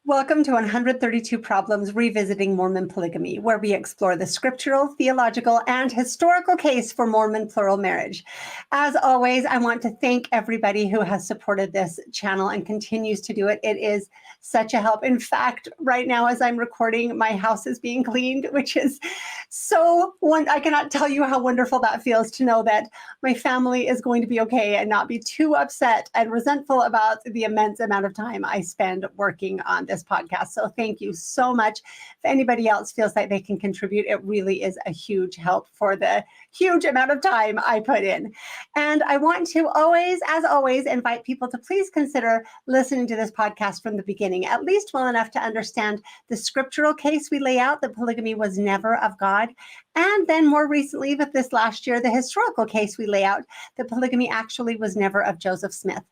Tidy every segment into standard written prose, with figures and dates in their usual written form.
Welcome to 132 Problems Revisiting Mormon Polygamy, where we explore the scriptural, theological, and historical case for Mormon plural marriage. As always, I want to thank everybody who has supported this channel and continues to do it. It is such a help. In fact, right now as I'm recording, my house is being cleaned, which is so wonderful. I cannot tell you how wonderful that feels to know that my family is going to be okay and not be too upset and resentful about the immense amount of time I spend working on this podcast. So thank you so much. If anybody else feels like they can contribute, it really is a huge help for the huge amount of time I put in. And I want to as always, invite people to please consider listening to this podcast from the beginning, at least well enough to understand the scriptural case we lay out that polygamy was never of God. And then more recently, with this last year, the historical case we lay out that polygamy actually was never of Joseph Smith.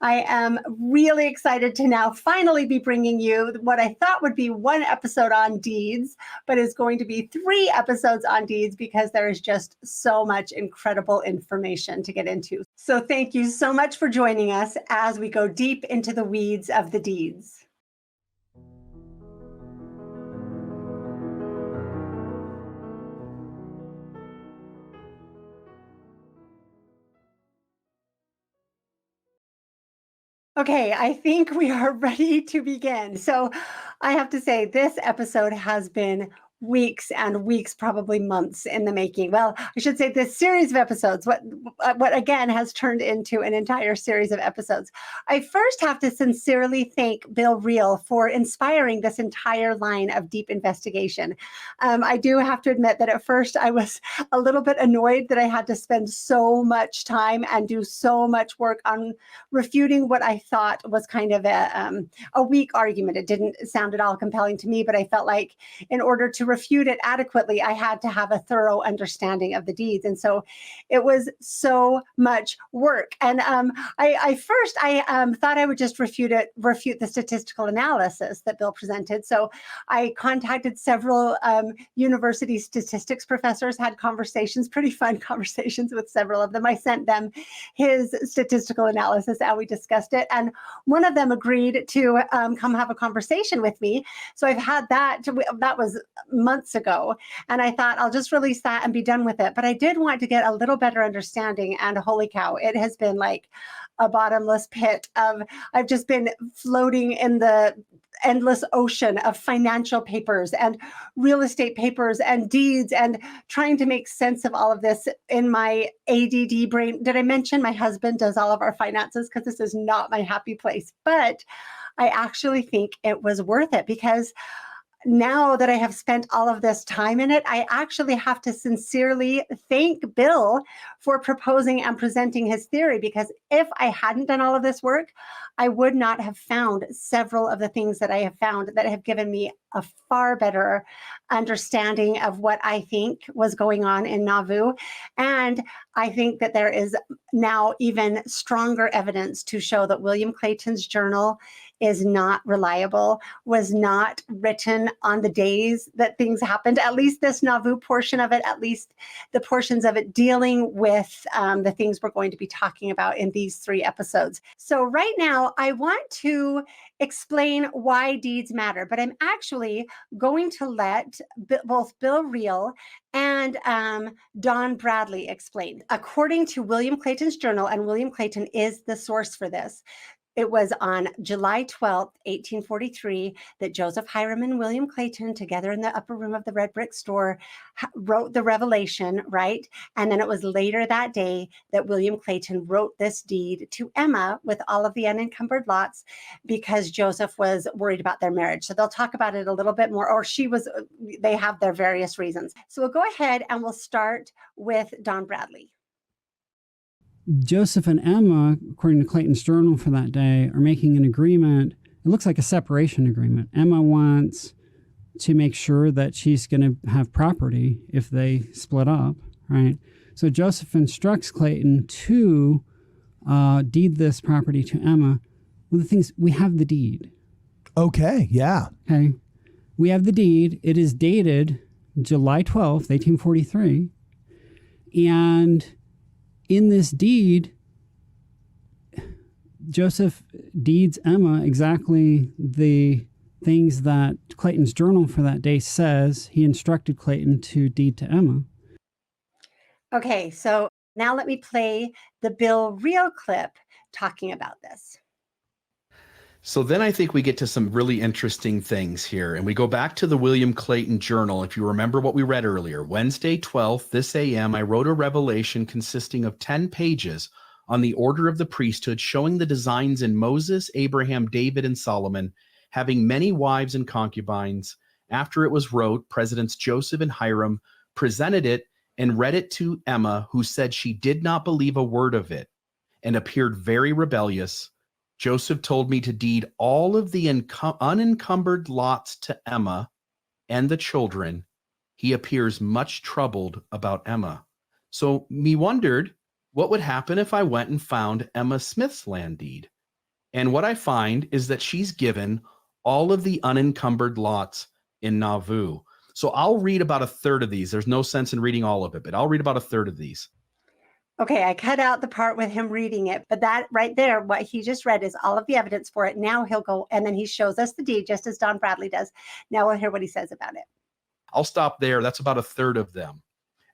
I am really excited to now finally be bringing you what I thought would be one episode on deeds, but is going to be 3 episodes on deeds because there is just so much incredible information to get into. So thank you so much for joining us as we go deep into the weeds of the deeds. Okay, I think we are ready to begin. So I have to say, this episode has been weeks and weeks, probably months in the making. Well, I should say this series of episodes, what again has turned into an entire series of episodes. I first have to sincerely thank Bill Reel for inspiring this entire line of deep investigation. I do have to admit that at first I was a little bit annoyed that I had to spend so much time and do so much work on refuting what I thought was kind of a weak argument. It didn't sound at all compelling to me, but I felt like in order to refute it adequately, I had to have a thorough understanding of the deeds. And so it was so much work. And I thought I would just refute the statistical analysis that Bill presented. So I contacted several university statistics professors, had conversations, pretty fun conversations with several of them. I sent them his statistical analysis and we discussed it. And one of them agreed to come have a conversation with me. So I've had that was months ago. And I thought I'll just release that and be done with it. But I did want to get a little better understanding. And holy cow, it has been like a bottomless pit of, I've just been floating in the endless ocean of financial papers and real estate papers and deeds and trying to make sense of all of this in my ADD brain. Did I mention my husband does all of our finances? Because this is not my happy place. But I actually think it was worth it because now that I have spent all of this time in it, I actually have to sincerely thank Bill for proposing and presenting his theory, because if I hadn't done all of this work, I would not have found several of the things that I have found that have given me a far better understanding of what I think was going on in Nauvoo. And I think that there is now even stronger evidence to show that William Clayton's journal is not reliable, was not written on the days that things happened, at least this Nauvoo portion of it, at least the portions of it dealing with the things we're going to be talking about in these 3 episodes. So right now, I want to explain why deeds matter, but I'm actually going to let both Bill Reel and Don Bradley explain. According to William Clayton's journal, and William Clayton is the source for this, it was on July 12th, 1843, that Joseph Hyrum and William Clayton, together in the upper room of the red brick store, wrote the revelation, right? And then it was later that day that William Clayton wrote this deed to Emma with all of the unencumbered lots because Joseph was worried about their marriage. So they'll talk about it a little bit more, or they have their various reasons. So we'll go ahead and we'll start with Don Bradley. Joseph and Emma, according to Clayton's journal for that day, are making an agreement. It looks like a separation agreement. Emma wants to make sure that she's going to have property if they split up, right? So Joseph instructs Clayton to deed this property to Emma. Well, the things, we have the deed. Okay, yeah. Okay. We have the deed. It is dated July 12th, 1843. And in this deed, Joseph deeds Emma exactly the things that Clayton's journal for that day says he instructed Clayton to deed to Emma. Okay, so now let me play the Bill Reel clip talking about this. So then I think we get to some really interesting things here. And we go back to the William Clayton journal. If you remember what we read earlier, Wednesday 12th, this AM, I wrote a revelation consisting of 10 pages on the order of the priesthood, showing the designs in Moses, Abraham, David, and Solomon, having many wives and concubines. After it was wrote, Presidents Joseph and Hyrum presented it and read it to Emma, who said she did not believe a word of it and appeared very rebellious. Joseph told me to deed all of the unencumbered lots to Emma and the children. He appears much troubled about Emma. So me wondered what would happen if I went and found Emma Smith's land deed. And what I find is that she's given all of the unencumbered lots in Nauvoo. So I'll read about a third of these. There's no sense in reading all of it, but I'll read about a third of these. Okay, I cut out the part with him reading it, but that right there, what he just read is all of the evidence for it. Now he'll go, and then he shows us the deed, just as Don Bradley does. Now we'll hear what he says about it. I'll stop there. That's about a third of them.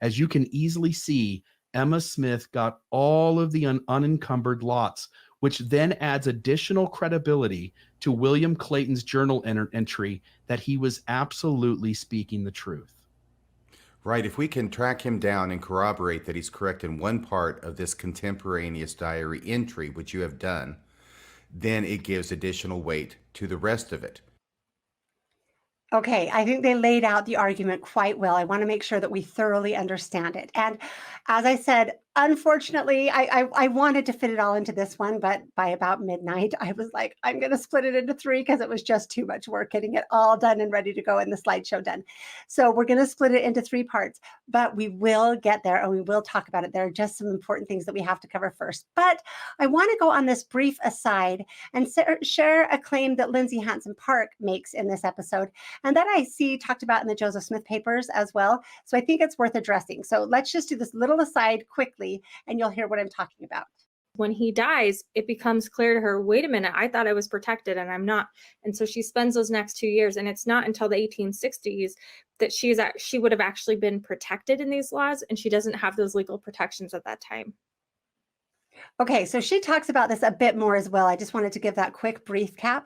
As you can easily see, Emma Smith got all of the unencumbered lots, which then adds additional credibility to William Clayton's journal entry that he was absolutely speaking the truth. Right. If we can track him down and corroborate that he's correct in one part of this contemporaneous diary entry, which you have done, then it gives additional weight to the rest of it. Okay, I think they laid out the argument quite well. I want to make sure that we thoroughly understand it. And as I said, unfortunately, I wanted to fit it all into this one, but by about midnight, I was like, I'm going to split it into 3 because it was just too much work getting it all done and ready to go and the slideshow done. So we're going to split it into 3 parts, but we will get there and we will talk about it. There are just some important things that we have to cover first. But I want to go on this brief aside and share a claim that Lindsay Hansen Park makes in this episode, and that I see talked about in the Joseph Smith papers as well. So I think it's worth addressing. So let's just do this little aside quickly, and you'll hear what I'm talking about. When he dies, it becomes clear to her, wait a minute, I thought I was protected and I'm not. And so she spends those next 2 years, and it's not until the 1860s that she would have actually been protected in these laws, and she doesn't have those legal protections at that time. Okay, so she talks about this a bit more as well. I just wanted to give that quick recap.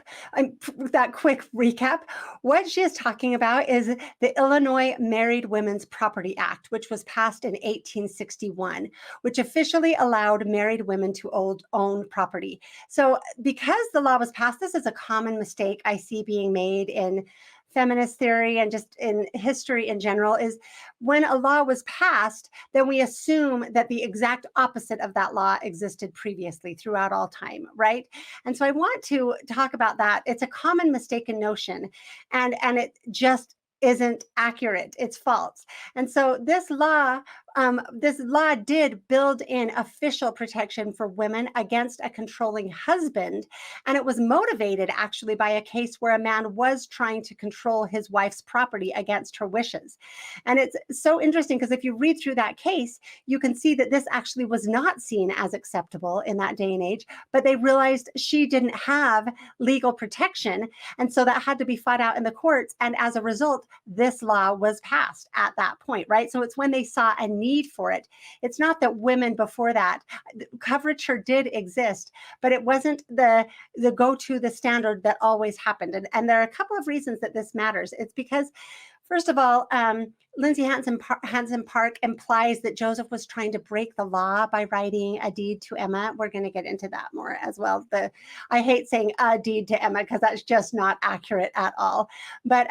What she is talking about is the Illinois Married Women's Property Act, which was passed in 1861, which officially allowed married women to own property. So because the law was passed, this is a common mistake I see being made in feminist theory and just in history in general, is when a law was passed, then we assume that the exact opposite of that law existed previously throughout all time, right? And so I want to talk about that. It's a common mistaken notion, and it just isn't accurate. It's false. And so this law did build in official protection for women against a controlling husband. And it was motivated actually by a case where a man was trying to control his wife's property against her wishes. And it's so interesting because if you read through that case, you can see that this actually was not seen as acceptable in that day and age, but they realized she didn't have legal protection. And so that had to be fought out in the courts. And as a result, this law was passed at that point, right? So it's when they saw a need for it. It's not that women before that, coverture did exist, but it wasn't the go-to, the standard that always happened. And there are a couple of reasons that this matters. It's because, first of all, Lindsay Hansen Park implies that Joseph was trying to break the law by writing a deed to Emma. We're going to get into that more as well. I hate saying a deed to Emma because that's just not accurate at all. But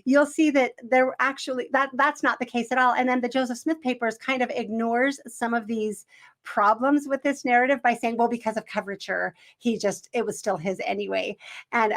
you'll see that there actually, that's not the case at all. And then the Joseph Smith papers kind of ignores some of these problems with this narrative by saying, well, because of coverture, it was still his anyway. And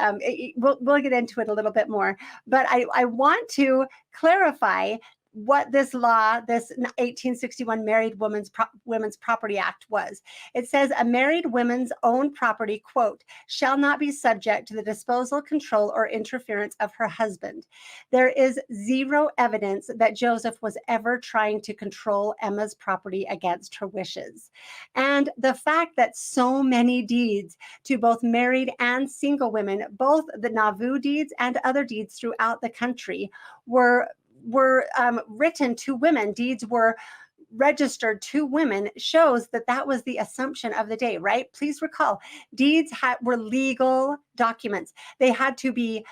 we'll get into it a little bit more. But I want to clarify what this law, this 1861 Married Women's Property Act was. It says a married woman's own property, quote, shall not be subject to the disposal, control, or interference of her husband. There is zero evidence that Joseph was ever trying to control Emma's property against her wishes. And the fact that so many deeds to both married and single women, both the Nauvoo deeds and other deeds throughout the country, were written to women, deeds were registered to women, shows that that was the assumption of the day, right? Please recall, deeds were legal documents. They had to be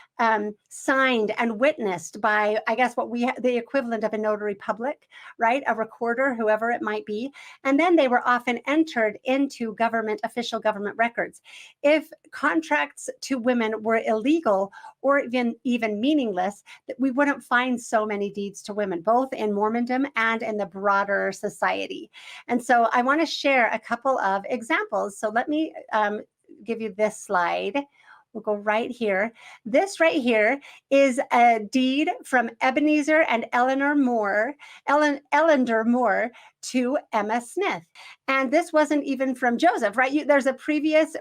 signed and witnessed by, I guess, the equivalent of a notary public, right? A recorder, whoever it might be. And then they were often entered into official government records. If contracts to women were illegal or even meaningless, that we wouldn't find so many deeds to women, both in Mormondom and in the broader society. And so I want to share a couple of examples. So let me give you this slide. We'll go right here. This right here is a deed from Ebenezer and Eleanor Moore to Emma Smith. And this wasn't even from Joseph, right? There's a previous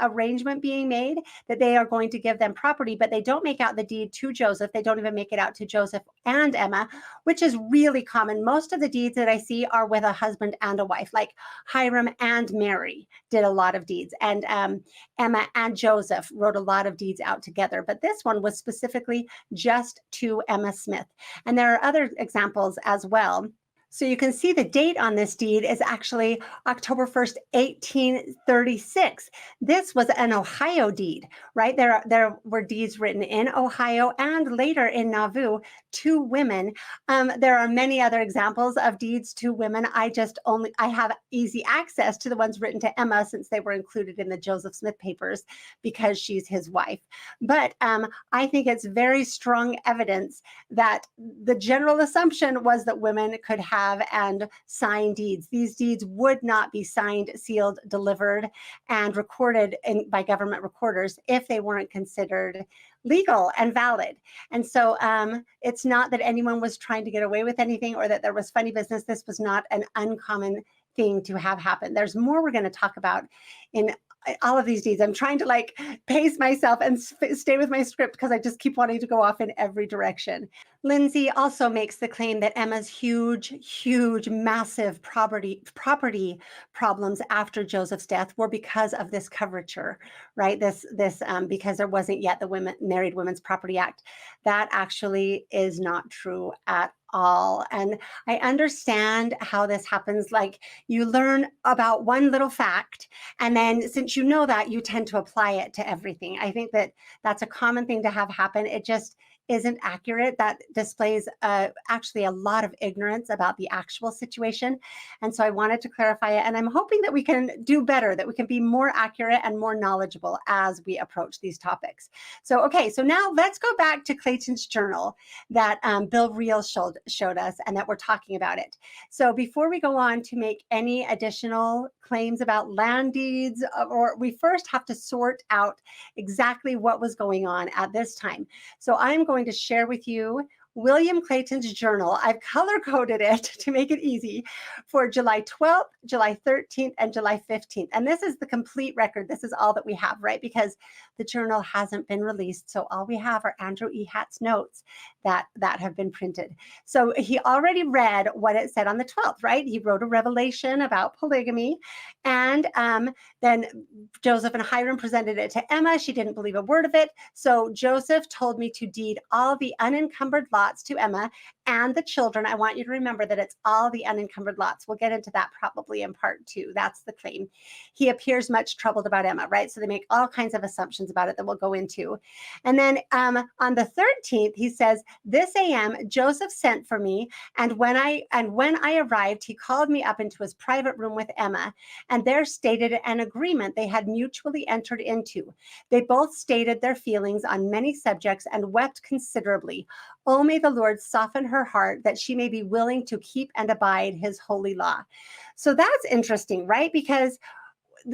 arrangement being made that they are going to give them property, but they don't make out the deed to Joseph. They don't even make it out to Joseph and Emma, which is really common. Most of the deeds that I see are with a husband and a wife, like Hyrum and Mary did a lot of deeds, and Emma and Joseph wrote a lot of deeds out together. But this one was specifically just to Emma Smith. And there are other examples as well. So you can see the date on this deed is actually October 1st, 1836. This was an Ohio deed, right? There were deeds written in Ohio and later in Nauvoo to women. There are many other examples of deeds to women. I have easy access to the ones written to Emma since they were included in the Joseph Smith papers because she's his wife. But I think it's very strong evidence that the general assumption was that women could have and sign deeds. These deeds would not be signed, sealed, delivered, and recorded by government recorders if they weren't considered legal and valid. And so it's not that anyone was trying to get away with anything or that there was funny business. This was not an uncommon thing to have happen. There's more we're going to talk about in all of these deeds. I'm trying to pace myself and stay with my script because I just keep wanting to go off in every direction. Lindsay also makes the claim that Emma's huge, massive property problems after Joseph's death were because of this coverture, right? This because there wasn't yet the Married Women's Property Act. That actually is not true at all. And I understand how this happens. Like, you learn about one little fact, and then since you know that, you tend to apply it to everything. I think that that's a common thing to have happen. It just isn't accurate. That displays actually a lot of ignorance about the actual situation. And so I wanted to clarify it. And I'm hoping that we can do better, that we can be more accurate and more knowledgeable as we approach these topics. So, okay, so now let's go back to Clayton's journal that Bill Reel showed us and that we're talking about it. So before we go on to make any additional claims about land deeds, or we first have to sort out exactly what was going on at this time. So I'm going to share with you William Clayton's journal. I've color-coded it to make it easy for July 12th, July 13th, and July 15th. And this is the complete record. This is all that we have, right? Because the journal hasn't been released. So all we have are Andrew E. Hatt's notes that have been printed. So he already read what it said on the 12th, right? He wrote a revelation about polygamy. And then Joseph and Hyrum presented it to Emma. She didn't believe a word of it. So Joseph told me to deed all the unencumbered lots to Emma and the children. I want you to remember that it's all the unencumbered lots. We'll get into that probably in part 2. That's the claim. He appears much troubled about Emma, right? So they make all kinds of assumptions about it that we'll go into. And then on the 13th, he says, this AM, Joseph sent for me. And when I arrived, he called me up into his private room with Emma, and there stated an agreement they had mutually entered into. They both stated their feelings on many subjects and wept considerably. Oh, may the Lord soften her heart that she may be willing to keep and abide his holy law. So that's interesting, right? Because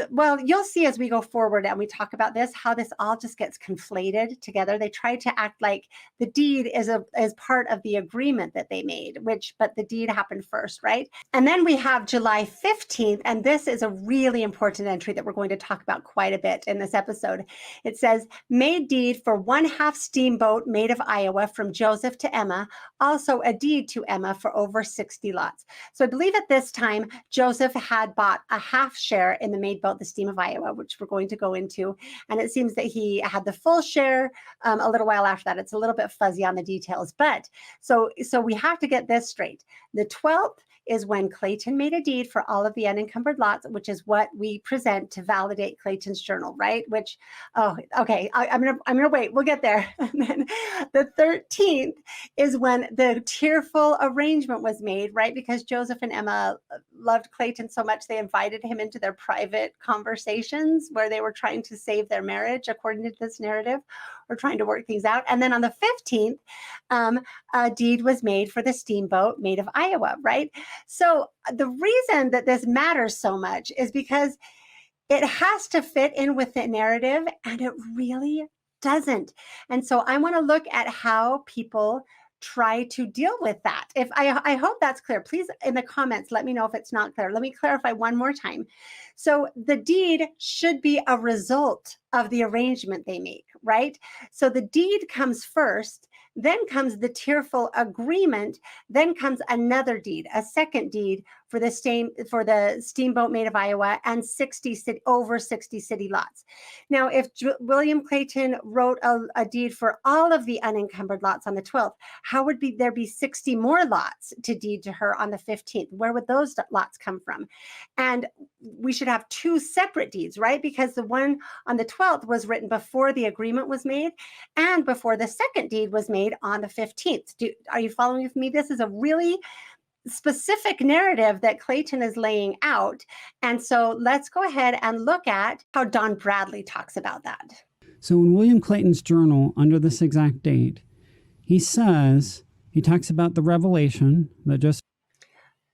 well, you'll see as we go forward and we talk about this, how this all just gets conflated together. They try to act like the deed is part of the agreement that they made, but the deed happened first, right? And then we have July 15th, and this is a really important entry that we're going to talk about quite a bit in this episode. It says, Maid deed for 1/2 steamboat Maid of Iowa from Joseph to Emma, also a deed to Emma for over 60 lots. So I believe at this time, Joseph had bought a half share in the Maid boat, the Steam of Iowa, which we're going to go into. And it seems that he had the full share a little while after that. It's a little bit fuzzy on the details, but so we have to get this straight. The 12th is when Clayton made a deed for all of the unencumbered lots, which is what we present to validate Clayton's journal, right? Which, oh, okay, I'm gonna wait. We'll get there. And then the 13th is when the tearful arrangement was made, right? Because Joseph and Emma loved Clayton so much, they invited him into their private conversations where they were trying to save their marriage, according to this narrative, or trying to work things out. And then on the 15th, a deed was made for the steamboat Maid of Iowa, right? So the reason that this matters so much is because it has to fit in with the narrative, and it really doesn't. And so I want to look at how people try to deal with that. If I hope that's clear. Please, in the comments, let me know if it's not clear. Let me clarify one more time. So the deed should be a result of the arrangement they make, right? So the deed comes first, then comes the tearful agreement, then comes another deed, a second deed for the steamboat Maid of Iowa and over 60 city lots. Now, if William Clayton wrote a deed for all of the unencumbered lots on the 12th, how would there be 60 more lots to deed to her on the 15th? Where would those lots come from? And we should have 2 separate deeds, right? Because the one on the 12th was written before the agreement was made and before the second deed was made on the 15th. Are you following with me? This is a really specific narrative that Clayton is laying out. And so let's go ahead and look at how Don Bradley talks about that. So in William Clayton's journal, under this exact date, he talks about the revelation that just...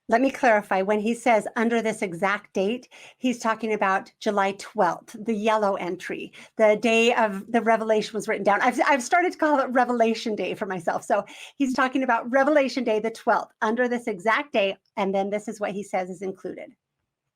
Let me clarify. When he says under this exact date, he's talking about July 12th, the yellow entry, the day of the revelation was written down. I've started to call it Revelation Day for myself. So he's talking about Revelation Day, the 12th, under this exact day. And then this is what he says is included.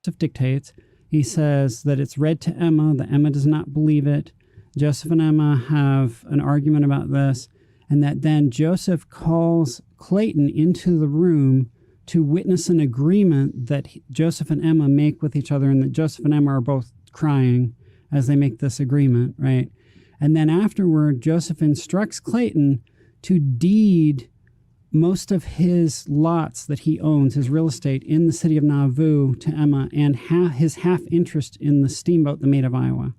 Joseph dictates. He says that it's read to Emma, that Emma does not believe it. Joseph and Emma have an argument about this, and that then Joseph calls Clayton into the room to witness an agreement that Joseph and Emma make with each other, and that Joseph and Emma are both crying as they make this agreement, right? And then afterward, Joseph instructs Clayton to deed most of his lots that he owns, his real estate in the city of Nauvoo, to Emma, and his half interest in the steamboat, the Maid of Iowa.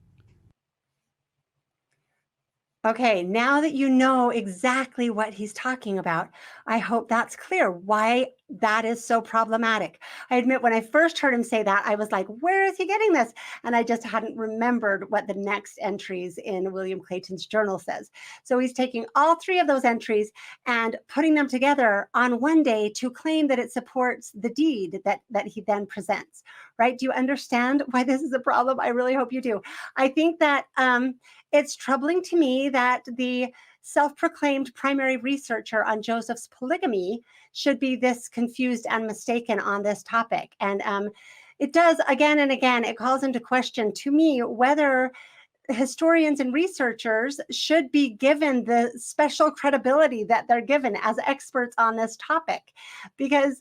Okay, now that you know exactly what he's talking about, I hope that's clear why that is so problematic. I admit when I first heard him say that, I was like, where is he getting this? And I just hadn't remembered what the next entries in William Clayton's journal says. So he's taking all 3 of those entries and putting them together on one day to claim that it supports the deed that he then presents, right? Do you understand why this is a problem? I really hope you do. I think that it's troubling to me that the self-proclaimed primary researcher on Joseph's polygamy should be this confused and mistaken on this topic. And it does again and again, it calls into question to me whether historians and researchers should be given the special credibility that they're given as experts on this topic, because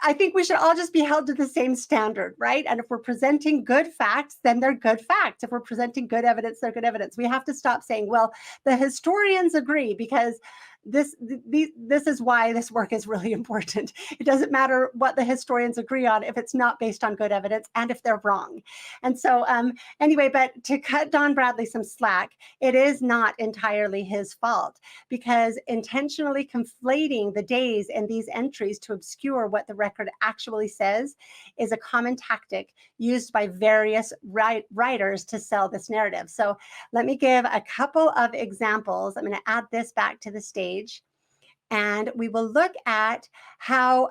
I think we should all just be held to the same standard, right? And if we're presenting good facts, then they're good facts. If we're presenting good evidence, they're good evidence. We have to stop saying, well, the historians agree, because this is why this work is really important. It doesn't matter what the historians agree on if it's not based on good evidence and if they're wrong. And so anyway, but to cut Don Bradley some slack, it is not entirely his fault, because intentionally conflating the days in these entries to obscure what the record actually says is a common tactic used by various writers to sell this narrative. So let me give a couple of examples. I'm going to add this back to the stage. And we will look at how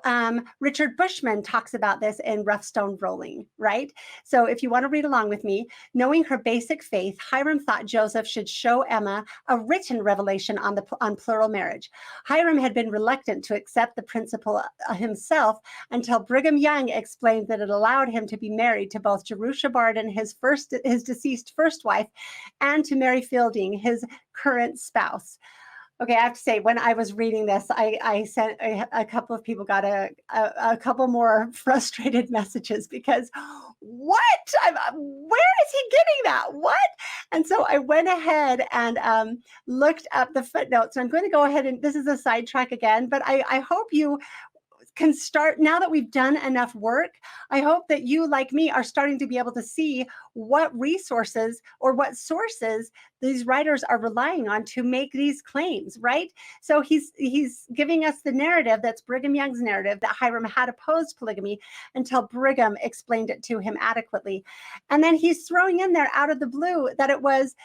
Richard Bushman talks about this in Rough Stone Rolling, right? So if you want to read along with me, knowing her basic faith, Hyrum thought Joseph should show Emma a written revelation on plural marriage. Hyrum had been reluctant to accept the principle himself until Brigham Young explained that it allowed him to be married to both Jerusha Barden, his deceased first wife, and to Mary Fielding, his current spouse. Okay, I have to say, when I was reading this, I sent a couple of people got a couple more frustrated messages because where is he getting that? What? And so I went ahead and looked up the footnotes. So I'm going to go ahead and this is a sidetrack again, but I hope you can start now that we've done enough work. I hope that you, like me, are starting to be able to see what resources or what sources these writers are relying on to make these claims, right? So he's giving us the narrative that's Brigham Young's narrative that Hyrum had opposed polygamy until Brigham explained it to him adequately. And then he's throwing in there out of the blue that it was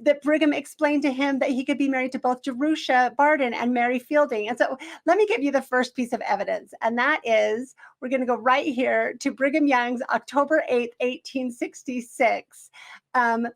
that Brigham explained to him that he could be married to both Jerusha Barden and Mary Fielding. And so let me give you the first piece of evidence. And that is, we're going to go right here to Brigham Young's October 8th, 1866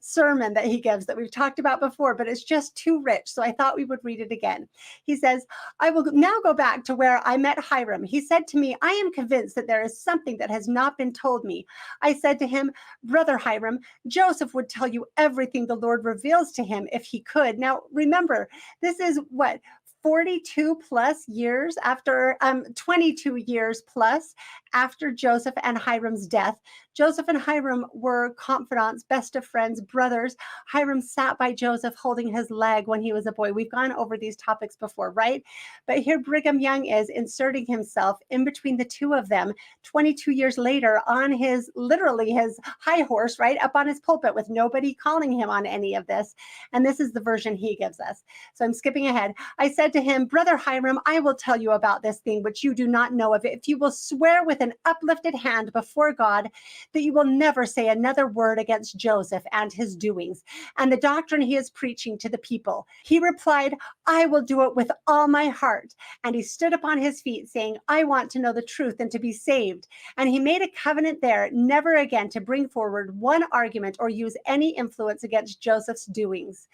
sermon that he gives that we've talked about before, but it's just too rich. So I thought we would read it again. He says, I will now go back to where I met Hyrum. He said to me, I am convinced that there is something that has not been told me. I said to him, Brother Hyrum, Joseph would tell you everything the Lord reveals to him if he could. Now, remember, this is what? 42 plus years after, 22 years plus after Joseph and Hyrum's death. Joseph and Hyrum were confidants, best of friends, brothers. Hyrum sat by Joseph holding his leg when he was a boy. We've gone over these topics before, right? But here Brigham Young is inserting himself in between the two of them 22 years later on his, literally his high horse, right? Up on his pulpit with nobody calling him on any of this. And this is the version he gives us. So I'm skipping ahead. I said to him, Brother Hyrum, I will tell you about this thing which you do not know of. If you will swear with an uplifted hand before God that you will never say another word against Joseph and his doings and the doctrine he is preaching to the people. He replied, I will do it with all my heart. And he stood upon his feet saying, I want to know the truth and to be saved. And he made a covenant there, never again to bring forward one argument or use any influence against Joseph's doings.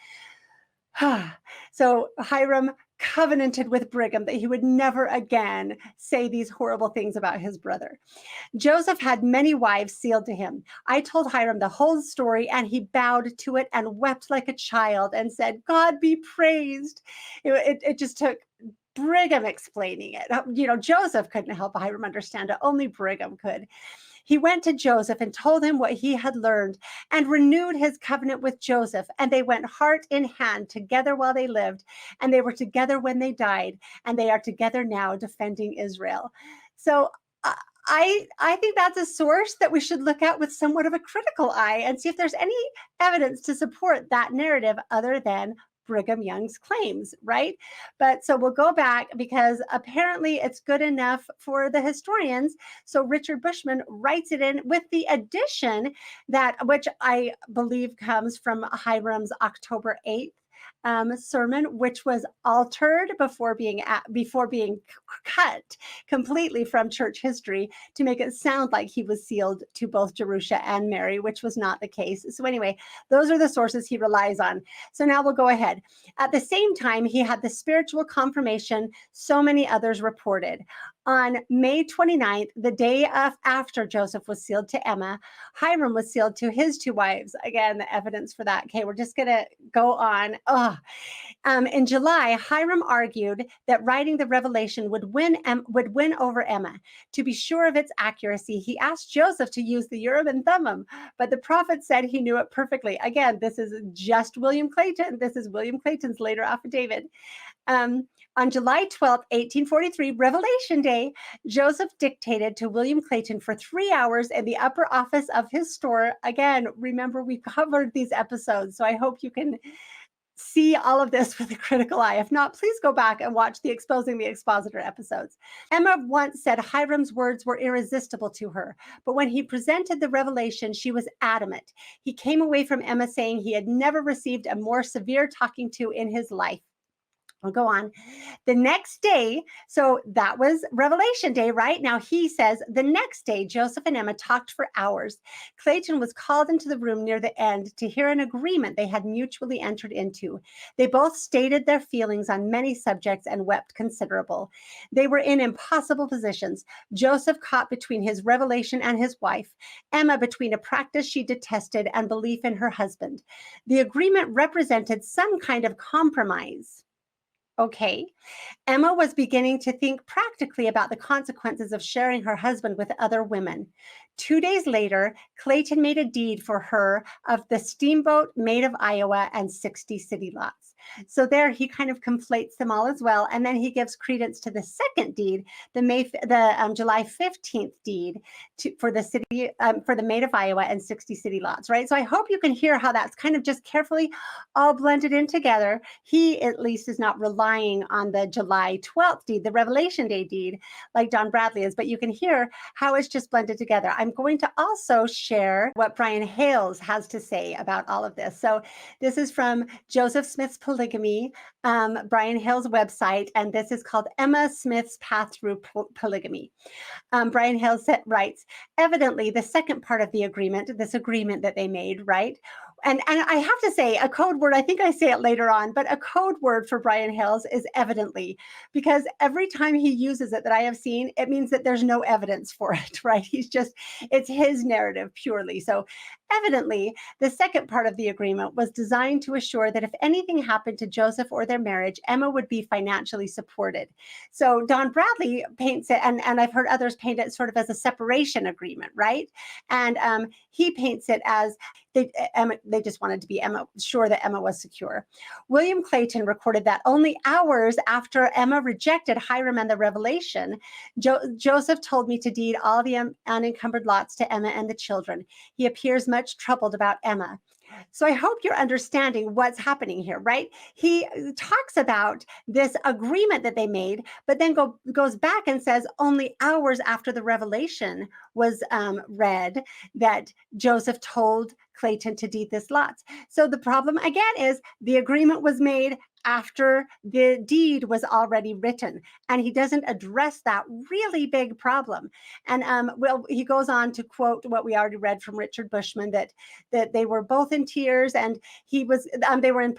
So Hyrum covenanted with Brigham that he would never again say these horrible things about his brother. Joseph had many wives sealed to him. I told Hyrum the whole story, and he bowed to it and wept like a child and said, God be praised. It just took Brigham explaining it. You know, Joseph couldn't help Hyrum understand it. Only Brigham could. He went to Joseph and told him what he had learned and renewed his covenant with Joseph. And they went heart in hand together while they lived. And they were together when they died. And they are together now defending Israel. So I think that's a source that we should look at with somewhat of a critical eye and see if there's any evidence to support that narrative other than Brigham Young's claims, right? But so we'll go back because apparently it's good enough for the historians. So Richard Bushman writes it in with the addition that, which I believe comes from Hyrum's October 8th sermon, which was altered before being cut completely from church history to make it sound like he was sealed to both Jerusha and Mary, which was not the case. So anyway, those are the sources he relies on. So now we'll go ahead. At the same time, he had the spiritual confirmation so many others reported. On May 29th, the day after Joseph was sealed to Emma, Hyrum was sealed to his two wives. Again, the evidence for that. Okay, we're just going to go on. In July, Hyrum argued that writing the revelation would win over Emma. To be sure of its accuracy, he asked Joseph to use the Urim and Thummim, but the prophet said he knew it perfectly. Again, this is just William Clayton. This is William Clayton's later affidavit. On July 12th, 1843, Revelation Day, Joseph dictated to William Clayton for 3 hours in the upper office of his store. Again, remember, we covered these episodes, so I hope you can see all of this with a critical eye. If not, please go back and watch the Exposing the Expositor episodes. Emma once said Hyrum's words were irresistible to her, but when he presented the revelation, she was adamant. He came away from Emma saying he had never received a more severe talking to in his life. I'll go on. The next day, so that was Revelation Day, right? Now he says, the next day, Joseph and Emma talked for hours. Clayton was called into the room near the end to hear an agreement they had mutually entered into. They both stated their feelings on many subjects and wept considerable. They were in impossible positions. Joseph caught between his revelation and his wife, Emma between a practice she detested and belief in her husband. The agreement represented some kind of compromise. Okay. Emma was beginning to think practically about the consequences of sharing her husband with other women. 2 days later, Clayton made a deed for her of the steamboat Maid of Iowa and 60 city lots. So there he kind of conflates them all as well. And then he gives credence to the second deed, the July 15th deed for the city, for the Maid of Iowa and 60 city lots, right? So I hope you can hear how that's kind of just carefully all blended in together. He at least is not relying on the July 12th deed, the Revelation Day deed, like Don Bradley is, but you can hear how it's just blended together. I'm going to also share what Brian Hales has to say about all of this. So this is from Joseph Smith's Polygamy, Brian Hales' website, and this is called Emma Smith's Path Through Polygamy. Brian Hales writes, evidently the second part of the agreement, this agreement that they made, right? And I have to say a code word, I think I say it later on, but a code word for Brian Hales is evidently, because every time he uses it that I have seen, it means that there's no evidence for it, right? It's his narrative purely. So evidently, the second part of the agreement was designed to assure that if anything happened to Joseph or their marriage, Emma would be financially supported. So Don Bradley paints it, and I've heard others paint it sort of as a separation agreement, right? And he paints it as they just wanted to be sure that Emma was secure. William Clayton recorded that only hours after Emma rejected Hyrum and the Revelation, Joseph told me to deed all the unencumbered lots to Emma and the children. He appears much troubled about Emma. So I hope you're understanding what's happening here, right? He talks about this agreement that they made, but then goes back and says only hours after the revelation was read that Joseph told Clayton to deed this lots. So the problem again is the agreement was made after the deed was already written, and he doesn't address that really big problem. And he goes on to quote what we already read from Richard Bushman, that they were both in tears, and they were in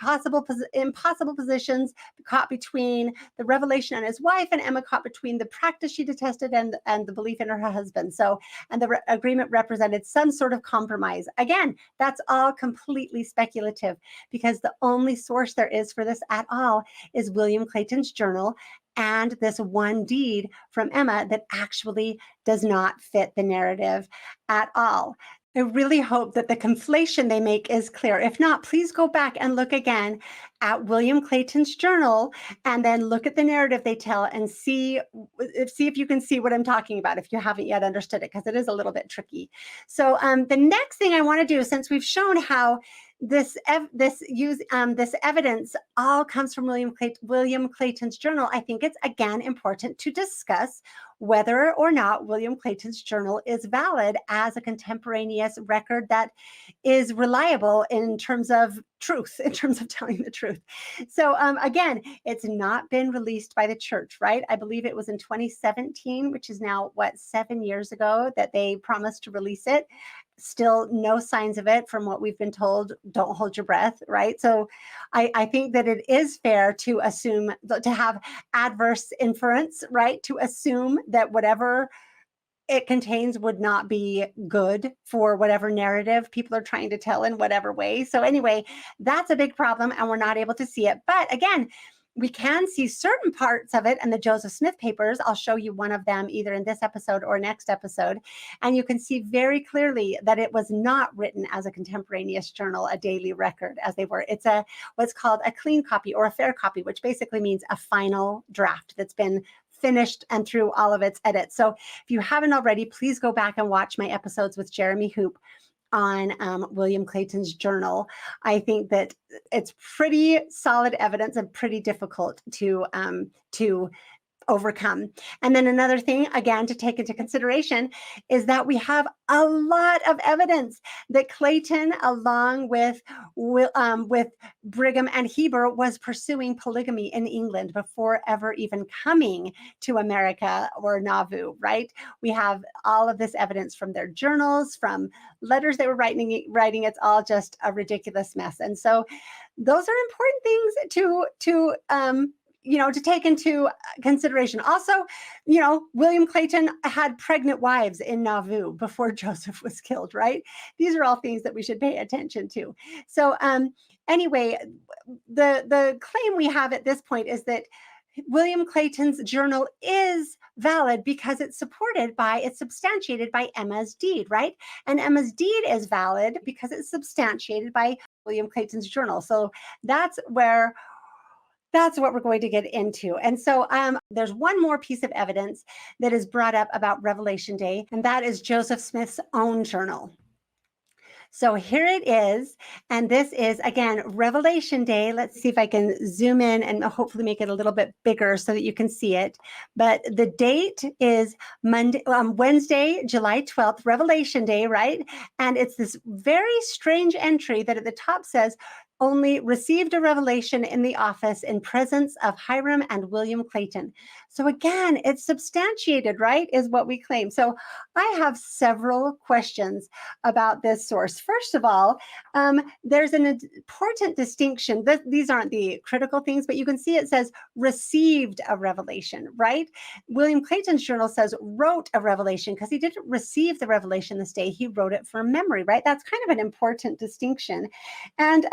impossible positions, caught between the revelation and his wife, and Emma caught between the practice she detested and the belief in her husband. So, and the agreement represented some sort of compromise. Again, that's all completely speculative, because the only source there is for this at all is William Clayton's journal and this one deed from Emma that actually does not fit the narrative at all. I really hope that the conflation they make is clear. If not, please go back and look again at William Clayton's journal, and then look at the narrative they tell and see if you can see what I'm talking about, if you haven't yet understood it, because it is a little bit tricky. So the next thing I want to do, since we've shown how this evidence all comes from William Clayton's journal, I think it's again important to discuss whether or not William Clayton's journal is valid as a contemporaneous record that is reliable in terms of truth, in terms of telling the truth. So again, it's not been released by the church, right? I believe it was in 2017, which is now, 7 years ago, that they promised to release it. Still no signs of it from what we've been told. Don't hold your breath, right? So I think that it is fair to assume, to have adverse inference, right? To assume that whatever it contains would not be good for whatever narrative people are trying to tell in whatever way. So anyway, that's a big problem, and we're not able to see it. But again, we can see certain parts of it in the Joseph Smith papers. I'll show you one of them either in this episode or next episode. And you can see very clearly that it was not written as a contemporaneous journal, a daily record, as they were. It's what's called a clean copy or a fair copy, which basically means a final draft that's been finished and through all of its edits. So if you haven't already, please go back and watch my episodes with Jeremy Hoop on William Clayton's journal. I think that it's pretty solid evidence and pretty difficult to overcome. And then another thing, again, to take into consideration is that we have a lot of evidence that Clayton, along with Brigham and Heber, was pursuing polygamy in England before ever even coming to America or Nauvoo, right? We have all of this evidence from their journals, from letters they were writing. It's all just a ridiculous mess. And so those are important things to take into consideration. Also, William Clayton had pregnant wives in Nauvoo before Joseph was killed, right? These are all things that we should pay attention to. So anyway, the claim we have at this point is that William Clayton's journal is valid because it's substantiated by Emma's deed, right? And Emma's deed is valid because it's substantiated by William Clayton's journal. So that's what we're going to get into. And so there's one more piece of evidence that is brought up about Revelation Day, and that is Joseph Smith's own journal. So here it is. And this is, again, Revelation Day. Let's see if I can zoom in and hopefully make it a little bit bigger so that you can see it. But the date is Wednesday, July 12th, Revelation Day, right? And it's this very strange entry that at the top says, only received a revelation in the office in presence of Hyrum and William Clayton. So again, it's substantiated, right, is what we claim. So I have several questions about this source. First of all, there's an important distinction. These aren't the critical things, but you can see it says received a revelation, right? William Clayton's journal says wrote a revelation because he didn't receive the revelation this day. He wrote it from memory, right? That's kind of an important distinction. And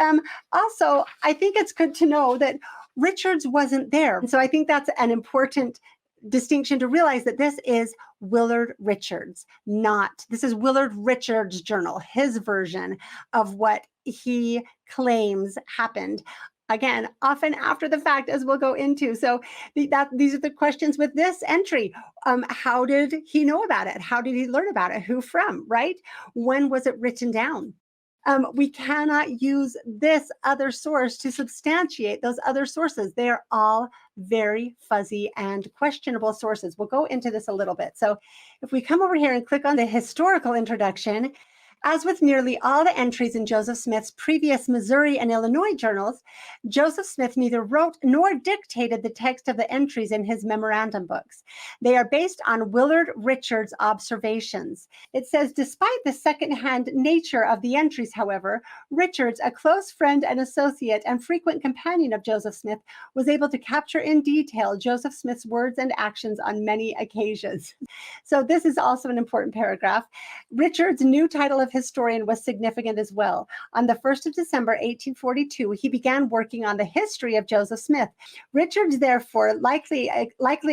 also, I think it's good to know that Richards wasn't there. And so I think that's an important distinction to realize that this is Willard Richards, this is Willard Richards' journal, his version of what he claims happened. Again, often after the fact, as we'll go into. So these are the questions with this entry. How did he know about it? How did he learn about it? Who from, right? When was it written down? We cannot use this other source to substantiate those other sources. They are all very fuzzy and questionable sources. We'll go into this a little bit. So if we come over here and click on the historical introduction, as with nearly all the entries in Joseph Smith's previous Missouri and Illinois journals, Joseph Smith neither wrote nor dictated the text of the entries in his memorandum books. They are based on Willard Richards' observations. It says, despite the second-hand nature of the entries, however, Richards, a close friend and associate and frequent companion of Joseph Smith, was able to capture in detail Joseph Smith's words and actions on many occasions. So this is also an important paragraph. Richards' new title of historian was significant as well. On the 1st of December, 1842, he began working on the history of Joseph Smith. Richards, therefore, likely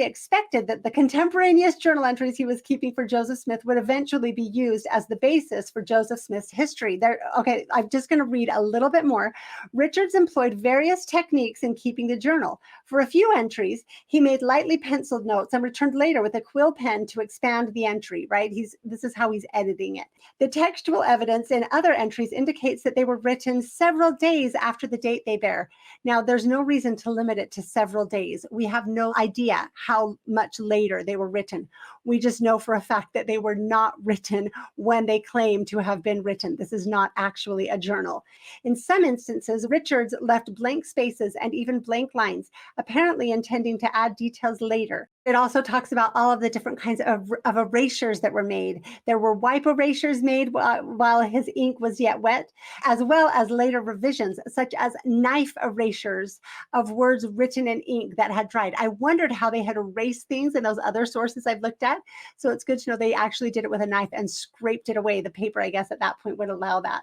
expected that the contemporaneous journal entries he was keeping for Joseph Smith would eventually be used as the basis for Joseph Smith's history. Okay, I'm just going to read a little bit more. Richards employed various techniques in keeping the journal. For a few entries, he made lightly penciled notes and returned later with a quill pen to expand the entry, right? This is how he's editing it. The textual evidence in other entries indicates that they were written several days after the date they bear. Now, there's no reason to limit it to several days. We have no idea how much later they were written. We just know for a fact that they were not written when they claim to have been written. This is not actually a journal. In some instances, Richards left blank spaces and even blank lines, apparently intending to add details later. It also talks about all of the different kinds of erasures that were made. There were wipe erasures made while his ink was yet wet, as well as later revisions, such as knife erasures of words written in ink that had dried. I wondered how they had erased things in those other sources I've looked at. So it's good to know they actually did it with a knife and scraped it away. The paper, I guess, at that point would allow that.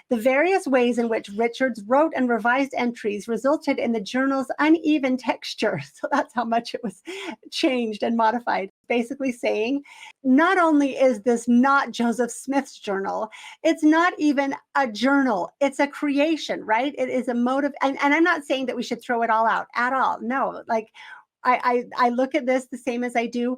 The various ways in which Richards wrote and revised entries resulted in the journal's uneven texture. So that's how much it was changed and modified. Basically saying, not only is this not Joseph Smith's journal, it's not even a journal. It's a creation, right? It is a motive. And I'm not saying that we should throw it all out at all. No, I look at this the same as I do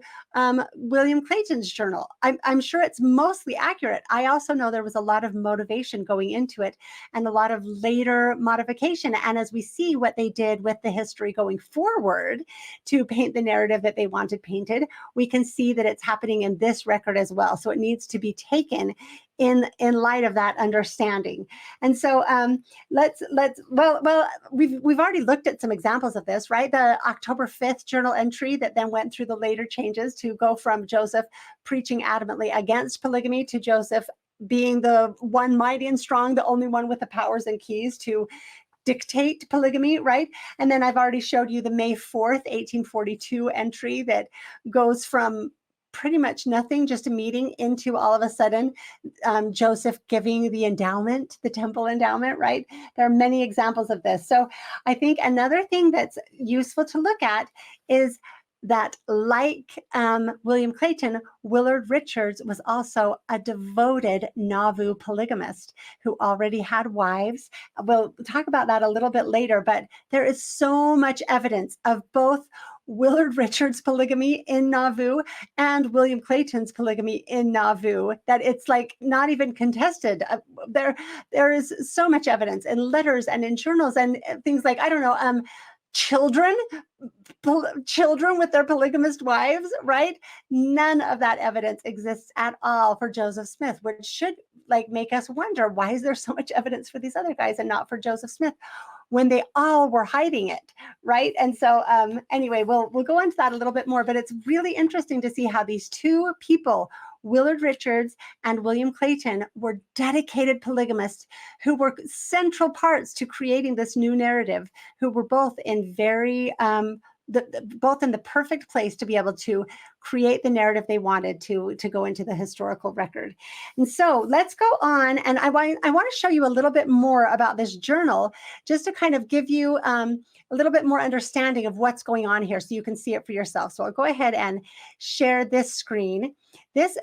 William Clayton's journal. I'm sure it's mostly accurate. I also know there was a lot of motivation going into it and a lot of later modification. And as we see what they did with the history going forward to paint the narrative that they wanted painted, we can see that it's happening in this record as well. So it needs to be taken in light of that understanding. And so we've already looked at some examples of this, right? The October 5th journal entry that then went through the later changes to go from Joseph preaching adamantly against polygamy to Joseph being the one mighty and strong, the only one with the powers and keys to dictate polygamy, right? And then I've already showed you the May 4th, 1842 entry that goes from pretty much nothing, just a meeting, into all of a sudden Joseph giving the endowment, the temple endowment, right? There are many examples of this. So I think another thing that's useful to look at is that, like William Clayton, Willard Richards was also a devoted Nauvoo polygamist who already had wives. We'll talk about that a little bit later, but there is so much evidence of both Willard Richards' polygamy in Nauvoo and William Clayton's polygamy in Nauvoo that it's like not even contested. There is so much evidence in letters and in journals and things like, I don't know, children with their polygamist wives, right? None of that evidence exists at all for Joseph Smith, which should like make us wonder, why is there so much evidence for these other guys and not for Joseph Smith when they all were hiding it, right? And so anyway, we'll go into that a little bit more, but it's really interesting to see how these two people, Willard Richards and William Clayton, were dedicated polygamists who were central parts to creating this new narrative, who were both in very both in the perfect place to be able to create the narrative they wanted to go into the historical record. And so let's go on, and I want to show you a little bit more about this journal, just to kind of give you a little bit more understanding of what's going on here so you can see it for yourself. So I'll go ahead and share this screen.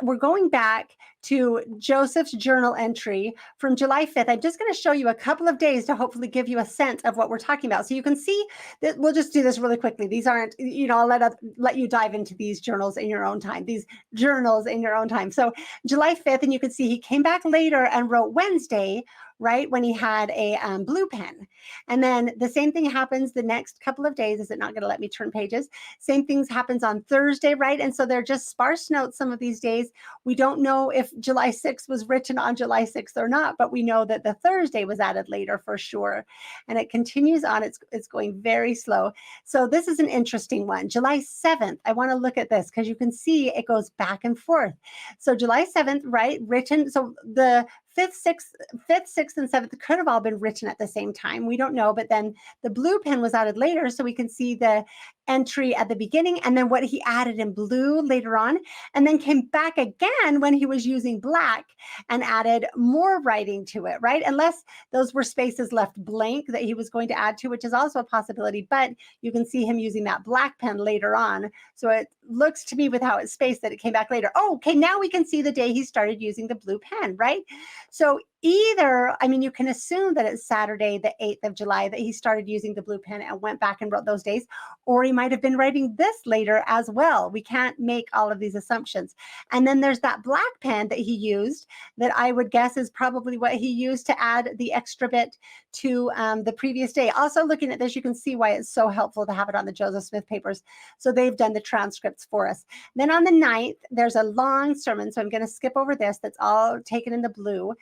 We're going back to Joseph's journal entry from July 5th. I'm just going to show you a couple of days to hopefully give you a sense of what we're talking about. So you can see that we'll just do this really quickly. These aren't, I'll let you dive into these journals in your own time, these journals in your own time. So July 5th, and you can see he came back later and wrote Wednesday, right, when he had a blue pen. And then the same thing happens the next couple of days. Is it not going to let me turn pages? Same things happens on Thursday, right? And so they're just sparse notes some of these days. We don't know if July 6th was written on July 6th or not, but we know that the Thursday was added later for sure. And it continues on. It's going very slow. So this is an interesting one. July 7th, I want to look at this because you can see it goes back and forth. So July 7th, right, written. So the 5th, 6th, and 7th could have all been written at the same time. We don't know, but then the blue pen was added later, so we can see the entry at the beginning and then what he added in blue later on, and then came back again when he was using black and added more writing to it, right? Unless those were spaces left blank that he was going to add to, which is also a possibility, but you can see him using that black pen later on. So it looks to me with how it's spaced that it came back later. Oh, okay, now we can see the day he started using the blue pen, right? So either, I mean, you can assume that it's Saturday, the 8th of July, that he started using the blue pen and went back and wrote those days, or he might have been writing this later as well. We can't make all of these assumptions. And then there's that black pen that he used that I would guess is probably what he used to add the extra bit to the previous day. Also looking at this, you can see why it's so helpful to have it on the Joseph Smith papers. So they've done the transcripts for us. Then on the 9th, there's a long sermon. So I'm going to skip over this. That's all taken in the blue.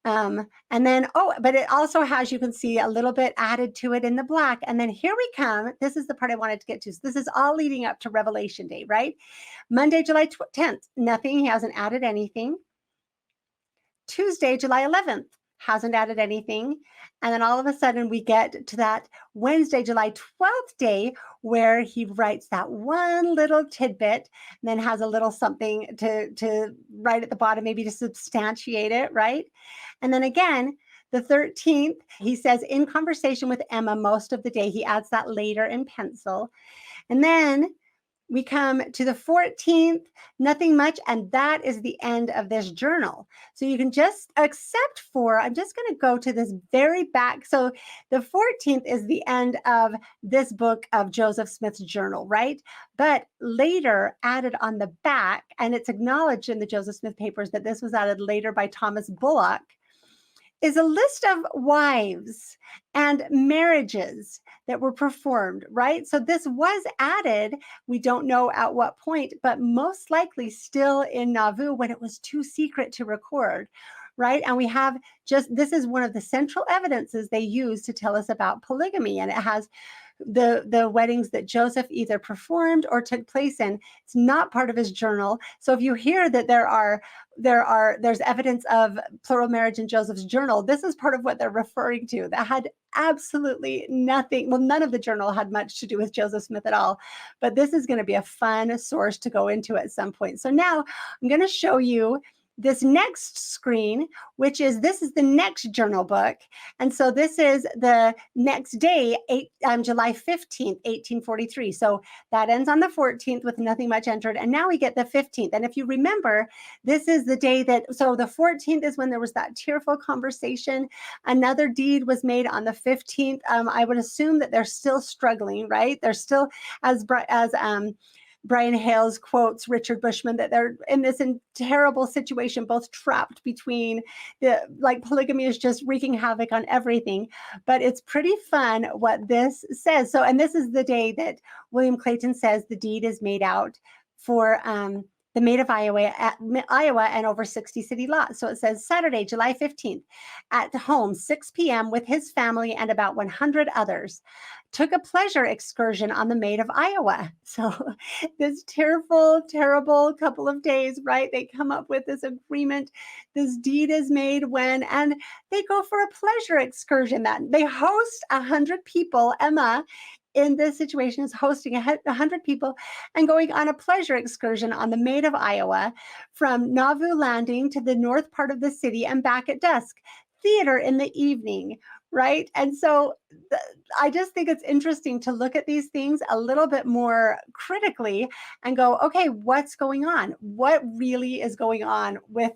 And then, but it also has, you can see a little bit added to it in the black. And then here we come. This is the part I wanted to get to. So this is all leading up to Revelation Day, right? Monday, July 10th, nothing. He hasn't added anything. Tuesday, July 11th, hasn't added anything. And then all of a sudden we get to that Wednesday, July 12th day where he writes that one little tidbit and then has a little something to write at the bottom, maybe to substantiate it, right? And then again, the 13th, he says in conversation with Emma most of the day. He adds that later in pencil. And then we come to the 14th, nothing much, and that is the end of this journal. So you can just accept for, I'm just going to go to this very back. So the 14th is the end of this book of Joseph Smith's journal, right? But later added on the back, and it's acknowledged in the Joseph Smith papers that this was added later by Thomas Bullock, is a list of wives and marriages that were performed, right? So this was added, we don't know at what point, but most likely still in Nauvoo when it was too secret to record, right? And we have this is one of the central evidences they use to tell us about polygamy, and it has the weddings that Joseph either performed or took place in. It's not part of his journal. So if you hear that there's evidence of plural marriage in Joseph's journal, this is part of what they're referring to. That had absolutely nothing. Well, none of the journal had much to do with Joseph Smith at all, but this is going to be a fun source to go into at some point. So now I'm going to show you this next screen, this is the next journal book. And so this is the next day, July 15th, 1843. So that ends on the 14th with nothing much entered. And now we get the 15th. And if you remember, this is the day so the 14th is when there was that tearful conversation. Another deed was made on the 15th. I would assume that they're still struggling, right? They're still, as Brian Hales quotes Richard Bushman, that they're in this terrible situation, both trapped between polygamy is just wreaking havoc on everything. But it's pretty fun what this says. So, and this is the day that William Clayton says the deed is made out for the Maid of Iowa and over 60 city lots. So it says Saturday, July 15th, at home, 6 p.m. with his family and about 100 others. Took a pleasure excursion on the Maid of Iowa. So this terrible couple of days, right? They come up with this agreement. This deed is made and they go for a pleasure excursion. That they host 100 people. Emma, in this situation, is hosting 100 people and going on a pleasure excursion on the Maid of Iowa from Nauvoo Landing to the north part of the city and back at dusk. Theater in the evening, right? And so I just think it's interesting to look at these things a little bit more critically and go, okay, what's going on? What really is going on with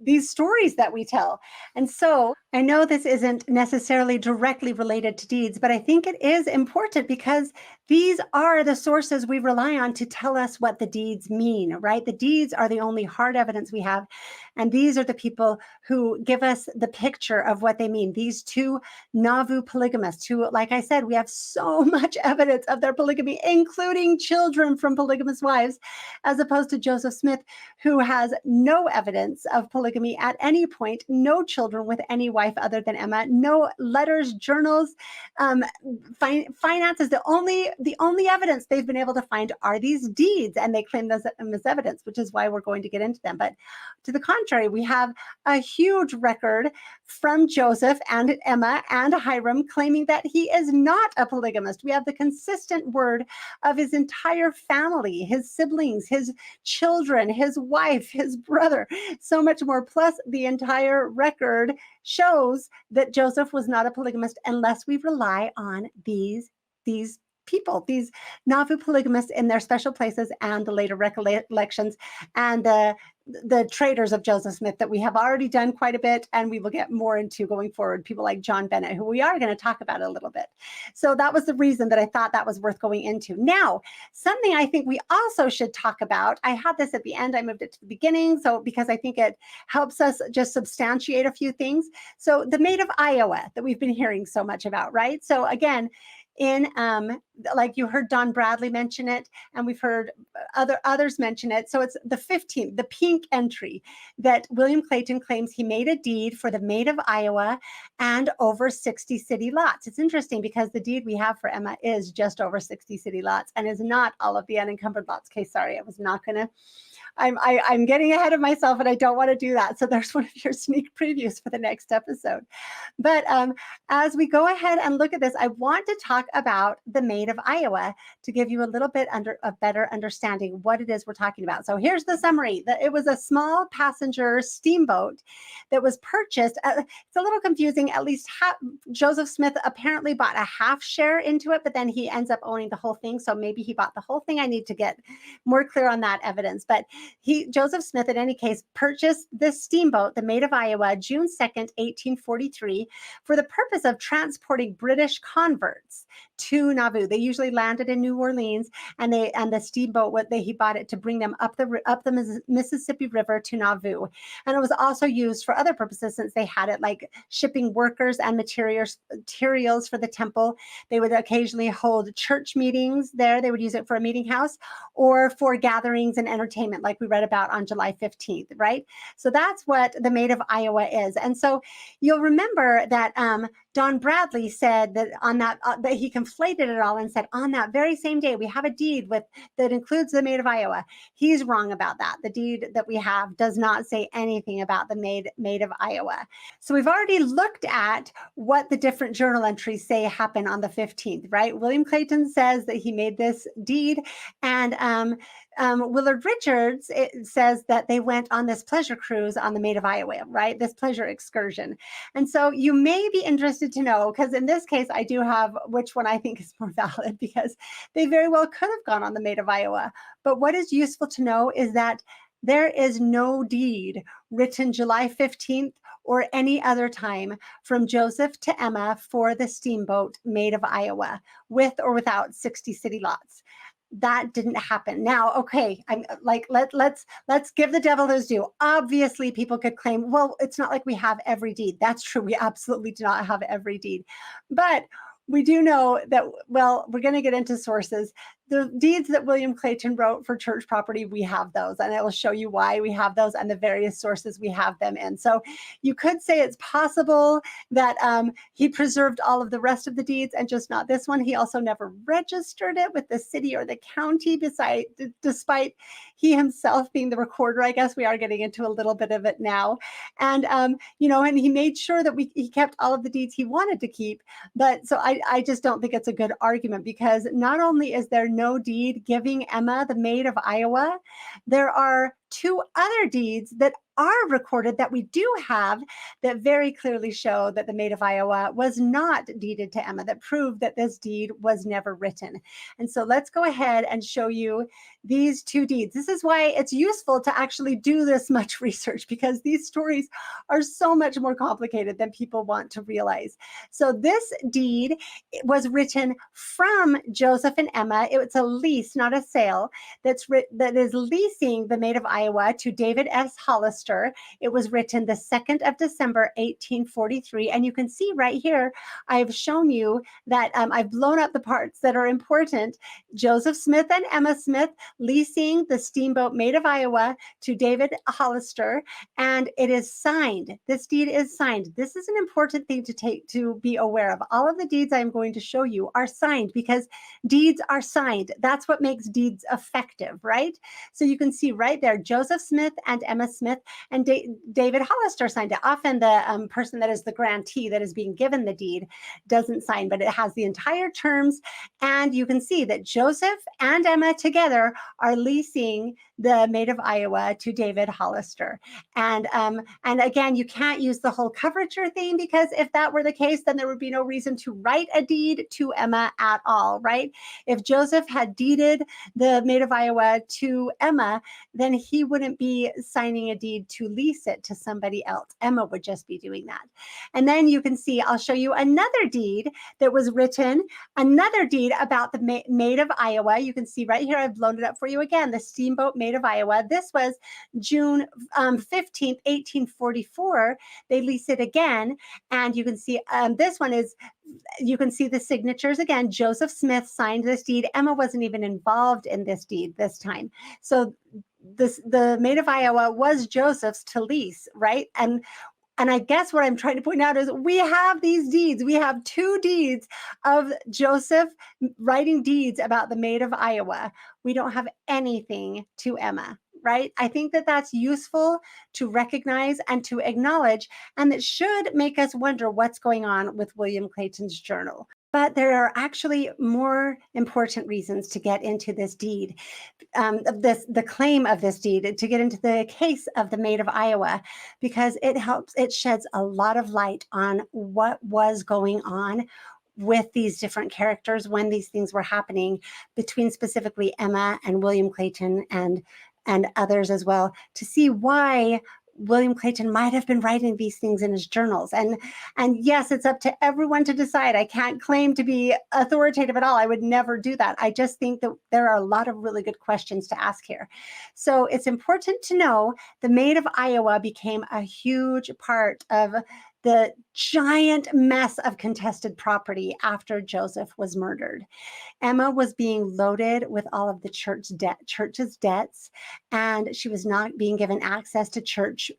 these stories that we tell? And so I know this isn't necessarily directly related to deeds, but I think it is important because these are the sources we rely on to tell us what the deeds mean, right? The deeds are the only hard evidence we have. And these are the people who give us the picture of what they mean. These two Nauvoo polygamists who, like I said, we have so much evidence of their polygamy, including children from polygamous wives, as opposed to Joseph Smith, who has no evidence of polygamy at any point, no children with any wife other than Emma, no letters, journals, finances. The only evidence they've been able to find are these deeds, and they claim them as evidence, which is why we're going to get into them. But to the contrary, we have a huge record from Joseph and Emma and Hyrum claiming that he is not a polygamist. We have the consistent word of his entire family, his siblings, his children, his wife, his brother, so much more. Plus, the entire record shows that Joseph was not a polygamist unless we rely on these people, these Nauvoo polygamists in their special places and the later recollections and the traders of Joseph Smith that we have already done quite a bit, and we will get more into going forward, people like John Bennet, who we are going to talk about a little bit. So that was the reason that I thought that was worth going into. Now, something I think we also should talk about, I had this at the end, I moved it to the beginning, so because I think it helps us just substantiate a few things. So the Maid of Iowa that we've been hearing so much about, right? So again, like you heard Don Bradley mention it, and we've heard others mention it. So it's the 15th, the pink entry that William Clayton claims he made a deed for the Maid of Iowa and over 60 city lots. It's interesting because the deed we have for Emma is just over 60 city lots and is not all of the unencumbered lots. Okay, sorry, I was not gonna. I'm getting ahead of myself and I don't want to do that. So there's one of your sneak previews for the next episode. But as we go ahead and look at this, I want to talk about the Maid of Iowa to give you a little bit a better understanding. understanding what it is we're talking about. So here's the summary. It was a small passenger steamboat that was purchased. It's a little confusing. At least Joseph Smith apparently bought a half share into it, but then he ends up owning the whole thing. So maybe he bought the whole thing. I need to get more clear on that evidence. But Joseph Smith, in any case, purchased this steamboat, the Maid of Iowa, June 2nd, 1843, for the purpose of transporting British converts to Nauvoo. They usually landed in New Orleans, and the steamboat, he bought it to bring them up the Mississippi River to Nauvoo. And it was also used for other purposes, since they had it, like shipping workers and materials for the temple. They would occasionally hold church meetings there. They would use it for a meeting house or for gatherings and entertainment, like we read about on July 15th, right? So that's what the Maid of Iowa is. And so you'll remember that Don Bradley said that that he conflated it all and said, on that very same day, we have a deed that includes the Maid of Iowa. He's wrong about that. The deed that we have does not say anything about the Maid of Iowa. So we've already looked at what the different journal entries say happened on the 15th, right? William Clayton says that he made this deed, and Willard Richards, it says that they went on this pleasure cruise on the Maid of Iowa, right? This pleasure excursion. And so you may be interested to know, because in this case, I do have which one I think is more valid, because they very well could have gone on the Maid of Iowa. But what is useful to know is that there is no deed written July 15th or any other time from Joseph to Emma for the steamboat Maid of Iowa, with or without 60 city lots. That didn't happen. Now, okay, I'm like, let's give the devil his due. Obviously, people could claim, well, it's not like we have every deed. That's true. We absolutely do not have every deed. But we do know that, well, we're going to get into sources. The deeds that William Clayton wrote for church property, we have those, and I will show you why we have those and the various sources we have them in. So you could say it's possible that he preserved all of the rest of the deeds and just not this one. He also never registered it with the city or the county, despite he himself being the recorder. I guess we are getting into a little bit of it now. And, and he made sure that he kept all of the deeds he wanted to keep. But so I just don't think it's a good argument, because not only is there no deed giving Emma the Maid of Iowa, there are two other deeds that are recorded that we do have that very clearly show that the Maid of Iowa was not deeded to Emma, that prove that this deed was never written. And so let's go ahead and show you these two deeds. This is why it's useful to actually do this much research, because these stories are so much more complicated than people want to realize. So this deed was written from Joseph and Emma. It's a lease, not a sale, that is leasing the Maid of Iowa to David S. Hollister. It was written the 2nd of December, 1843. And you can see right here, I've shown you that I've blown up the parts that are important. Joseph Smith and Emma Smith leasing the steamboat Maid of Iowa to David Hollister, and it is signed. This deed is signed. This is an important thing to be aware of. All of the deeds I'm going to show you are signed, because deeds are signed. That's what makes deeds effective, right? So you can see right there, Joseph Smith and Emma Smith and David Hollister signed it. Often the person that is the grantee, that is being given the deed, doesn't sign, but it has the entire terms. And you can see that Joseph and Emma together are leasing the Maid of Iowa to David Hollister. And again, you can't use the whole coverature thing, because if that were the case, then there would be no reason to write a deed to Emma at all, right? If Joseph had deeded the Maid of Iowa to Emma, then he wouldn't be signing a deed to lease it to somebody else. Emma would just be doing that. And then you can see, I'll show you another deed that was written, another deed about the Maid of Iowa. You can see right here, I've blown it up for you again, the steamboat Maid of Iowa. This was June 15th, 1844. They lease it again. And you can see this one is, you can see the signatures again. Joseph Smith signed this deed. Emma wasn't even involved in this deed this time. So the Maid of Iowa was Joseph's to lease, right? And I guess what I'm trying to point out is we have these deeds. We have two deeds of Joseph writing deeds about the Maid of Iowa. We don't have anything to Emma, right? I think that that's useful to recognize and to acknowledge, and it should make us wonder what's going on with William Clayton's journal. But there are actually more important reasons to get into this deed, the claim of this deed, to get into the case of the Maid of Iowa, because it sheds a lot of light on what was going on with these different characters when these things were happening between specifically Emma and William Clayton and others as well, to see why William Clayton might have been writing these things in his journals. And yes, it's up to everyone to decide. I can't claim to be authoritative at all. I would never do that. I just think that there are a lot of really good questions to ask here. So it's important to know the Maid of Iowa became a huge part of the giant mess of contested property after Joseph was murdered. Emma was being loaded with all of the church's debts, and she was not being given access to church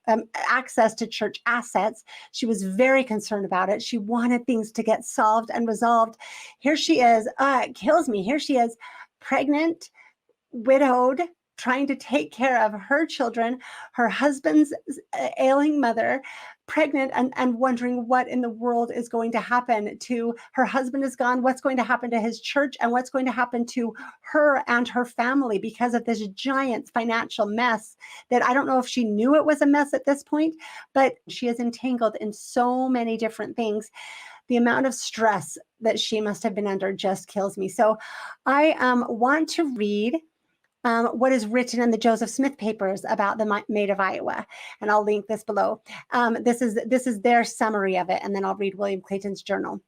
assets. She was very concerned about it. She wanted things to get solved and resolved. Here she is. It kills me. Here she is, pregnant, widowed, trying to take care of her children, her husband's ailing mother, pregnant, and wondering what in the world is going to happen to her husband is gone, what's going to happen to his church, and what's going to happen to her and her family because of this giant financial mess that I don't know if she knew it was a mess at this point, but she is entangled in so many different things. The amount of stress that she must have been under just kills me. So I want to read what is written in the Joseph Smith papers about the Maid of Iowa, and I'll link this below. This is their summary of it, and then I'll read William Clayton's journal.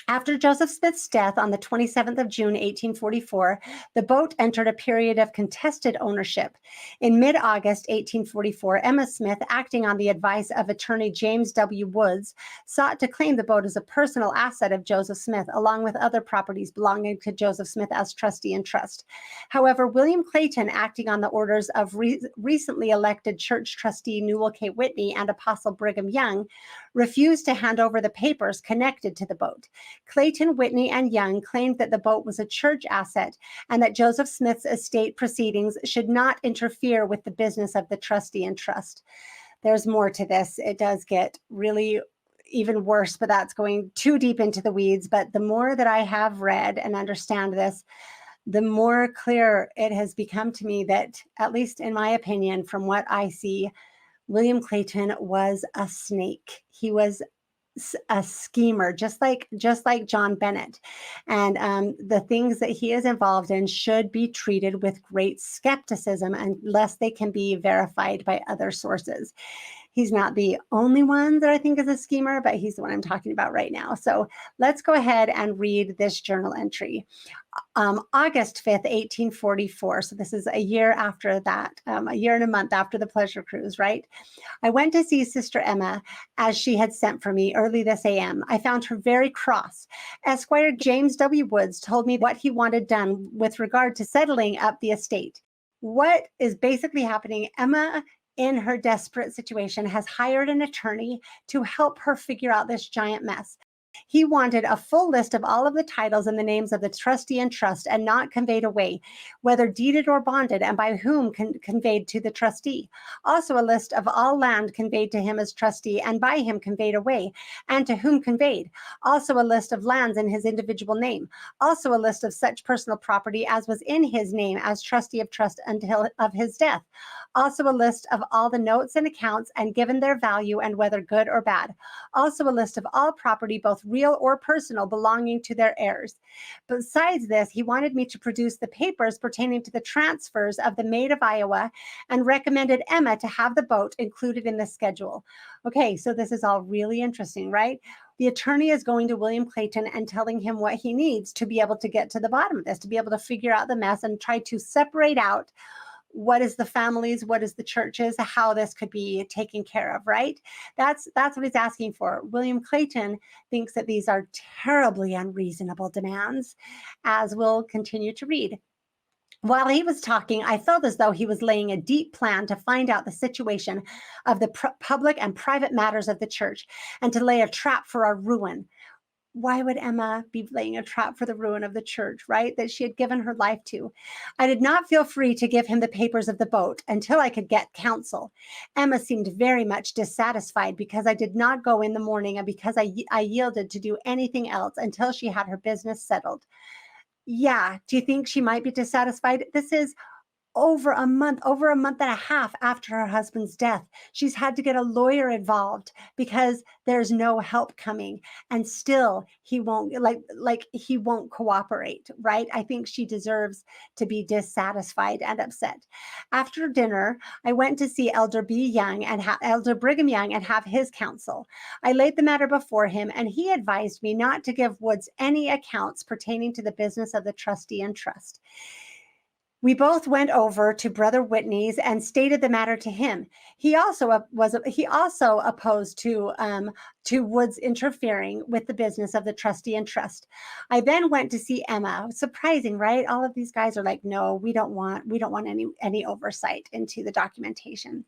After Joseph Smith's death on the 27th of June, 1844, the boat entered a period of contested ownership. In mid-August 1844, Emma Smith, acting on the advice of attorney James W. Woods, sought to claim the boat as a personal asset of Joseph Smith, along with other properties belonging to Joseph Smith as trustee and trust. However, William Clayton, acting on the orders of recently elected church trustee Newell K. Whitney and Apostle Brigham Young, refused to hand over the papers connected to the boat. Clayton, Whitney, and Young claimed that the boat was a church asset and that Joseph Smith's estate proceedings should not interfere with the business of the trustee and trust. There's more to this. It does get really even worse, but that's going too deep into the weeds. But the more that I have read and understand this, the more clear it has become to me that, at least in my opinion, from what I see, William Clayton was a snake. He was a schemer, just like John Bennet. And the things that he is involved in should be treated with great skepticism unless they can be verified by other sources. He's not the only one that I think is a schemer, but he's the one I'm talking about right now. So let's go ahead and read this journal entry. August 5th, 1844. So this is a year after that, a year and a month after the pleasure cruise, right? I went to see Sister Emma as she had sent for me early this AM. I found her very cross. Esquire James W. Woods told me what he wanted done with regard to settling up the estate. What is basically happening, Emma, in her desperate situation, has hired an attorney to help her figure out this giant mess. He wanted a full list of all of the titles and the names of the trustee and trust, and not conveyed away, whether deeded or bonded, and by whom conveyed to the trustee. Also a list of all land conveyed to him as trustee and by him conveyed away, and to whom conveyed. Also a list of lands in his individual name. Also a list of such personal property as was in his name as trustee of trust until of his death. Also a list of all the notes and accounts, and given their value and whether good or bad. Also a list of all property, both real or personal, belonging to their heirs. Besides this, he wanted me to produce the papers pertaining to the transfers of the Maid of Iowa, and recommended Emma to have the boat included in the schedule. Okay, so this is all really interesting, right? The attorney is going to William Clayton and telling him what he needs to be able to get to the bottom of this, to be able to figure out the mess and try to separate out what is the families, what is the churches, how this could be taken care of, right? That's what he's asking for. William Clayton thinks that these are terribly unreasonable demands, as we'll continue to read. While he was talking, I felt as though he was laying a deep plan to find out the situation of the public and private matters of the church, and to lay a trap for our ruin. Why would Emma be laying a trap for the ruin of the church, right? That she had given her life to. I did not feel free to give him the papers of the boat until I could get counsel. Emma seemed very much dissatisfied because I did not go in the morning and because I yielded to do anything else until she had her business settled. Yeah, do you think she might be dissatisfied? This is over a month and a half after her husband's death. She's had to get a lawyer involved because there's no help coming, and still he won't he won't cooperate, right? I think she deserves to be dissatisfied and upset. After dinner, I went to see Elder Brigham Young and have his counsel. I laid the matter before him, and he advised me not to give Woods any accounts pertaining to the business of the trustee and trust. We both went over to Brother Whitney's and stated the matter to him. He also opposed to Woods interfering with the business of the trustee and trust. I then went to see Emma. Surprising, right? All of these guys are like, no, we don't want any oversight into the documentation.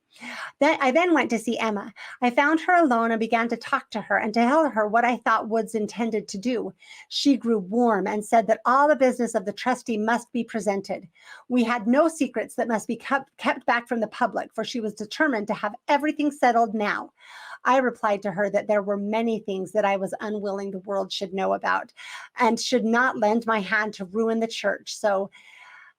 I then went to see Emma. I found her alone and began to talk to her and to tell her what I thought Woods intended to do. She grew warm and said that all the business of the trustee must be presented. We had no secrets that must be kept back from the public, for she was determined to have everything settled now. I replied to her that there were many things that I was unwilling the world should know about and should not lend my hand to ruin the church. So,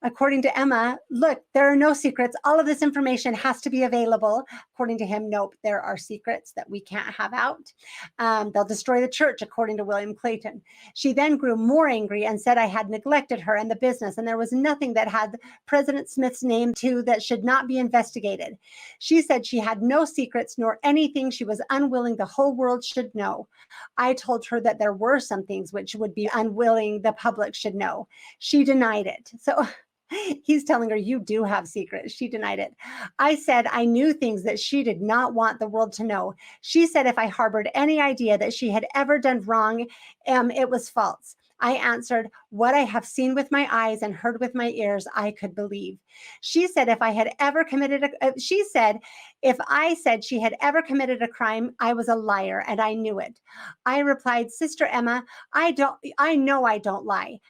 according to Emma, look, there are no secrets. All of this information has to be available. According to him, nope, there are secrets that we can't have out. They'll destroy the church, according to William Clayton. She then grew more angry and said I had neglected her and the business, and there was nothing that had President Smith's name to that should not be investigated. She said she had no secrets nor anything she was unwilling the whole world should know. I told her that there were some things which would be unwilling the public should know. She denied it. So he's telling her, you do have secrets. She denied it. I said I knew things that she did not want the world to know. She said if I harbored any idea that she had ever done wrong, it was false. I answered, what I have seen with my eyes and heard with my ears, I could believe. She said if I said she had ever committed a crime, I was a liar and I knew it. I replied, Sister Emma, I know I don't lie.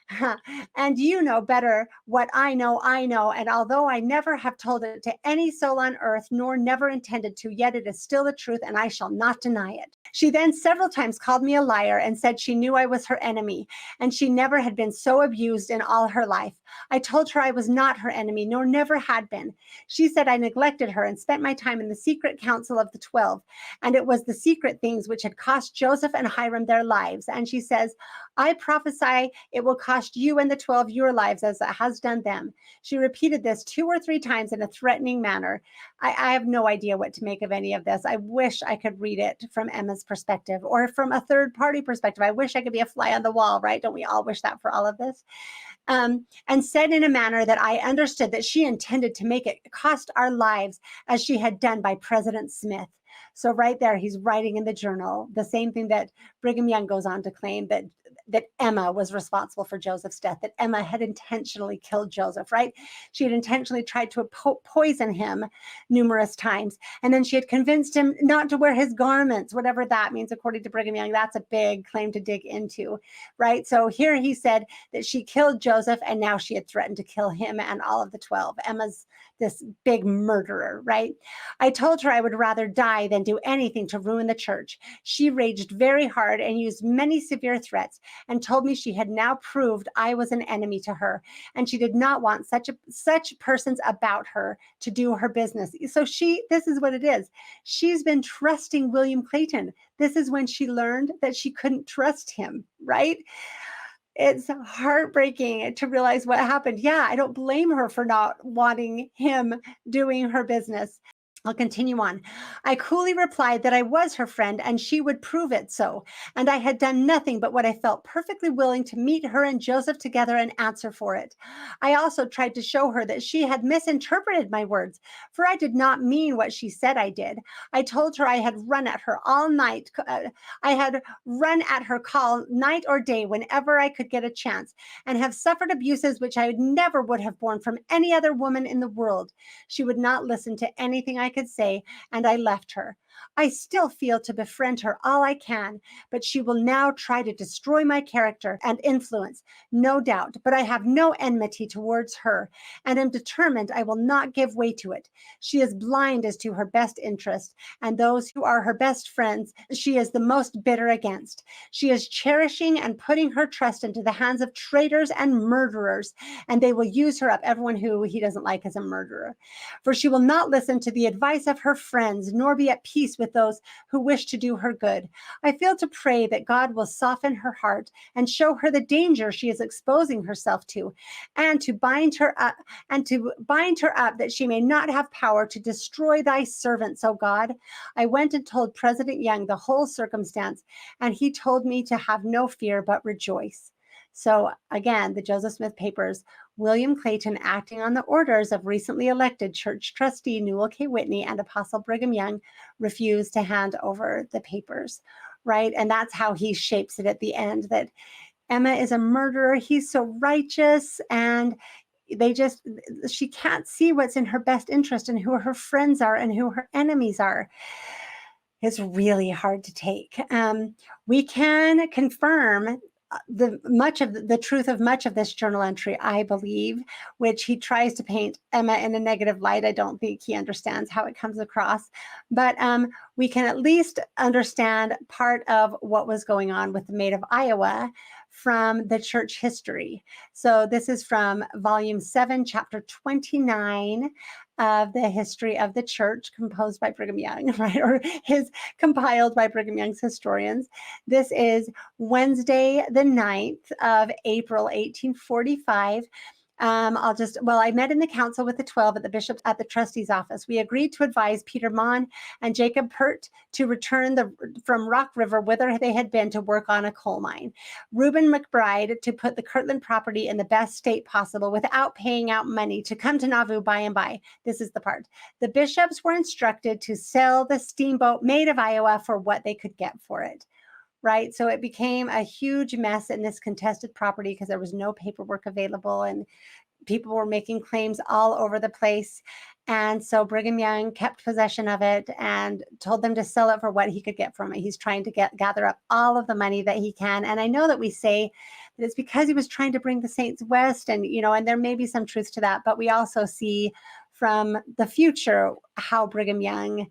And you know better what I know. And although I never have told it to any soul on earth, nor never intended to, yet it is still the truth and I shall not deny it. She then several times called me a liar and said she knew I was her enemy, and she never had been so abused in all her life. I told her I was not her enemy, nor never had been. She said I neglected her and spent my time in the secret council of the 12, and it was the secret things which had cost Joseph and Hyrum their lives. And she says, I prophesy it will cost you and the 12 your lives as it has done them. She repeated this 2 or 3 times in a threatening manner. I have no idea what to make of any of this. I wish I could read it from Emma's perspective or from a third party perspective. I wish I could be a fly on the wall, right? Don't we all wish that for all of this? And said in a manner that I understood that she intended to make it cost our lives as she had done by President Smith. So right there, he's writing in the journal the same thing that Brigham Young goes on to claim, that Emma was responsible for Joseph's death, that Emma had intentionally killed Joseph, right? She had intentionally tried to poison him numerous times. And then she had convinced him not to wear his garments, whatever that means, according to Brigham Young. That's a big claim to dig into, right? So here he said that she killed Joseph, and now she had threatened to kill him and all of the 12. Emma's this big murderer, right? I told her I would rather die than do anything to ruin the church. She raged very hard and used many severe threats, and told me she had now proved I was an enemy to her, and she did not want such persons about her to do her business. So this is what it is. She's been trusting William Clayton. This is when she learned that she couldn't trust him, right? It's heartbreaking to realize what happened. Yeah, I don't blame her for not wanting him doing her business. I'll continue on. I coolly replied that I was her friend and she would prove it so, and I had done nothing but what I felt perfectly willing to meet her and Joseph together and answer for it. I also tried to show her that she had misinterpreted my words, for I did not mean what she said I did. I told her I had run at her all night. I had run at her call night or day whenever I could get a chance, and have suffered abuses which I never would have borne from any other woman in the world. She would not listen to anything I could say, and I left her. I still feel to befriend her all I can, but she will now try to destroy my character and influence, no doubt, but I have no enmity towards her, and am determined I will not give way to it. She is blind as to her best interest, and those who are her best friends she is the most bitter against. She is cherishing and putting her trust into the hands of traitors and murderers, and they will use her up, everyone who he doesn't like as a murderer. For she will not listen to the advice of her friends, nor be at peace with those who wish to do her good. I feel to pray that God will soften her heart and show her the danger she is exposing herself to, and to bind her up, that she may not have power to destroy thy servants, O God. I went and told President Young the whole circumstance, and he told me to have no fear but rejoice. So again, the Joseph Smith papers, William Clayton, acting on the orders of recently elected church trustee Newell K. Whitney and Apostle Brigham Young, refused to hand over the papers, right? And that's how he shapes it at the end, that Emma is a murderer. He's so righteous, and she can't see what's in her best interest and who her friends are and who her enemies are. It's really hard to take. We can confirm the truth of much of this journal entry, I believe, which he tries to paint Emma in a negative light. I don't think he understands how it comes across, but we can at least understand part of what was going on with the Maid of Iowa from the church history. So this is from volume 7, chapter 29 of the history of the church, composed by Brigham Young, right? Or compiled by Brigham Young's historians. This is Wednesday, the 9th of April, 1845. I met in the council with the 12 at the bishop's at the trustee's office. We agreed to advise Peter Mon and Jacob Pert to return from Rock River, whither they had been to work on a coal mine. Reuben McBride to put the Kirtland property in the best state possible without paying out money, to come to Nauvoo by and by. This is the part. The bishops were instructed to sell the steamboat Maid of Iowa for what they could get for it. Right. So it became a huge mess in this contested property because there was no paperwork available and people were making claims all over the place. And so Brigham Young kept possession of it and told them to sell it for what he could get from it. He's trying to gather up all of the money that he can. And I know that we say that it's because he was trying to bring the saints west, and, and there may be some truth to that, but we also see from the future how Brigham Young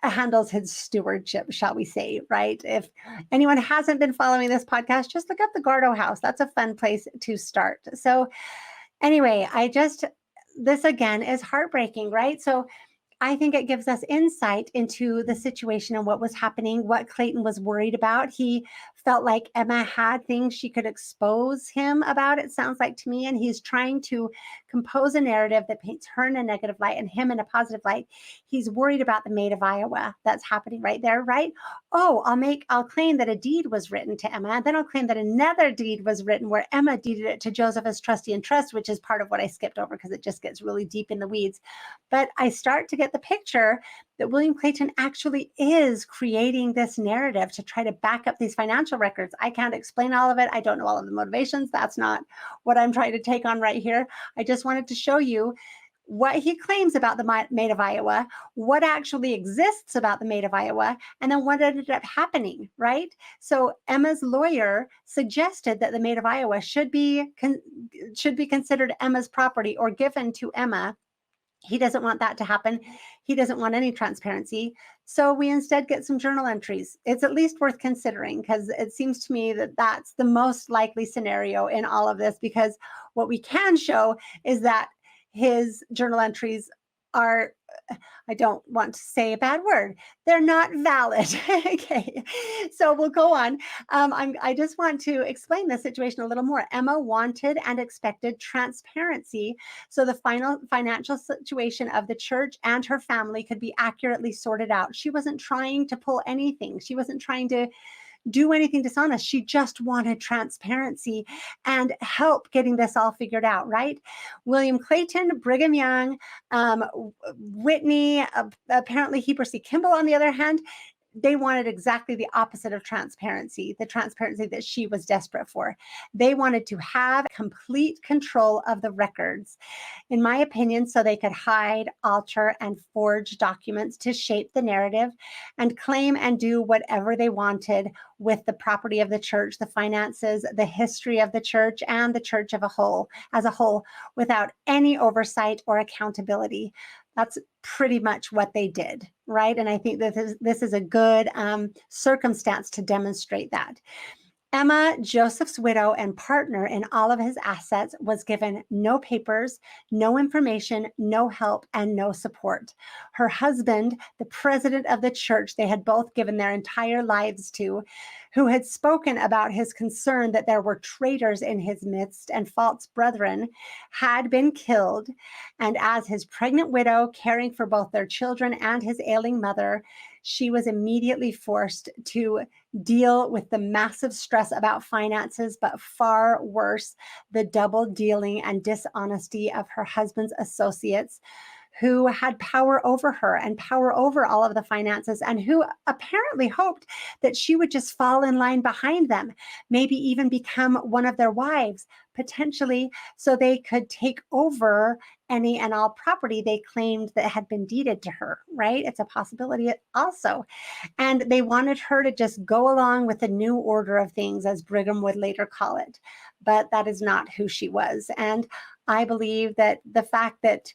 handles his stewardship, shall we say, right? If anyone hasn't been following this podcast, just look up the Gardo House. That's a fun place to start. So anyway, this again is heartbreaking, right? So I think it gives us insight into the situation and what was happening, what Clayton was worried about. He felt like Emma had things she could expose him about, it sounds like to me, and he's trying to compose a narrative that paints her in a negative light and him in a positive light. He's worried about the Maid of Iowa that's happening right there, right? Oh, I'll claim that a deed was written to Emma, and then I'll claim that another deed was written where Emma deeded it to Joseph as trustee and trust, which is part of what I skipped over because it just gets really deep in the weeds. But I start to get the picture that William Clayton actually is creating this narrative to try to back up these financial records. I can't explain all of it. I don't know all of the motivations. That's not what I'm trying to take on right here. I just wanted to show you what he claims about the Maid of Iowa, what actually exists about the Maid of Iowa, and then what ended up happening, right? So Emma's lawyer suggested that the Maid of Iowa should be considered Emma's property or given to Emma. He doesn't want that to happen. He doesn't want any transparency. So we instead get some journal entries. It's at least worth considering because it seems to me that that's the most likely scenario in all of this, because what we can show is that his journal entries are, I don't want to say a bad word, they're not valid. Okay, so we'll go on. I just want to explain the situation a little more. Emma wanted and expected transparency so the final financial situation of the church and her family could be accurately sorted out. She wasn't trying to pull anything. She wasn't trying to do anything dishonest. She just wanted transparency and help getting this all figured out, right? William Clayton, Brigham Young, Whitney, apparently Heber C. Kimball, on the other hand, they wanted exactly the opposite of transparency, the transparency that she was desperate for. They wanted to have complete control of the records, in my opinion, so they could hide, alter, and forge documents to shape the narrative and claim and do whatever they wanted with the property of the church, the finances, the history of the church, and the church as a whole, without any oversight or accountability. That's pretty much what they did, right? And I think that this is a good circumstance to demonstrate that. Emma, Joseph's widow and partner in all of his assets, was given no papers, no information, no help, and no support. Her husband, the president of the church they had both given their entire lives to, who had spoken about his concern that there were traitors in his midst and false brethren, had been killed. And as his pregnant widow, caring for both their children and his ailing mother, she was immediately forced to deal with the massive stress about finances, but far worse, the double dealing and dishonesty of her husband's associates, who had power over her and power over all of the finances, and who apparently hoped that she would just fall in line behind them, maybe even become one of their wives, potentially, so they could take over any and all property they claimed that had been deeded to her, right? It's a possibility also. And they wanted her to just go along with the new order of things, as Brigham would later call it. But that is not who she was. And I believe that the fact that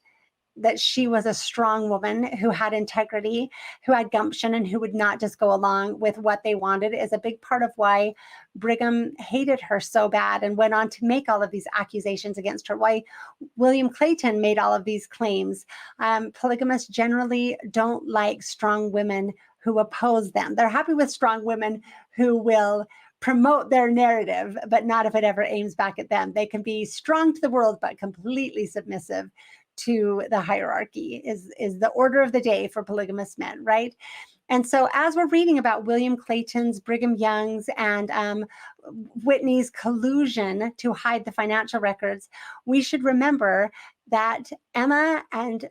she was a strong woman who had integrity, who had gumption, and who would not just go along with what they wanted is a big part of why Brigham hated her so bad and went on to make all of these accusations against her, why William Clayton made all of these claims. Polygamists generally don't like strong women who oppose them. They're happy with strong women who will promote their narrative, but not if it ever aims back at them. They can be strong to the world, but completely submissive to the hierarchy is the order of the day for polygamous men, right? And so as we're reading about William Clayton's, Brigham Young's, and Whitney's collusion to hide the financial records, we should remember that Emma and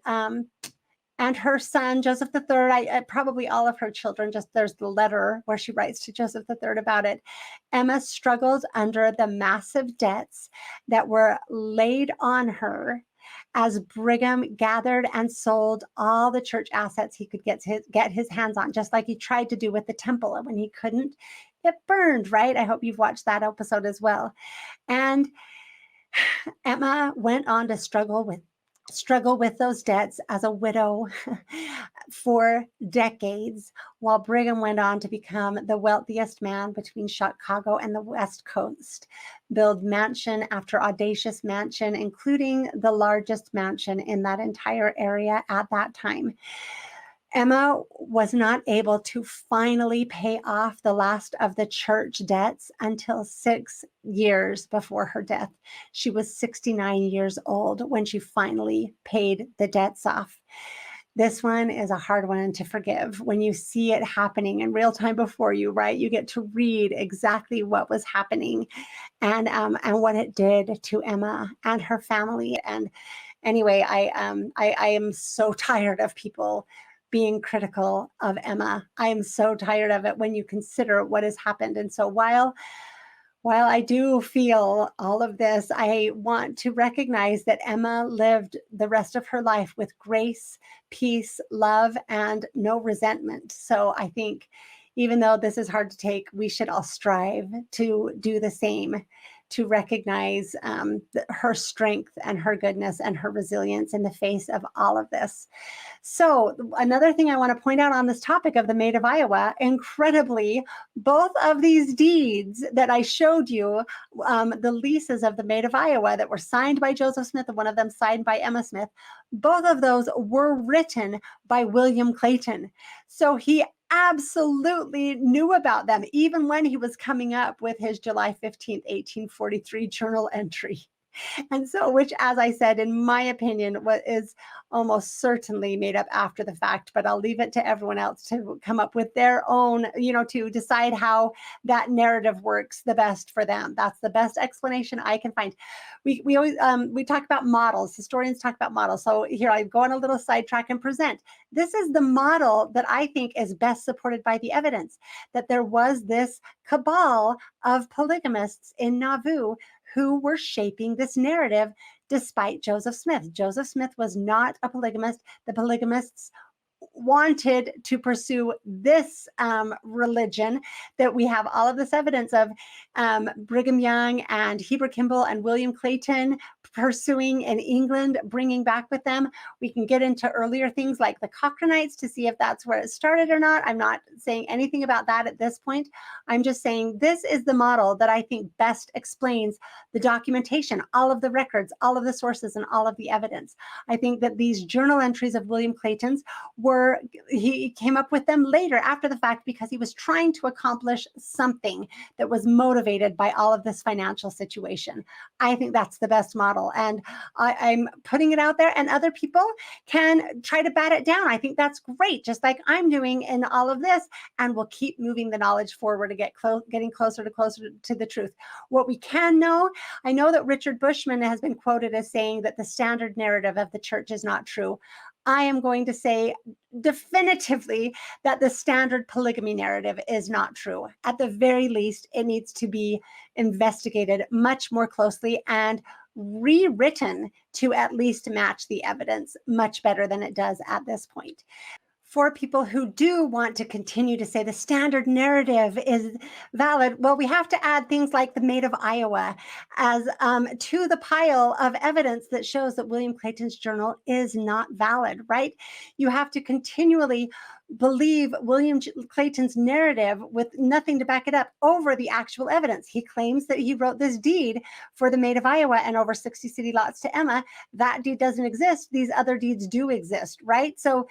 her son, Joseph III, probably all of her children, just there's the letter where she writes to Joseph III about it. Emma struggled under the massive debts that were laid on her as Brigham gathered and sold all the church assets he could get his hands on, just like he tried to do with the temple. And when he couldn't, it burned, right? I hope you've watched that episode as well. And Emma went on to struggle with those debts as a widow for decades, while Brigham went on to become the wealthiest man between Chicago and the West Coast, build mansion after audacious mansion, including the largest mansion in that entire area at that time. Emma was not able to finally pay off the last of the church debts until 6 years before her death. She was 69 years old when she finally paid the debts off. This one is a hard one to forgive when you see it happening in real time before you, right? You get to read exactly what was happening and what it did to Emma and her family. And anyway, I am so tired of people being critical of Emma. I am so tired of it when you consider what has happened. And so while I do feel all of this, I want to recognize that Emma lived the rest of her life with grace, peace, love, and no resentment. So I think even though this is hard to take, we should all strive to do the same, to recognize her strength and her goodness and her resilience in the face of all of this. So another thing I want to point out on this topic of the Maid of Iowa, incredibly, both of these deeds that I showed you, the leases of the Maid of Iowa that were signed by Joseph Smith and one of them signed by Emma Smith, both of those were written by William Clayton. So he absolutely knew about them, even when he was coming up with his July 15th, 1843 journal entry. And so, which, as I said, in my opinion, what is almost certainly made up after the fact, but I'll leave it to everyone else to come up with their own, to decide how that narrative works the best for them. That's the best explanation I can find. We always we talk about models. Historians talk about models. So here I go on a little sidetrack and present. This is the model that I think is best supported by the evidence, that there was this cabal of polygamists in Nauvoo who were shaping this narrative despite Joseph Smith. Joseph Smith was not a polygamist. The polygamists wanted to pursue this religion that we have all of this evidence of Brigham Young and Heber Kimball and William Clayton pursuing in England, bringing back with them. We can get into earlier things like the Cochranites to see if that's where it started or not. I'm not saying anything about that at this point. I'm just saying this is the model that I think best explains the documentation, all of the records, all of the sources, and all of the evidence. I think that these journal entries of William Clayton's he came up with them later after the fact because he was trying to accomplish something that was motivated by all of this financial situation. I think that's the best model. And I'm putting it out there, and other people can try to bat it down. I think that's great, just like I'm doing in all of this, and we'll keep moving the knowledge forward to getting closer to the truth. What we can know, I know that Richard Bushman has been quoted as saying that the standard narrative of the church is not true. I am going to say definitively that the standard polygamy narrative is not true. At the very least, it needs to be investigated much more closely and rewritten to at least match the evidence much better than it does at this point. For people who do want to continue to say the standard narrative is valid, well, we have to add things like the Maid of Iowa as to the pile of evidence that shows that William Clayton's journal is not valid, right? You have to continually believe William Clayton's narrative with nothing to back it up over the actual evidence. He claims that he wrote this deed for the Maid of Iowa and over 60 city lots to Emma. That deed doesn't exist. These other deeds do exist, right? So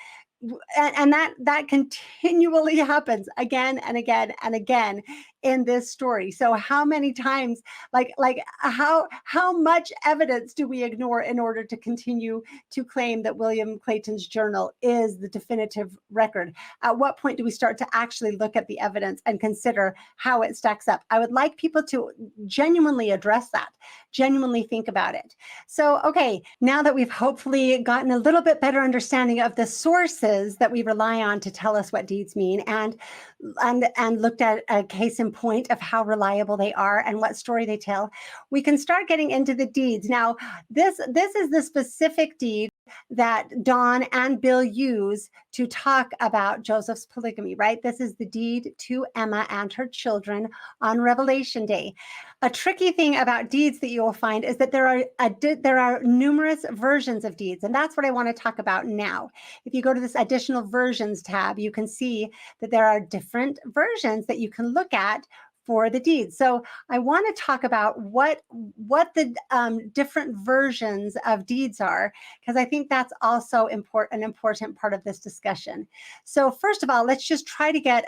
and that continually happens again and again and again in this story. So how many times, like how much evidence do we ignore in order to continue to claim that William Clayton's journal is the definitive record? At what point do we start to actually look at the evidence and consider how it stacks up? I would like people to genuinely address that, genuinely think about it. So, okay, now that we've hopefully gotten a little bit better understanding of the sources that we rely on to tell us what deeds mean, and looked at a case in point of how reliable they are and what story they tell, we can start getting into the deeds. Now, this is the specific deed that Dawn and Bill use to talk about Joseph's polygamy, right? This is the deed to Emma and her children on Revelation Day. A tricky thing about deeds that you will find is that there are numerous versions of deeds, and that's what I want to talk about now. If you go to this additional versions tab, you can see that there are different versions that you can look at for the deeds. So I want to talk about what the different versions of deeds are, because I think that's also an important part of this discussion. So first of all, let's just try to get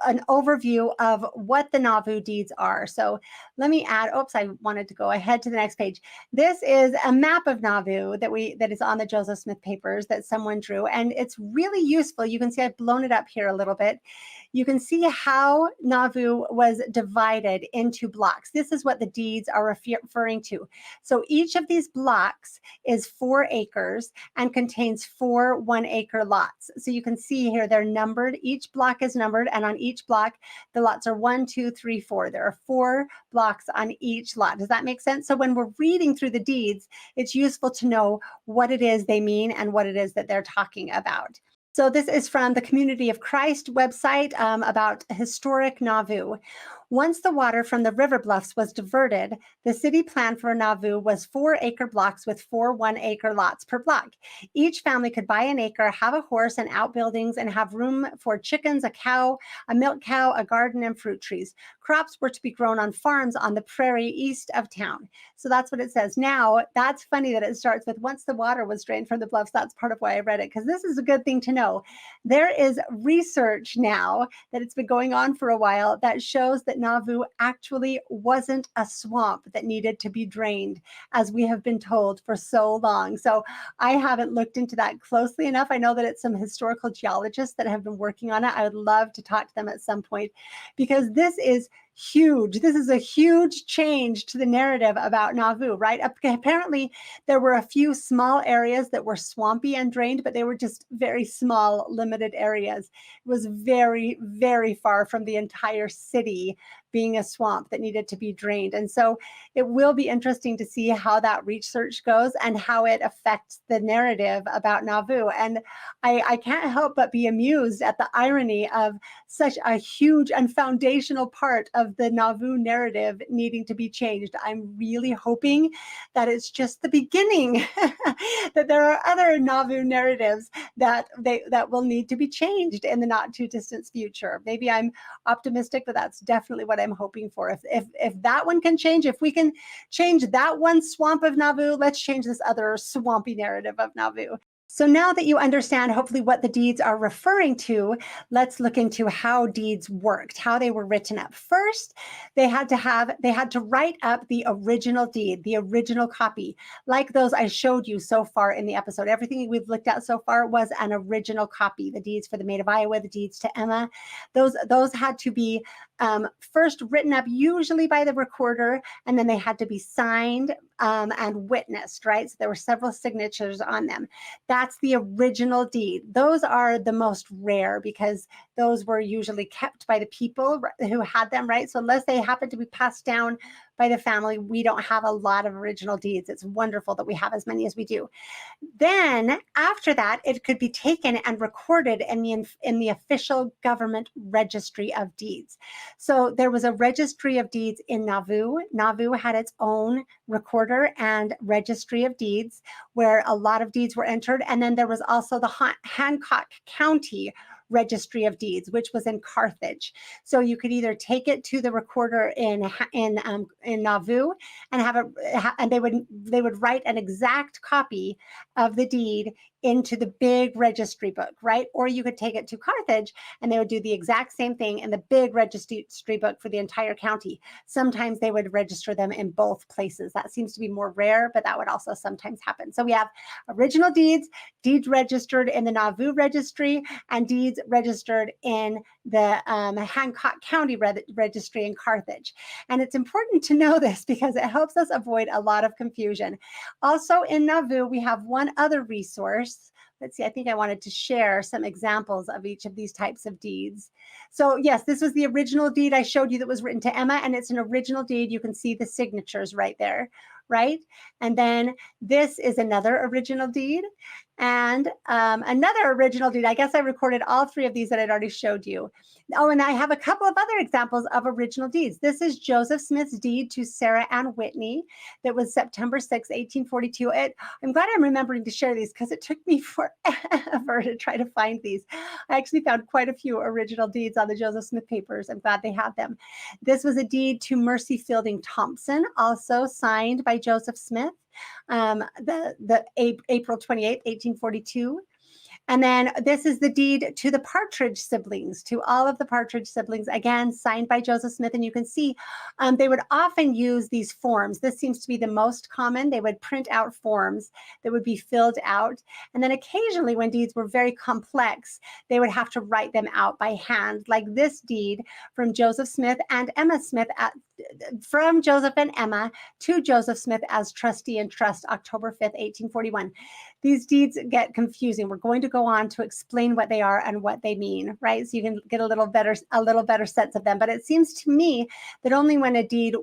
an overview of what the Nauvoo deeds are. So let me add, oops, I wanted to go ahead to the next page. This is a map of Nauvoo that is on the Joseph Smith papers that someone drew, and it's really useful. You can see I've blown it up here a little bit. You can see how Nauvoo was divided into blocks. This is what the deeds are referring to. So each of these blocks is 4 acres and contains 4 1-acre lots. So you can see here they're numbered. Each block is numbered, and on each block, the lots are 1, 2, 3, 4. There are 4 blocks on each lot. Does that make sense? So when we're reading through the deeds, it's useful to know what it is they mean and what it is that they're talking about. So this is from the Community of Christ website about historic Nauvoo. Once the water from the river bluffs was diverted, the city plan for Nauvoo was 4-acre blocks with 4 1-acre lots per block. Each family could buy an acre, have a horse and outbuildings, and have room for chickens, a cow, a milk cow, a garden, and fruit trees. Crops were to be grown on farms on the prairie east of town. So that's what it says. Now, that's funny that it starts with once the water was drained from the bluffs. That's part of why I read it, because this is a good thing to know. There is research now that it's been going on for a while that shows that Nauvoo actually wasn't a swamp that needed to be drained, as we have been told for so long. So I haven't looked into that closely enough. I know that it's some historical geologists that have been working on it. I would love to talk to them at some point, because this is huge. This is a huge change to the narrative about Nauvoo, right? Apparently, there were a few small areas that were swampy and drained, but they were just very small, limited areas. It was very, very far from the entire city being a swamp that needed to be drained. And so it will be interesting to see how that research goes and how it affects the narrative about Nauvoo. And I can't help but be amused at the irony of such a huge and foundational part of the Nauvoo narrative needing to be changed. I'm really hoping that it's just the beginning, that there are other Nauvoo narratives that will need to be changed in the not too distant future. Maybe I'm optimistic, but that's definitely what I'm hoping for. If that one can change, if we can change that one swamp of Nauvoo, let's change this other swampy narrative of Nauvoo. So now that you understand hopefully what the deeds are referring to, let's look into how deeds worked, how they were written up. First, they had to write up the original deed, the original copy, like those I showed you so far in the episode. Everything we've looked at so far was an original copy. The deeds for the Maid of Iowa, the deeds to Emma, those had to be first written up, usually by the recorder, and then they had to be signed and witnessed, right? So there were several signatures on them. That's the original deed. Those are the most rare because those were usually kept by the people who had them, right? So unless they happen to be passed down by the family, we don't have a lot of original deeds. It's wonderful that we have as many as we do. Then after that, it could be taken and recorded in the official government registry of deeds. So there was a registry of deeds in Nauvoo. Nauvoo had its own recorder and registry of deeds where a lot of deeds were entered. And then there was also the Hancock County Registry of Deeds, which was in Carthage. So you could either take it to the recorder in Nauvoo and and they would write an exact copy of the deed into the big registry book, right? Or you could take it to Carthage and they would do the exact same thing in the big registry book for the entire county. Sometimes they would register them in both places. That seems to be more rare, but that would also sometimes happen. So we have original deeds, deeds registered in the Nauvoo registry, and deeds registered in the Hancock County registry in Carthage. And it's important to know this because it helps us avoid a lot of confusion. Also in Nauvoo, we have one other resource. Let's see, I think I wanted to share some examples of each of these types of deeds. So yes, this was the original deed I showed you that was written to Emma, and it's an original deed. You can see the signatures right there, right? And then this is another original deed and another original deed. I guess I recorded all three of these that I'd already showed you. Oh, and I have a couple of other examples of original deeds. This is Joseph Smith's deed to Sarah Ann Whitney that was September 6, 1842. I'm glad I'm remembering to share these because it took me forever to try to find these. I actually found quite a few original deeds on the Joseph Smith papers. I'm glad they had them. This was a deed to Mercy Fielding Thompson, also signed by Joseph Smith, April 28, 1842. And then this is the deed to the Partridge siblings, to all of the Partridge siblings, again, signed by Joseph Smith. And you can see they would often use these forms. This seems to be the most common. They would print out forms that would be filled out. And then occasionally when deeds were very complex, they would have to write them out by hand, like this deed from Joseph Smith and Emma Smith, from Joseph and Emma to Joseph Smith as trustee and trust, October 5th, 1841. These deeds get confusing. We're going to go on to explain what they are and what they mean, right? So you can get a little better sense of them. But it seems to me that only when a deed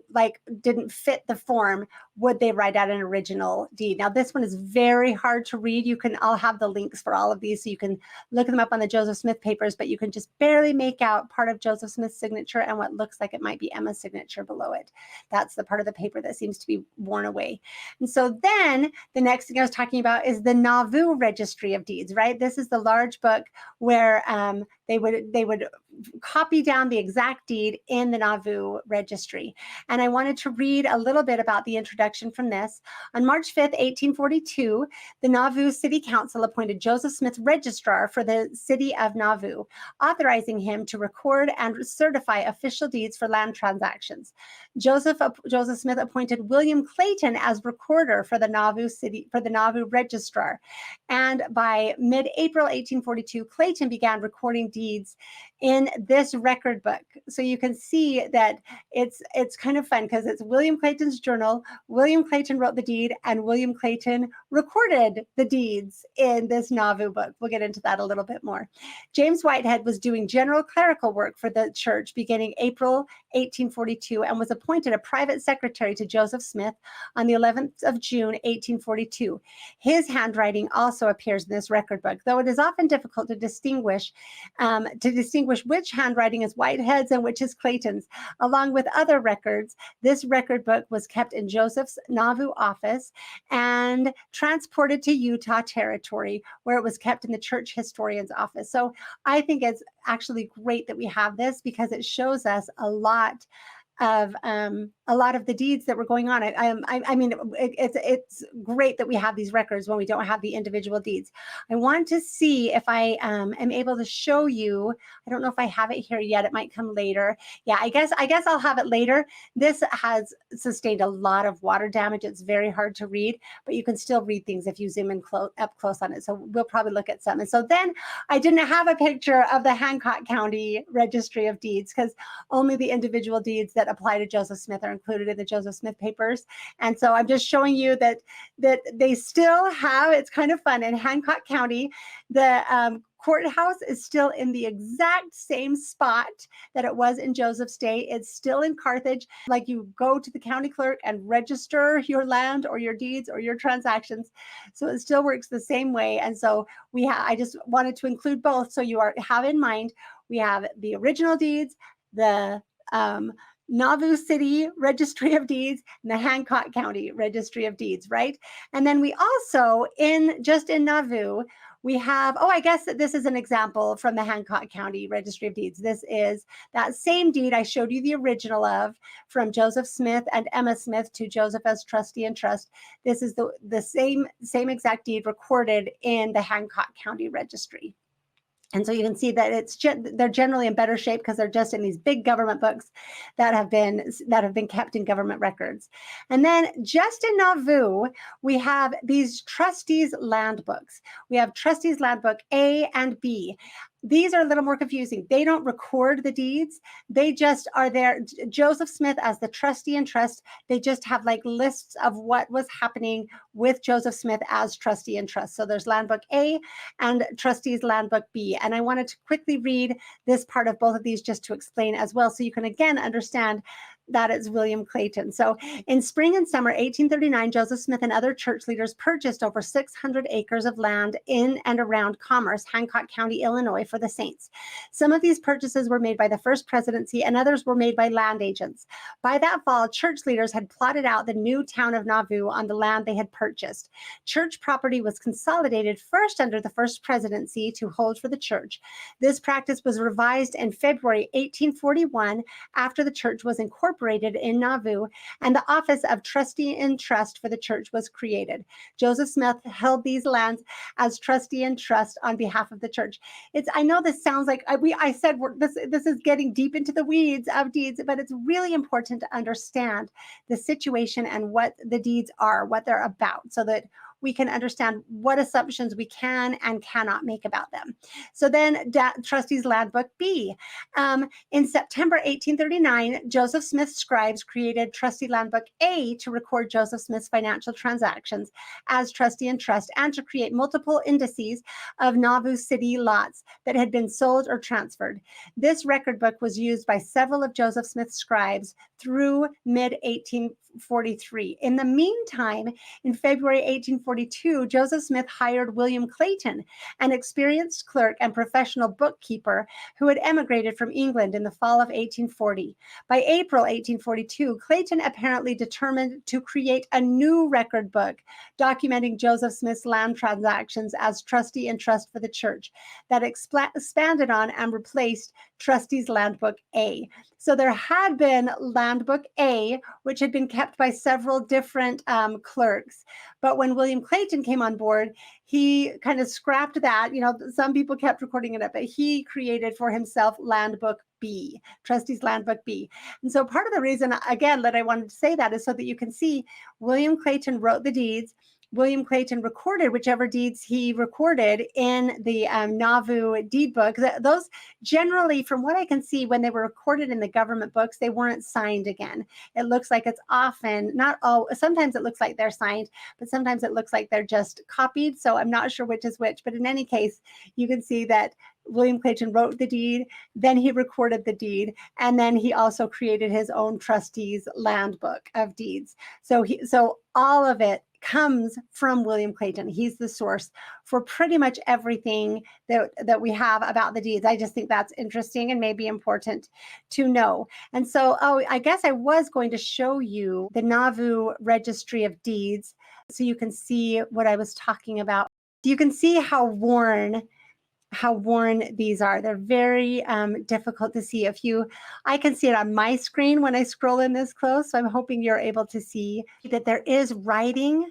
didn't fit the form would they write out an original deed. Now this one is very hard to read. I'll have the links for all of these so you can look them up on the Joseph Smith papers, but you can just barely make out part of Joseph Smith's signature and what looks like it might be Emma's signature below it. That's the part of the paper that seems to be worn away. And so then the next thing I was talking about is the Nauvoo Registry of Deeds, right? This is the large book where they would copy down the exact deed in the Nauvoo registry. And I wanted to read a little bit about the introduction from this. On March 5th, 1842, the Nauvoo City Council appointed Joseph Smith registrar for the city of Nauvoo, authorizing him to record and certify official deeds for land transactions. Joseph Smith appointed William Clayton as recorder for the Nauvoo registrar. And by mid-April 1842, Clayton began recording deeds in this record book. So you can see that it's kind of fun because it's William Clayton's journal. William Clayton wrote the deed and William Clayton recorded the deeds in this Nauvoo book. We'll get into that a little bit more. James Whitehead was doing general clerical work for the church beginning April 1842 and was appointed a private secretary to Joseph Smith on the 11th of June, 1842. His handwriting also appears in this record book, though it is often difficult to distinguish which handwriting is Whitehead's and which is Clayton's. Along with other records, this record book was kept in Joseph's Nauvoo office and transported to Utah Territory, where it was kept in the church historian's office. So I think it's actually great that we have this because it shows us a lot of the deeds that were going on. I mean, it's great that we have these records when we don't have the individual deeds. I want to see if I am able to show you. I don't know if I have it here yet. It might come later. Yeah, I guess I'll have it later. This has sustained a lot of water damage. It's very hard to read, but you can still read things if you zoom in up close on it. So we'll probably look at some. And so then I didn't have a picture of the Hancock County Registry of Deeds because only the individual deeds that apply to Joseph Smith are included in the Joseph Smith papers. And so I'm just showing you that they still have, it's kind of fun, in Hancock County, the courthouse is still in the exact same spot that it was in Joseph's day. It's still in Carthage. Like, you go to the county clerk and register your land or your deeds or your transactions. So it still works the same way. And so I just wanted to include both. So you have in mind, we have the original deeds, the Nauvoo City Registry of Deeds, and the Hancock County Registry of Deeds, right? And then we also, just in Nauvoo, we have, I guess that this is an example from the Hancock County Registry of Deeds. This is that same deed I showed you the original of, from Joseph Smith and Emma Smith to Joseph as trustee and trust. This is the same exact deed recorded in the Hancock County Registry. And so you can see that they're generally in better shape because they're just in these big government books that have been kept in government records. And then just in Nauvoo, we have these trustees' land books. We have trustees' land book A and B. These are a little more confusing. They don't record the deeds. They just are there. Joseph Smith as the trustee and trust, they just have like lists of what was happening with Joseph Smith as trustee and trust. So there's land book A and trustees land book B. And I wanted to quickly read this part of both of these just to explain as well, so you can again understand that it's William Clayton. So in spring and summer 1839, Joseph Smith and other church leaders purchased over 600 acres of land in and around Commerce, Hancock County, Illinois, for the saints. Some of these purchases were made by the first presidency and others were made by land agents. By that fall, church leaders had plotted out the new town of Nauvoo on the land they had purchased. Church property was consolidated first under the first presidency to hold for the church. This practice was revised in February 1841 after the church was incorporated in Nauvoo, and the office of trustee and trust for the church was created. Joseph Smith held these lands as trustee and trust on behalf of the church. I know this sounds like I said this is getting deep into the weeds of deeds, but it's really important to understand the situation and what the deeds are, what they're about, so that we can understand what assumptions we can and cannot make about them. So then Trustees Land Book B. In September 1839, Joseph Smith's scribes created Trustee Land Book A to record Joseph Smith's financial transactions as trustee and trust, and to create multiple indices of Nauvoo City lots that had been sold or transferred. This record book was used by several of Joseph Smith's scribes through mid-1843. In the meantime, in February 1843, 1842, Joseph Smith hired William Clayton, an experienced clerk and professional bookkeeper who had emigrated from England in the fall of 1840. By April 1842, Clayton apparently determined to create a new record book documenting Joseph Smith's land transactions as trustee and trust for the church that expanded on and replaced Trustee's Land Book A. So there had been Land Book A, which had been kept by several different clerks. But when William Clayton came on board, he kind of scrapped that. You know, some people kept recording it up, but he created for himself Land Book B, Trustee's Land Book B. And so part of the reason, again, that I wanted to say that is so that you can see William Clayton wrote the deeds. William Clayton recorded whichever deeds he recorded in the Nauvoo deed book. Those generally, from what I can see, when they were recorded in the government books, they weren't signed again. It looks like it's often, not all, sometimes it looks like they're signed, but sometimes it looks like they're just copied. So I'm not sure which is which, but in any case, you can see that William Clayton wrote the deed, then he recorded the deed, and then he also created his own trustee's land book of deeds. So all of it comes from William Clayton. He's the source for pretty much everything that we have about the deeds. I just think that's interesting and maybe important to know. And so, I guess I was going to show you the Nauvoo Registry of Deeds so you can see what I was talking about. You can see how worn these are. They're very difficult to see. I can see it on my screen when I scroll in this close, so I'm hoping you're able to see that there is writing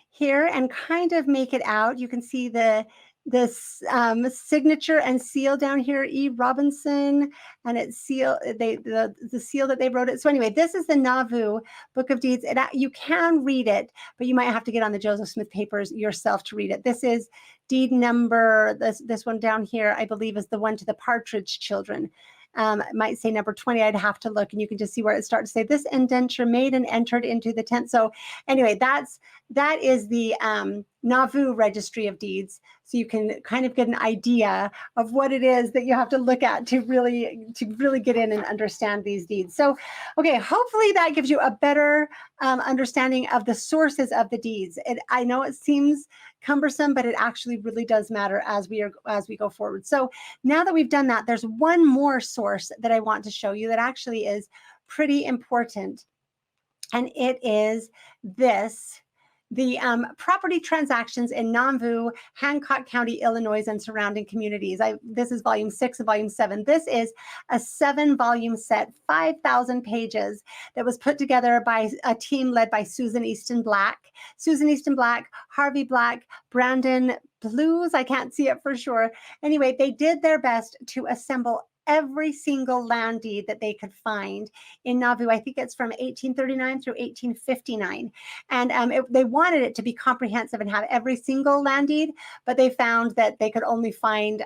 here and kind of make it out. You can see this signature and seal down here, E. Robinson, and it's seal, the seal that they wrote it. So anyway, this is the Nauvoo Book of Deeds. You can read it, but you might have to get on the Joseph Smith papers yourself to read it. This is deed number, this one down here, I believe is the one to the Partridge children. It might say number 20. I'd have to look, and you can just see where it starts to say this indenture made and entered into the tent. So anyway, that is the Nauvoo Registry of Deeds. So you can kind of get an idea of what it is that you have to look at to really get in and understand these deeds. So, okay, hopefully that gives you a better understanding of the sources of the deeds. I know it seems cumbersome, but it actually really does matter as we go forward. So now that we've done that, there's one more source that I want to show you that actually is pretty important, and it is this. The property transactions in Nauvoo, Hancock County, Illinois, and surrounding communities. This is volume 6 and volume 7. This is a 7-volume set, 5,000 pages, that was put together by a team led by Susan Easton Black, Harvey Black, Brandon Blues. I can't see it for sure. Anyway, they did their best to assemble every single land deed that they could find in Nauvoo. I think it's from 1839 through 1859. And they wanted it to be comprehensive and have every single land deed, but they found that they could only find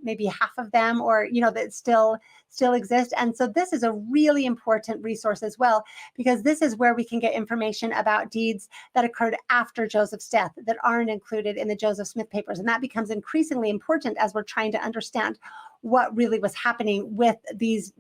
maybe half of them, or, that still exist. And so this is a really important resource as well, because this is where we can get information about deeds that occurred after Joseph's death that aren't included in the Joseph Smith papers. And that becomes increasingly important as we're trying to understand what really was happening with these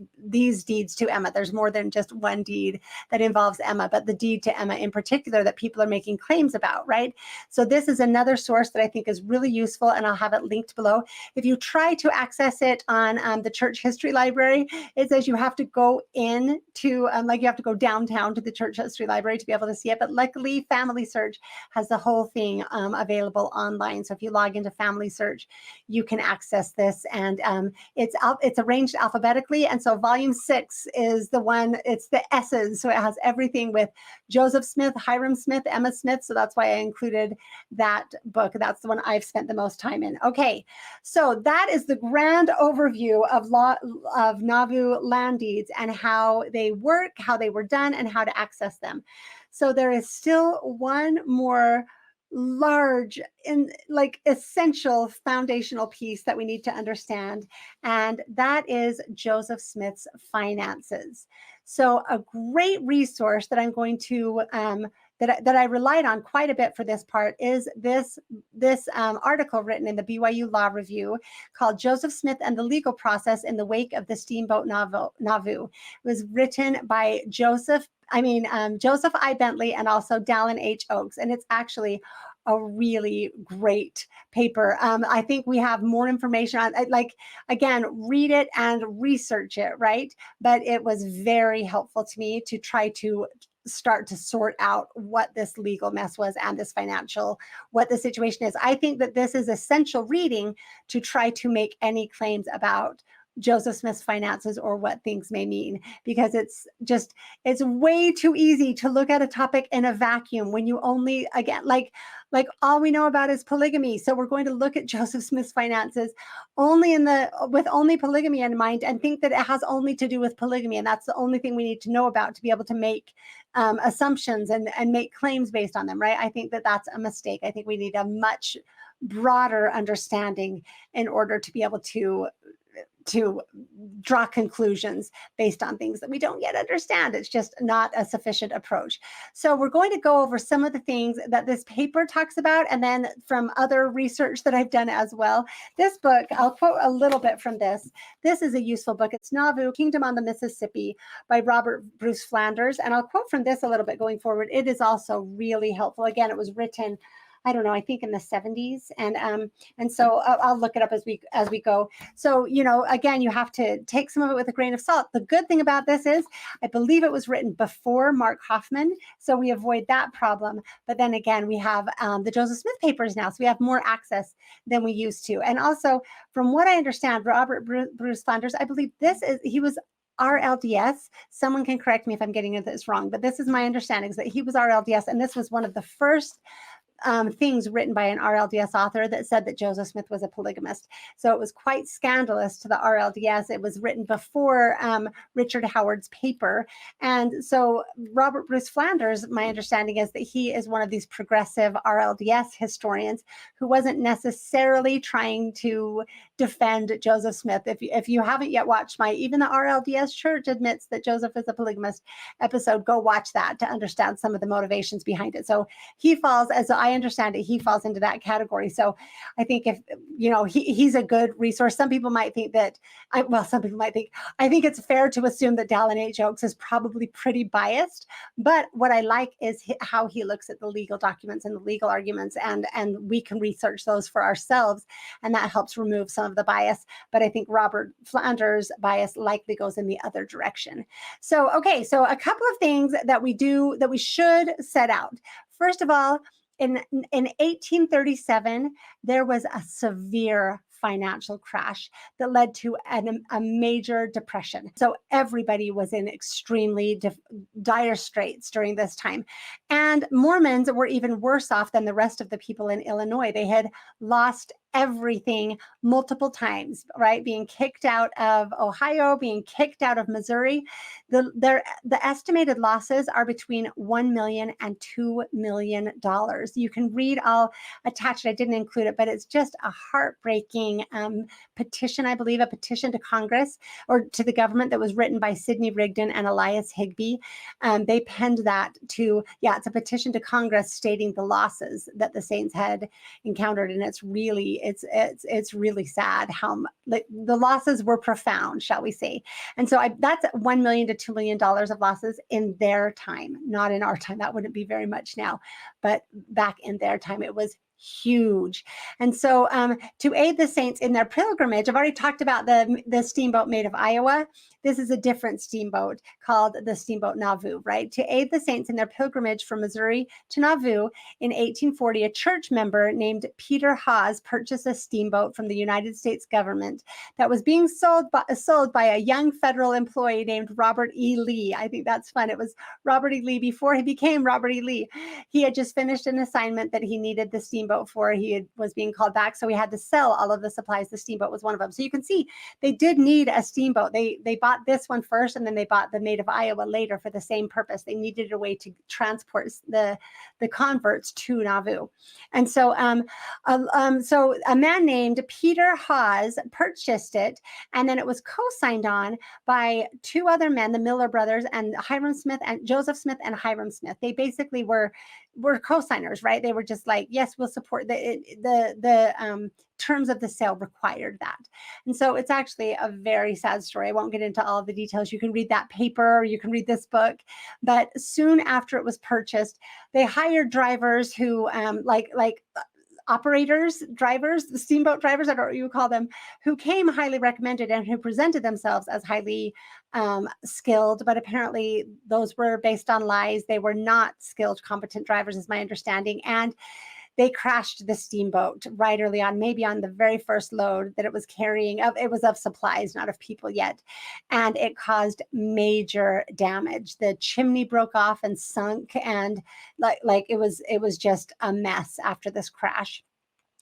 deeds to Emma. There's more than just one deed that involves Emma, but the deed to Emma in particular that people are making claims about, right? So this is another source that I think is really useful, and I'll have it linked below. If you try to access it on the Church History Library, it says you have to go in to, you have to go downtown to the Church History Library to be able to see it. But luckily, Family Search has the whole thing available online. So if you log into Family Search, you can access this, and it's arranged alphabetically. And so volume 6 is the one, it's the S's. So it has everything with Joseph Smith, Hyrum Smith, Emma Smith. So that's why I included that book. That's the one I've spent the most time in. Okay, so that is the grand overview of Nauvoo land deeds and how they work, how they were done, and how to access them. So there is still one more large and essential foundational piece that we need to understand, and that is Joseph Smith's finances. So a great resource that I'm going to that I relied on quite a bit for this part is this article written in the BYU Law Review called Joseph Smith and the Legal Process in the Wake of the Steamboat Nauvoo. It was written by Joseph I. Bentley and also Dallin H. Oakes, and it's actually a really great paper. I think we have more information on, like, again, read it and research it, right? But it was very helpful to me to try to start to sort out what this legal mess was and this financial, what the situation is. I think that this is essential reading to try to make any claims about Joseph Smith's finances or what things may mean, because it's way too easy to look at a topic in a vacuum when you only, again, like all we know about is polygamy. So we're going to look at Joseph Smith's finances only with only polygamy in mind and think that it has only to do with polygamy. And that's the only thing we need to know about to be able to make assumptions and make claims based on them, right? I think that that's a mistake. I think we need a much broader understanding in order to be able to draw conclusions based on things that we don't yet understand. It's just not a sufficient approach. So we're going to go over some of the things that this paper talks about, and then from other research that I've done as well. This book, I'll quote a little bit from this. This is a useful book. It's Nauvoo, Kingdom on the Mississippi by Robert Bruce Flanders. And I'll quote from this a little bit going forward. It is also really helpful. Again, it was written, I don't know, I think in the 70s. And so I'll look it up as we go. So, again, you have to take some of it with a grain of salt. The good thing about this is I believe it was written before Mark Hoffman, so we avoid that problem. But then again, we have the Joseph Smith papers now, so we have more access than we used to. And also, from what I understand, Robert Bruce Flanders, I believe he was RLDS. Someone can correct me if I'm getting this wrong, but this is my understanding, is that he was RLDS, and this was one of the first things written by an RLDS author that said that Joseph Smith was a polygamist. So it was quite scandalous to the RLDS. It was written before Richard Howard's paper. And so Robert Bruce Flanders, my understanding is that he is one of these progressive RLDS historians who wasn't necessarily trying to defend Joseph Smith. If you haven't yet watched even the RLDS Church admits that Joseph is a polygamist episode, go watch that to understand some of the motivations behind it. So he falls, as I understand it, he falls into that category. So I think if, he's a good resource. Some people might think that, I think it's fair to assume that Dallin H. Oakes is probably pretty biased, but what I like is how he looks at the legal documents and the legal arguments, and we can research those for ourselves, and that helps remove some of the bias. But I think Robert Flanders' bias likely goes in the other direction. So, okay, so a couple of things that we should set out. First of all, in 1837, there was a severe financial crash that led to a major depression. So everybody was in extremely dire straits during this time. And Mormons were even worse off than the rest of the people in Illinois. They had lost everything multiple times, right? Being kicked out of Ohio, being kicked out of Missouri. The estimated losses are between $1 million and $2 million. You can read, I'll attach it, I didn't include it, but it's just a heartbreaking petition, I believe, a petition to Congress or to the government that was written by Sidney Rigdon and Elias Higbee. They penned that it's a petition to Congress stating the losses that the Saints had encountered. And it's really sad how the losses were profound, shall we say. And so that's $1 million to $2 million of losses in their time, not in our time. That wouldn't be very much now, but back in their time, it was huge. And so to aid the Saints in their pilgrimage, I've already talked about the steamboat Maid of Iowa. This is a different steamboat called the steamboat Nauvoo, right? To aid the Saints in their pilgrimage from Missouri to Nauvoo in 1840, a church member named Peter Hawes purchased a steamboat from the United States government that was being sold by a young federal employee named Robert E. Lee. I think that's fun. It was Robert E. Lee before he became Robert E. Lee. He had just finished an assignment that he needed the steamboat for. He was being called back, so he had to sell all of the supplies. The steamboat was one of them. So you can see they did need a steamboat. They bought this one first, and then they bought the Maid of Iowa later for the same purpose. They needed a way to transport the converts to Nauvoo. And so so a man named Peter Hawes purchased it, and then it was co-signed on by two other men, the Miller brothers, and Hyrum Smith and Joseph Smith and Hyrum Smith. They basically were were co-signers, right? They were just like, yes, we'll support the terms of the sale required that. And so it's actually a very sad story. I won't get into all of the details. You can read that paper, or you can read this book. But soon after it was purchased, they hired drivers who operators, drivers, the steamboat drivers, I don't know what you call them, who came highly recommended and who presented themselves as highly skilled, but apparently those were based on lies. They were not skilled, competent drivers, is my understanding. And they crashed the steamboat right early on, maybe on the very first load that it was carrying. It was of supplies, not of people yet. And it caused major damage. The chimney broke off and sunk, and like it was just a mess after this crash.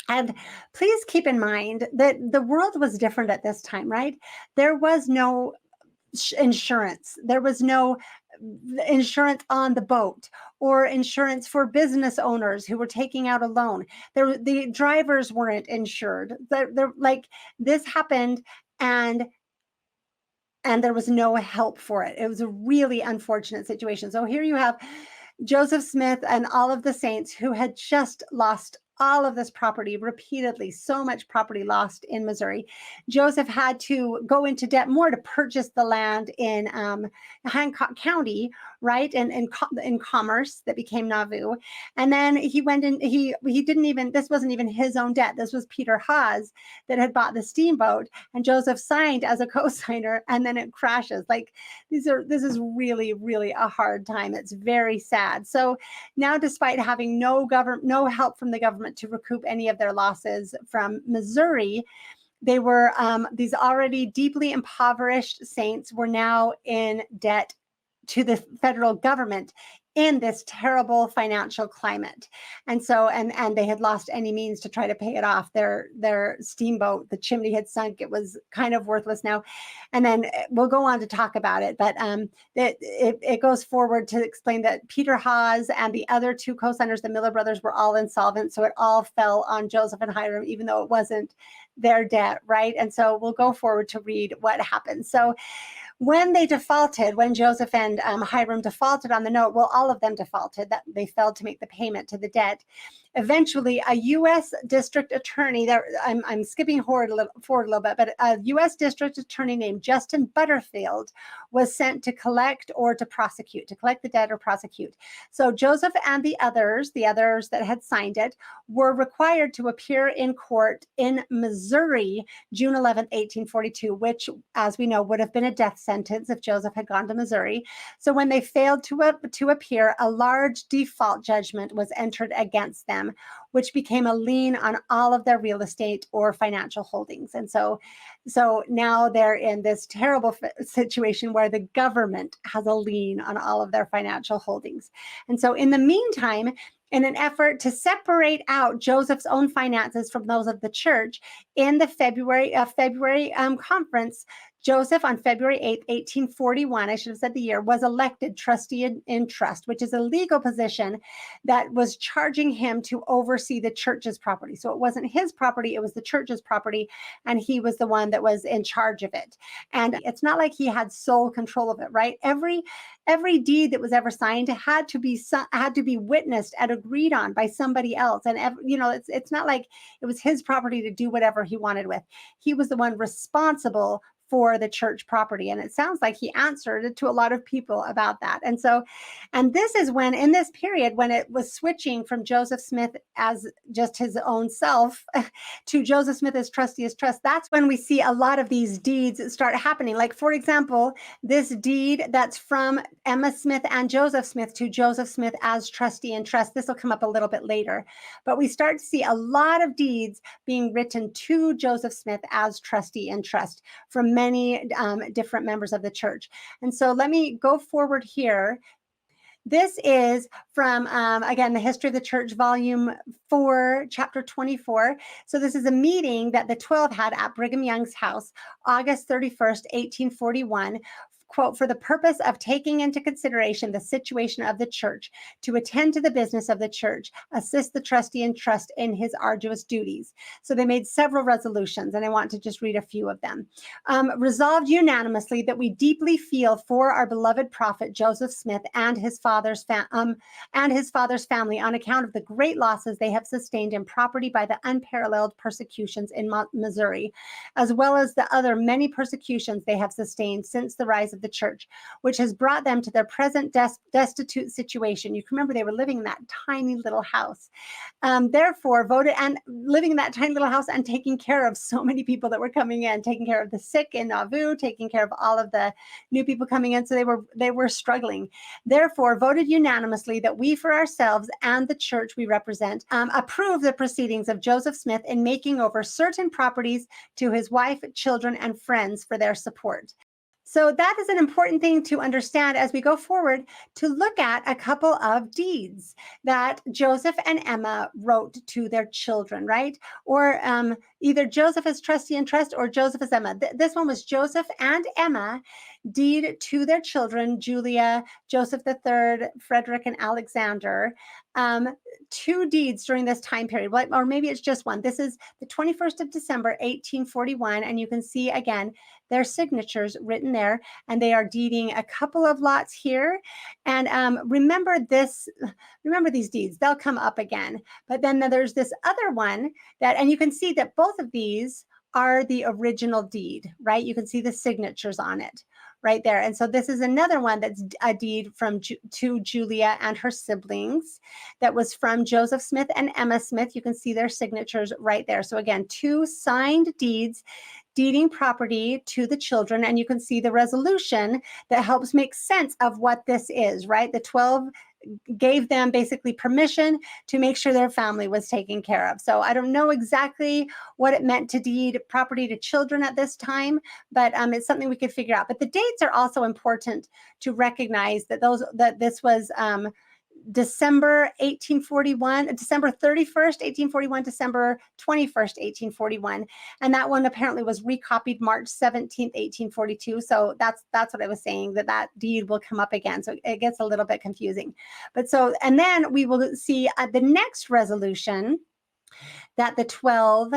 And please keep in mind that the world was different at this time, right? There was no insurance. There was no insurance on the boat or insurance for business owners who were taking out a loan. The drivers weren't insured. Like this happened, and there was no help for it. It was a really unfortunate situation. So here you have Joseph Smith and all of the saints who had just lost all of this property repeatedly, so much property lost in Missouri. Joseph had to go into debt more to purchase the land in Hancock County, right? And in Commerce that became Nauvoo. And then he went in, he didn't even, this wasn't even his own debt. This was Peter Haas that had bought the steamboat, and Joseph signed as a co-signer, and then it crashes. Like this is really, really a hard time. It's very sad. So now, despite having no help from the government to recoup any of their losses from Missouri, they were these already deeply impoverished saints were now in debt to the federal government in this terrible financial climate. And so, and they had lost any means to try to pay it off. Their steamboat, the chimney had sunk. It was kind of worthless now. And then we'll go on to talk about it. But it goes forward to explain that Peter Haas and the other two co-signers, the Miller brothers, were all insolvent. So it all fell on Joseph and Hyrum, even though it wasn't their debt, right? And so we'll go forward to read what happened. So when they defaulted, when Joseph and Hyrum defaulted on the note, well, all of them defaulted, that they failed to make the payment to the debt. Eventually, a U.S. district attorney, I'm skipping forward a little bit, but a U.S. district attorney named Justin Butterfield was sent to collect the debt or prosecute. So Joseph and the others that had signed it, were required to appear in court in Missouri, June 11th, 1842, which, as we know, would have been a death sentence if Joseph had gone to Missouri. So when they failed to appear, a large default judgment was entered against them, which became a lien on all of their real estate or financial holdings. And so now they're in this terrible situation where the government has a lien on all of their financial holdings. And so in the meantime, in an effort to separate out Joseph's own finances from those of the church, in the February conference, Joseph, on February 8th, 1841, I should have said the year, was elected trustee in trust, which is a legal position that was charging him to oversee the church's property. So it wasn't his property, it was the church's property, and he was the one that was in charge of it. And it's not like he had sole control of it, right? Every deed that was ever signed had to be witnessed and agreed on by somebody else. And it's not like it was his property to do whatever he wanted with. He was the one responsible for the church property. And it sounds like he answered to a lot of people about that. And this is when, in this period, when it was switching from Joseph Smith as just his own self to Joseph Smith as trustee as trust, that's when we see a lot of these deeds start happening. Like, for example, this deed that's from Emma Smith and Joseph Smith to Joseph Smith as trustee in trust. This will come up a little bit later. But we start to see a lot of deeds being written to Joseph Smith as trustee in trust from many different members of the church. And so let me go forward here. This is from, again, the History of the Church, Volume 4, Chapter 24. So this is a meeting that the 12 had at Brigham Young's house, August 31st, 1841, quote, for the purpose of taking into consideration the situation of the church, to attend to the business of the church, assist the trustee and trust in his arduous duties. So they made several resolutions, and I want to just read a few of them. Resolved unanimously that we deeply feel for our beloved prophet Joseph Smith and his father's family on account of the great losses they have sustained in property by the unparalleled persecutions in Missouri, as well as the other many persecutions they have sustained since the rise of the church, which has brought them to their present destitute situation. You can remember they were living in that tiny little house. Therefore, voted and living in that tiny little house and taking care of so many people that were coming in, taking care of the sick in Nauvoo, taking care of all of the new people coming in. So they were struggling. Therefore, voted unanimously that we for ourselves and the church we represent approve the proceedings of Joseph Smith in making over certain properties to his wife, children, and friends for their support. So that is an important thing to understand as we go forward, to look at a couple of deeds that Joseph and Emma wrote to their children, right? Or either Joseph as trustee and trust or Joseph as Emma. This one was Joseph and Emma deed to their children, Julia, Joseph III, Frederick, and Alexander. 2 deeds during this time period, or maybe it's just one. This is the 21st of December, 1841, and you can see again their signatures written there, and they are deeding a couple of lots here. And remember these deeds, they'll come up again. But then there's this other one and you can see that both of these are the original deed, right? You can see the signatures on it right there. And so this is another one that's a deed to Julia and her siblings that was from Joseph Smith and Emma Smith. You can see their signatures right there. So again, 2 signed deeds deeding property to the children. And you can see the resolution that helps make sense of what this is, right? The 12 gave them basically permission to make sure their family was taken care of. So I don't know exactly what it meant to deed property to children at this time, but it's something we could figure out. But the dates are also important to recognize that this was December 1841, December 31st, 1841, December 21st, 1841. And that one apparently was recopied March 17th, 1842. So that's what I was saying, that deed will come up again. So it gets a little bit confusing. And then we will see the next resolution that the 12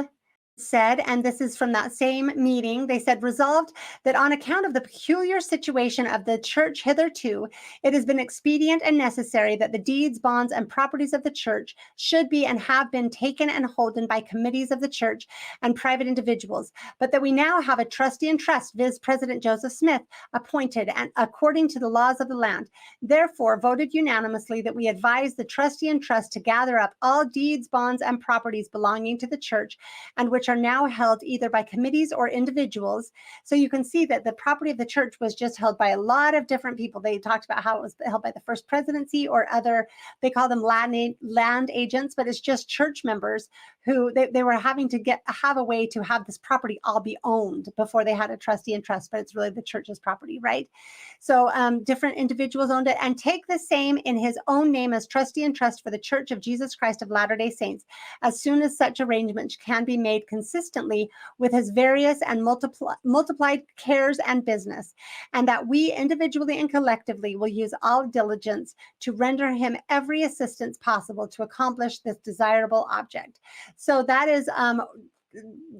said, and this is from that same meeting, they said, resolved that on account of the peculiar situation of the church hitherto, it has been expedient and necessary that the deeds, bonds, and properties of the church should be and have been taken and holden by committees of the church and private individuals, but that we now have a trustee and trust, viz. President Joseph Smith, appointed and according to the laws of the land. Therefore, voted unanimously that we advise the trustee and trust to gather up all deeds, bonds, and properties belonging to the church, and which are now held either by committees or individuals. So you can see that the property of the church was just held by a lot of different people. They talked about how it was held by the first presidency or other, they call them land agents, but it's just church members who they were having to have a way to have this property all be owned before they had a trustee and trust, but it's really the church's property, right? So different individuals owned it, and take the same in his own name as trustee and trust for the Church of Jesus Christ of Latter-day Saints, as soon as such arrangements can be made consistently with his various and multiplied cares and business, and that we individually and collectively will use all diligence to render him every assistance possible to accomplish this desirable object. So that is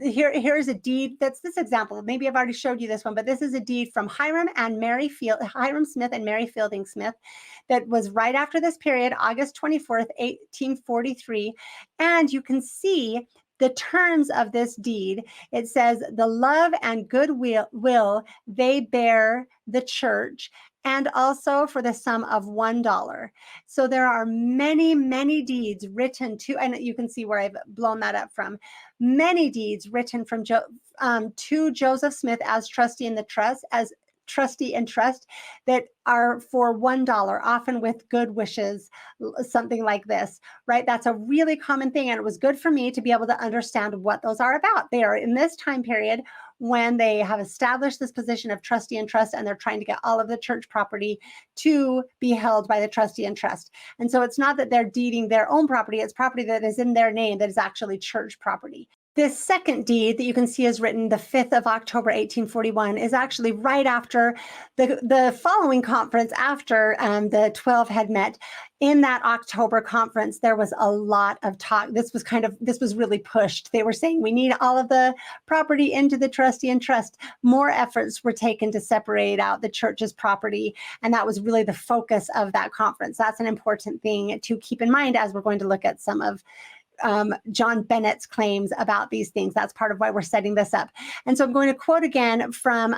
here's a deed. That's this example. Maybe I've already showed you this one, but this is a deed from Hyrum Smith and Mary Fielding Smith that was right after this period, August 24th, 1843. And you can see the terms of this deed. It says the love and goodwill they bear the church, and also for the sum of $1. So there are many, many deeds written to, and you can see where I've blown that up from, many deeds written from to Joseph Smith as trustee in the trust, as trustee and trust, that are for $1, often with good wishes, something like this, right? That's a really common thing. And it was good for me to be able to understand what those are about. They are in this time period when they have established this position of trustee and trust, and they're trying to get all of the church property to be held by the trustee and trust. And so it's not that they're deeding their own property, it's property that is in their name that is actually church property. This second deed that you can see is written the 5th of October, 1841, is actually right after the following conference after the 12 had met. In that October conference, there was a lot of talk. This was really pushed. They were saying we need all of the property into the trustee and trust. More efforts were taken to separate out the church's property. And that was really the focus of that conference. That's an important thing to keep in mind as we're going to look at some of John Bennet's claims about these things. That's part of why we're setting this up. And so I'm going to quote again from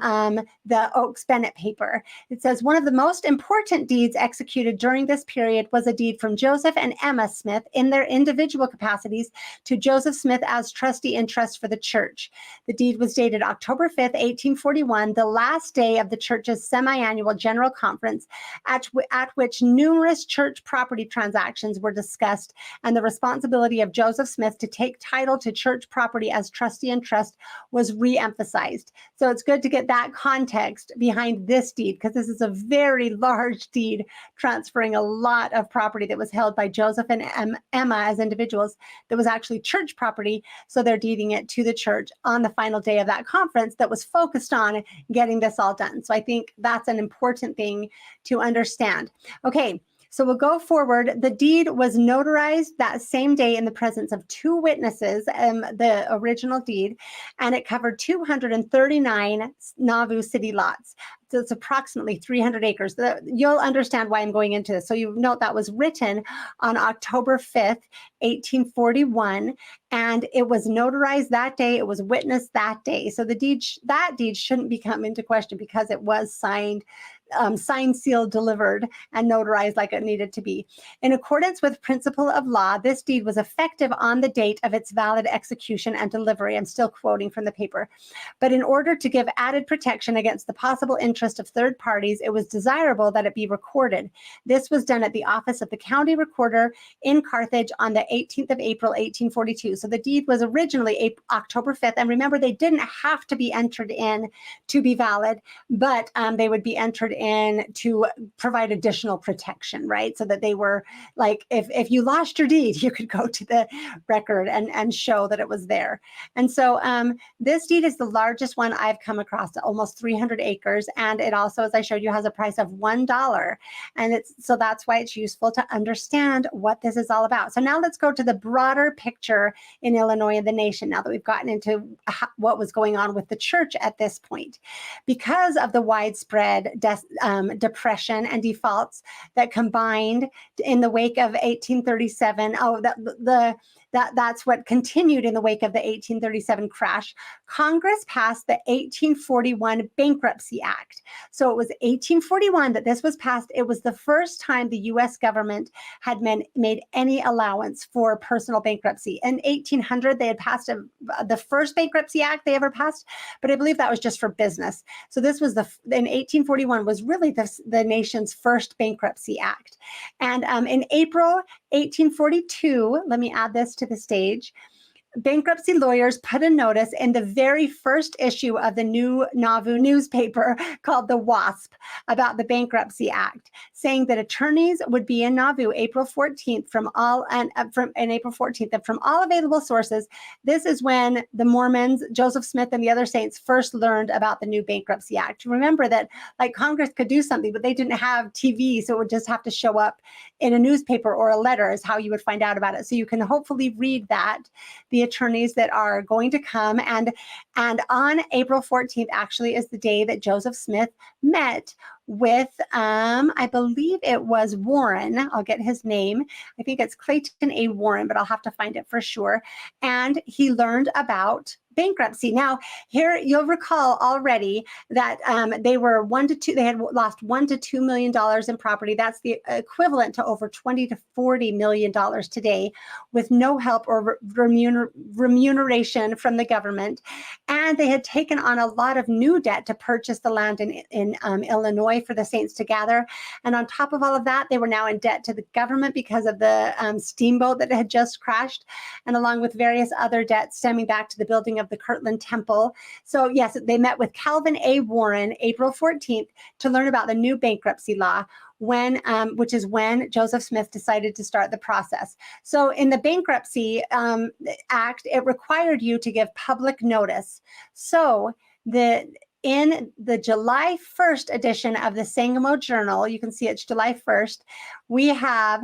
the Oakes Bennet paper. It says, one of the most important deeds executed during this period was a deed from Joseph and Emma Smith in their individual capacities to Joseph Smith as trustee in trust for the church. The deed was dated October 5th, 1841, the last day of the church's semi-annual general conference, at which numerous church property transactions were discussed, and the responsibility of Joseph Smith to take title to church property as trustee and trust was re-emphasized. So it's good to get that context behind this deed, because this is a very large deed transferring a lot of property that was held by Joseph and Emma as individuals that was actually church property. So they're deeding it to the church on the final day of that conference that was focused on getting this all done. So I think that's an important thing to understand. Okay. So we'll go forward. The deed was notarized that same day in the presence of 2 witnesses, the original deed, and it covered 239 Nauvoo city lots. So it's approximately 300 acres. You'll understand why I'm going into this. So you note that was written on October 5th, 1841, and it was notarized that day. It was witnessed that day. So that deed shouldn't be come into question because it was signed, sealed, delivered, and notarized like it needed to be. In accordance with principle of law, this deed was effective on the date of its valid execution and delivery. I'm still quoting from the paper. But in order to give added protection against the possible interest of third parties, it was desirable that it be recorded. This was done at the office of the county recorder in Carthage on the 18th of April, 1842. So the deed was originally October 5th. And remember, they didn't have to be entered in to be valid, but they would be entered in to provide additional protection, right? So that they were like, if you lost your deed, you could go to the record and show that it was there. And so this deed is the largest one I've come across, almost 300 acres. And it also, as I showed you, has a price of $1. And so that's why it's useful to understand what this is all about. So now let's go to the broader picture in Illinois and the nation, now that we've gotten into what was going on with the church at this point. Because of the widespread depression and defaults that combined in the wake of 1837, that's what continued in the wake of the 1837 crash, Congress passed the 1841 Bankruptcy Act. So it was 1841 that this was passed. It was the first time the U.S. government had made any allowance for personal bankruptcy. In 1800, they had passed the first Bankruptcy Act they ever passed, but I believe that was just for business. So this was in 1841 was really the nation's first Bankruptcy Act. And in April 1842, let me add this to the stage, bankruptcy lawyers put a notice in the very first issue of the new Nauvoo newspaper called the WASP about the Bankruptcy Act, saying that attorneys would be in Nauvoo April 14th from all available sources. This is when the Mormons, Joseph Smith, and the other saints first learned about the new Bankruptcy Act. Remember that like Congress could do something, but they didn't have TV, so it would just have to show up in a newspaper or a letter is how you would find out about it. So you can hopefully read that. The attorneys that are going to come, and on April 14th actually is the day that Joseph Smith met with I believe it was Warren. I'll get his name. I think it's Clayton A. Warren, but I'll have to find it for sure. And he learned about bankruptcy. Now, here you'll recall already that they had lost $1 to $2 million in property. That's the equivalent to over $20 to $40 million today, with no help or remuneration from the government. And they had taken on a lot of new debt to purchase the land in Illinois for the saints to gather. And on top of all of that, they were now in debt to the government because of the steamboat that had just crashed, and along with various other debts stemming back to the building of the Kirtland Temple. So yes, they met with Calvin A. Warren April 14th to learn about the new bankruptcy law. which is when Joseph Smith decided to start the process. So in the Bankruptcy Act, it required you to give public notice. So in the July 1st edition of the Sangamo Journal, you can see it's July 1st, we have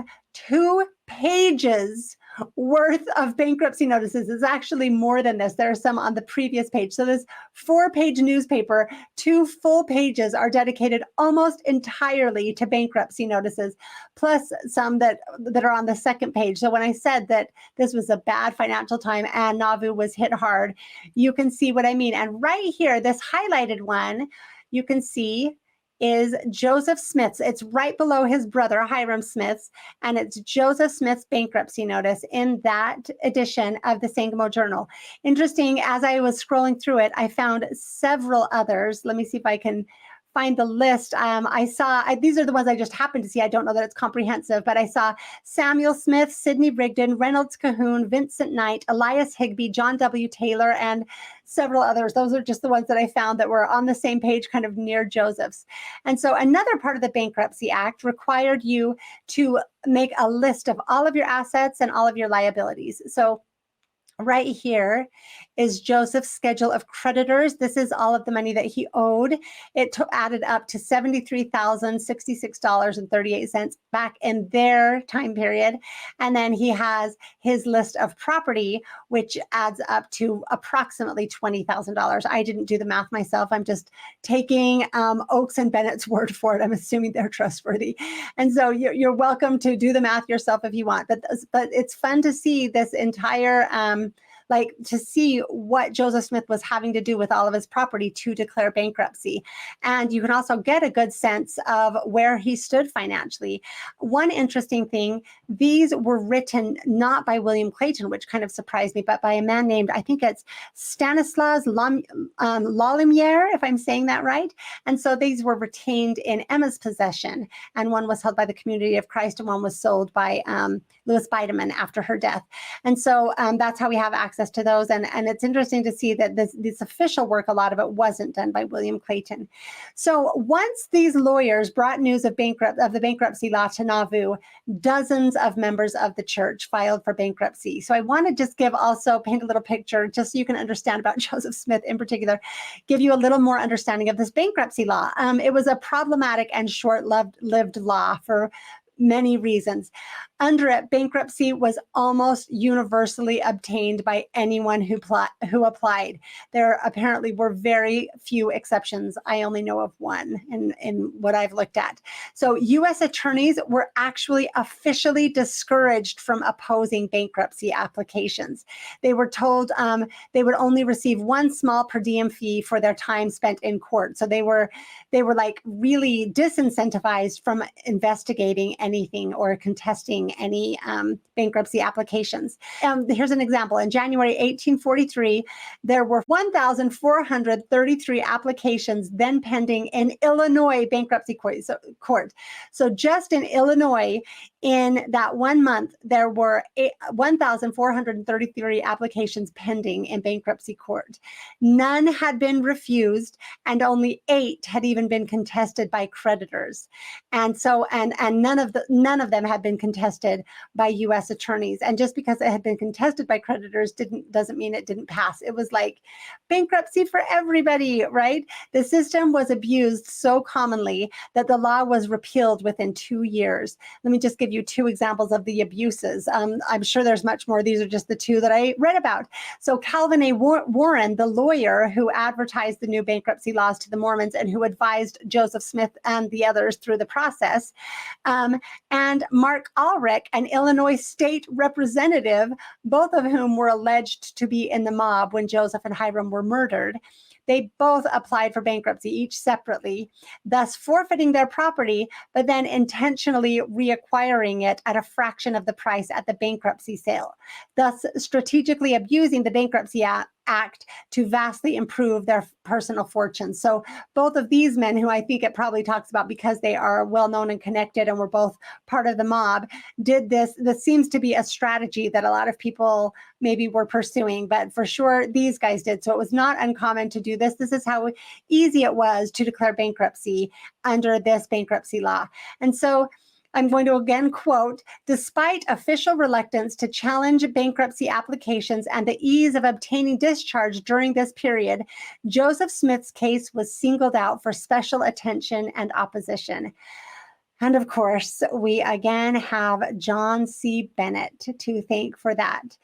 2 pages worth of bankruptcy notices. It's actually more than this. There are some on the previous page. So this 4-page newspaper, 2 full pages are dedicated almost entirely to bankruptcy notices, plus some that are on the second page. So when I said that this was a bad financial time and Nauvoo was hit hard, you can see what I mean. And right here, this highlighted one, you can see is Joseph Smith's. It's right below his brother, Hyrum Smith's, and it's Joseph Smith's bankruptcy notice in that edition of the Sangamo Journal. Interesting, as I was scrolling through it, I found several others. Let me see if I can find the list. These are the ones I just happened to see. I don't know that it's comprehensive, but I saw Samuel Smith, Sidney Rigdon, Reynolds Cahoon, Vincent Knight, Elias Higby, John W. Taylor, and several others. Those are just the ones that I found that were on the same page, kind of near Joseph's. And so another part of the Bankruptcy Act required you to make a list of all of your assets and all of your liabilities. So right here is Joseph's schedule of creditors. This is all of the money that he owed. It added up to $73,066.38 back in their time period. And then he has his list of property, which adds up to approximately $20,000. I didn't do the math myself. I'm just taking Oakes and Bennett's word for it. I'm assuming they're trustworthy. And so you're welcome to do the math yourself if you want. But it's fun to see this entire to see what Joseph Smith was having to do with all of his property to declare bankruptcy. And you can also get a good sense of where he stood financially. One interesting thing, these were written not by William Clayton, which kind of surprised me, but by a man named, I think it's Stanislas Lolimier, if I'm saying that right. And so these were retained in Emma's possession, and one was held by the Community of Christ and one was sold by Louis Bideman after her death. And so that's how we have access to those. And it's interesting to see that this official work, a lot of it wasn't done by William Clayton. So once these lawyers brought news of the bankruptcy law to Nauvoo, dozens of members of the church filed for bankruptcy. So I want to just paint a little picture, just so you can understand about Joseph Smith in particular, give you a little more understanding of this bankruptcy law. It was a problematic and short-lived law for many reasons. Under it, bankruptcy was almost universally obtained by anyone who applied. There apparently were very few exceptions. I only know of one in what I've looked at. So U.S. attorneys were actually officially discouraged from opposing bankruptcy applications. They were told they would only receive one small per diem fee for their time spent in court. So they were like really disincentivized from investigating anything or contesting any bankruptcy applications. Here's an example. In January 1843, there were 1,433 applications then pending in Illinois bankruptcy court. So just in Illinois, in that 1 month, there were 1,433 applications pending in bankruptcy court. None had been refused, and only 8 had even been contested by creditors. And so, and none of them had been contested by U.S. attorneys. And just because it had been contested by creditors doesn't mean it didn't pass. It was like bankruptcy for everybody, right? The system was abused so commonly that the law was repealed within 2 years. Let me just give you 2 examples of the abuses. I'm sure there's much more. These are just the 2 that I read about. So Calvin A. Warren, the lawyer who advertised the new bankruptcy laws to the Mormons and who advised Joseph Smith and the others through the process, and Mark Ulrich, an Illinois state representative, both of whom were alleged to be in the mob when Joseph and Hyrum were murdered. They both applied for bankruptcy, each separately, thus forfeiting their property, but then intentionally reacquiring it at a fraction of the price at the bankruptcy sale, thus strategically abusing the Bankruptcy act to vastly improve their personal fortunes. So both of these men, who I think it probably talks about because they are well known and connected and were both part of the mob, did this. This seems to be a strategy that a lot of people maybe were pursuing, but for sure these guys did. So it was not uncommon to do this. This is how easy it was to declare bankruptcy under this bankruptcy law. And so I'm going to again quote, despite official reluctance to challenge bankruptcy applications and the ease of obtaining discharge during this period, Joseph Smith's case was singled out for special attention and opposition. And of course, we again have John C. Bennet to thank for that.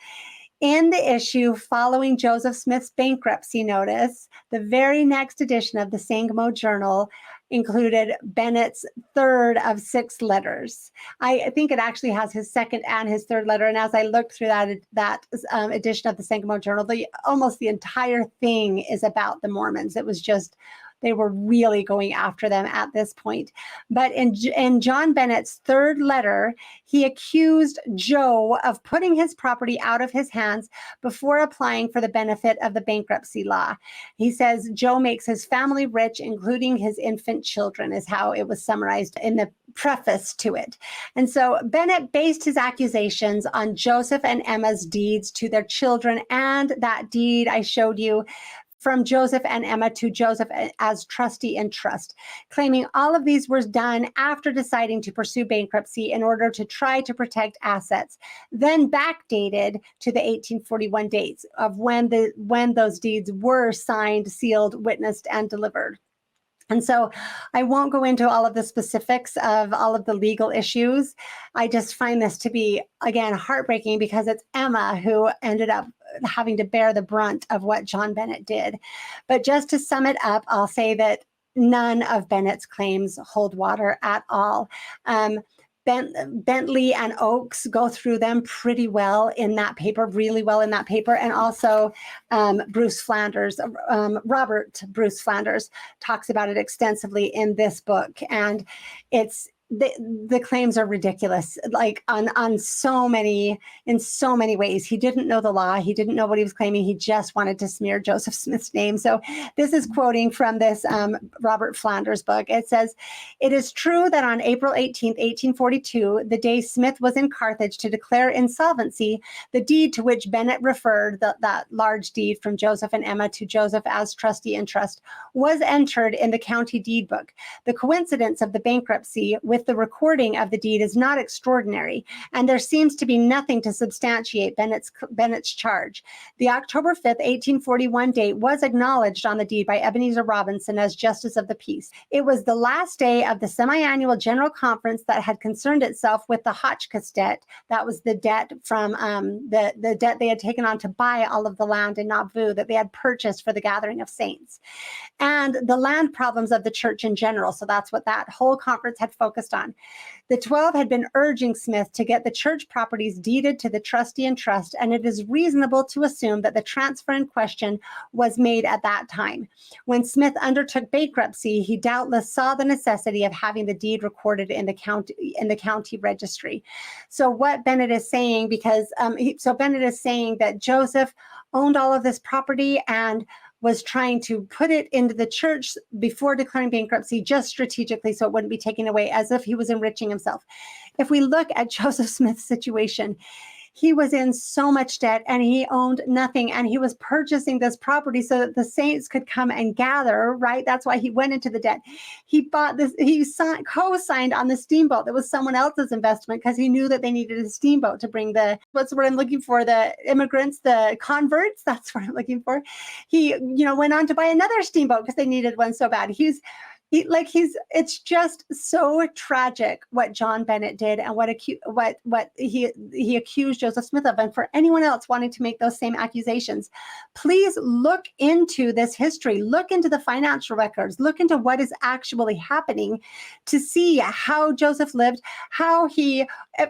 In the issue following Joseph Smith's bankruptcy notice, the very next edition of the Sangamo Journal included Bennet's third of 6 letters. I think it actually has his second and his third letter. And as I looked through that edition of the Sangamo Journal, almost the entire thing is about the Mormons. It was just, they were really going after them at this point. But in John Bennet's third letter, he accused Joe of putting his property out of his hands before applying for the benefit of the bankruptcy law. He says Joe makes his family rich, including his infant children, is how it was summarized in the preface to it. And so Bennet based his accusations on Joseph and Emma's deeds to their children, and that deed I showed you from Joseph and Emma to Joseph as trustee in trust, claiming all of these were done after deciding to pursue bankruptcy in order to try to protect assets, then backdated to the 1841 dates of when those deeds were signed, sealed, witnessed, and delivered. And so I won't go into all of the specifics of all of the legal issues. I just find this to be, again, heartbreaking because it's Emma who ended up having to bear the brunt of what John Bennet did. But just to sum it up, I'll say that none of Bennet's claims hold water at all. Bentley and Oakes go through them pretty well in that paper, really well in that paper. And also Bruce Flanders, Robert Bruce Flanders talks about it extensively in this book. And the claims are ridiculous, like in so many ways. He didn't know the law. He didn't know what he was claiming. He just wanted to smear Joseph Smith's name. So this is quoting from this Robert Flanders book. It says, "It is true that on April 18th, 1842, the day Smith was in Carthage to declare insolvency, the deed to which Bennet referred, that large deed from Joseph and Emma to Joseph as trustee in trust, was entered in the county deed book. The coincidence of the bankruptcy with the recording of the deed is not extraordinary, and there seems to be nothing to substantiate Bennet's charge. The October 5th, 1841 date was acknowledged on the deed by Ebenezer Robinson as Justice of the Peace. It was the last day of the semi-annual General Conference that had concerned itself with the Hotchkiss debt. That was the debt from the debt they had taken on to buy all of the land in Nauvoo that they had purchased for the Gathering of Saints, and the land problems of the church in general. So that's what that whole conference had focused on. The 12 had been urging Smith to get the church properties deeded to the trustee in trust, and it is reasonable to assume that the transfer in question was made at that time. When Smith undertook bankruptcy, he doubtless saw the necessity of having the deed recorded in the county registry." So what Bennet is saying, because Bennet is saying that Joseph owned all of this property and was trying to put it into the church before declaring bankruptcy, just strategically, so it wouldn't be taken away, as if he was enriching himself. If we look at Joseph Smith's situation, he was in so much debt and he owned nothing, and he was purchasing this property so that the saints could come and gather, right? That's why he went into the debt. He bought this, he co-signed on the steamboat that was someone else's investment because he knew that they needed a steamboat to bring what's the word I'm looking for, the immigrants, the converts, that's what I'm looking for. He, went on to buy another steamboat because they needed one so bad. It's just so tragic what John Bennet did and what he accused Joseph Smith of. And for anyone else wanting to make those same accusations, please look into this history, look into the financial records, look into what is actually happening to see how Joseph lived, how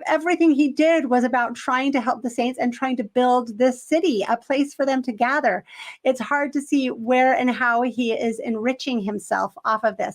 everything he did was about trying to help the saints and trying to build this city, a place for them to gather. It's hard to see where and how he is enriching himself off of this.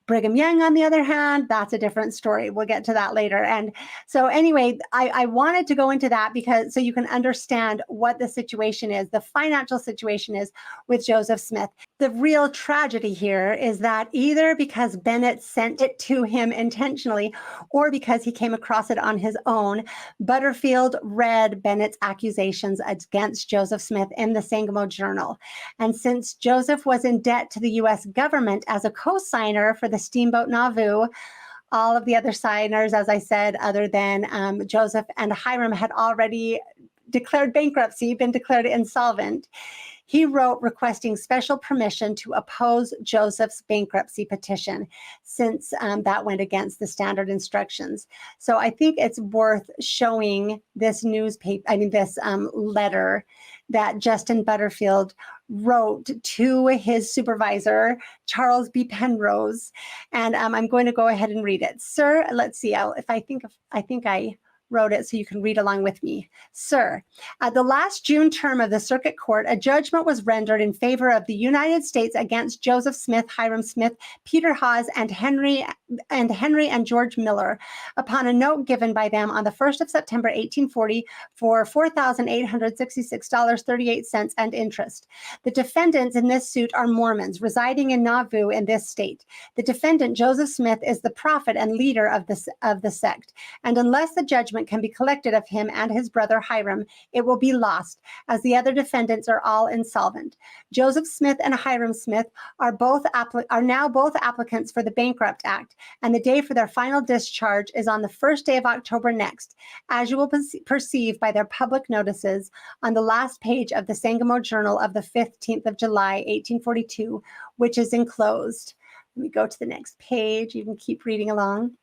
Brigham Young, on the other hand, that's a different story. We'll get to that later. And so anyway, I wanted to go into that because so you can understand what the situation is, the financial situation is with Joseph Smith. The real tragedy here is that either because Bennet sent it to him intentionally or because he came across it on his own, Butterfield read Bennet's accusations against Joseph Smith in the Sangamo Journal. And since Joseph was in debt to the U.S. government as a co-signer for the steamboat Nauvoo, all of the other signers, as I said, other than Joseph and Hyrum, had already declared bankruptcy, been declared insolvent. He wrote requesting special permission to oppose Joseph's bankruptcy petition, since that went against the standard instructions. So I think it's worth showing this letter that Justin Butterfield wrote to his supervisor, Charles B. Penrose. And I'm going to go ahead and read it. Sir, let's see, I think I wrote it so you can read along with me. Sir, at the last June term of the Circuit Court, a judgment was rendered in favor of the United States against Joseph Smith, Hyrum Smith, Peter Hawes, and Henry and George Miller upon a note given by them on the 1st of September, 1840 for $4,866.38 and interest. The defendants in this suit are Mormons residing in Nauvoo in this state. The defendant, Joseph Smith, is the prophet and leader of the sect, and unless the judgment can be collected of him and his brother Hyrum, it will be lost, as the other defendants are all insolvent. Joseph Smith and Hyrum Smith are now both applicants for the Bankrupt Act, and the day for their final discharge is on the first day of October next, as you will perceive by their public notices on the last page of the Sangamo Journal of the 15th of July, 1842, which is enclosed. Let me go to the next page. You can keep reading along.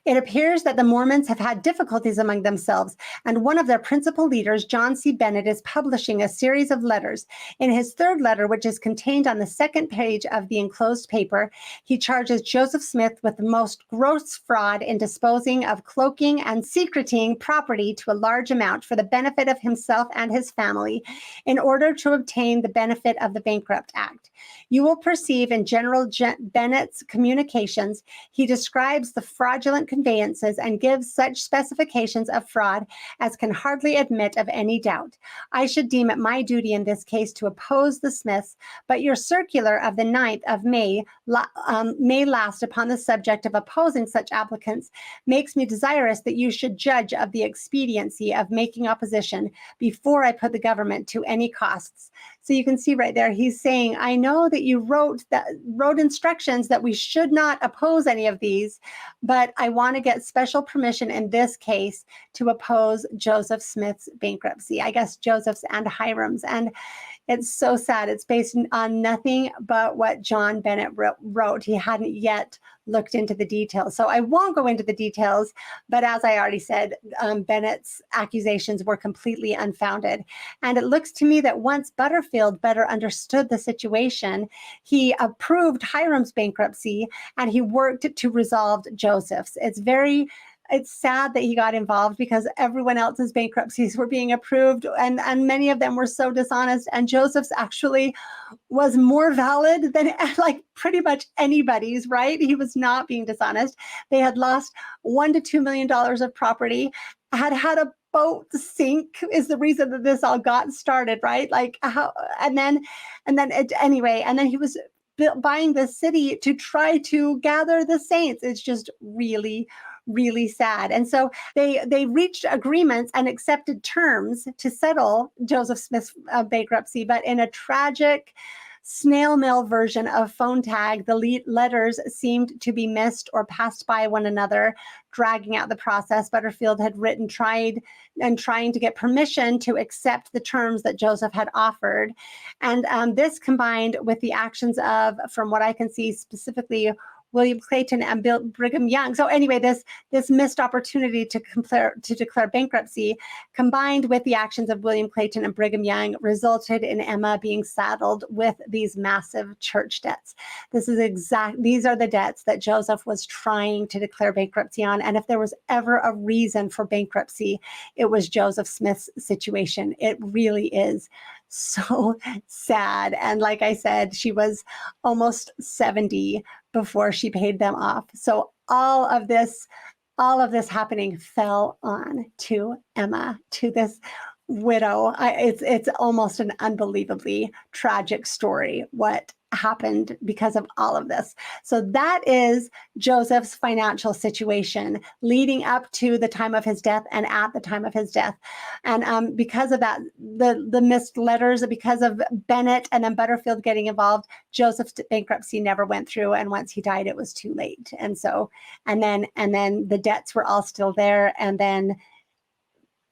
It appears that the Mormons have had difficulties among themselves, and one of their principal leaders, John C. Bennet, is publishing a series of letters. In his third letter, which is contained on the second page of the enclosed paper, he charges Joseph Smith with the most gross fraud in disposing of, cloaking, and secreting property to a large amount for the benefit of himself and his family in order to obtain the benefit of the Bankrupt Act. You will perceive in General Bennet's communications, he describes the fraudulent conveyances and gives such specifications of fraud as can hardly admit of any doubt. I should deem it my duty in this case to oppose the Smiths, but your circular of the 9th of May last upon the subject of opposing such applicants makes me desirous that you should judge of the expediency of making opposition before I put the government to any costs. So you can see right there, he's saying, I know that you wrote instructions that we should not oppose any of these, but I want to get special permission in this case to oppose Joseph Smith's bankruptcy. I guess Joseph's and Hyrum's. And it's so sad. It's based on nothing but what John Bennet wrote. He hadn't yet looked into the details. So I won't go into the details, but as I already said, Bennet's accusations were completely unfounded. And it looks to me that once Butterfield better understood the situation, he approved Hyrum's bankruptcy and he worked to resolve Joseph's. It's sad that he got involved because everyone else's bankruptcies were being approved and many of them were so dishonest. And Joseph's actually was more valid than like pretty much anybody's, right? He was not being dishonest. They had lost $1 to $2 million of property, had a boat sink is the reason that this all got started, right? Like how, and then he was buying the city to try to gather the saints. It's just really, really sad. And so they reached agreements and accepted terms to settle Joseph Smith's bankruptcy, but in a tragic snail mail version of phone tag, the letters seemed to be missed or passed by one another, dragging out the process. Butterfield had written, trying to get permission to accept the terms that Joseph had offered. And this combined with the actions of, from what I can see specifically, William Clayton and Brigham Young. So anyway, this missed opportunity to declare bankruptcy, combined with the actions of William Clayton and Brigham Young, resulted in Emma being saddled with these massive church debts. These are the debts that Joseph was trying to declare bankruptcy on. And if there was ever a reason for bankruptcy, it was Joseph Smith's situation. It really is so sad. And like I said, she was almost 70 before she paid them off. So all of this happening fell on to Emma, to this widow. It's almost an unbelievably tragic story what happened because of all of this. So that is Joseph's financial situation leading up to the time of his death and at the time of his death. And because of that, the missed letters, because of Bennet and then Butterfield getting involved, Joseph's bankruptcy never went through. And once he died, it was too late. And so, and then the debts were all still there. And then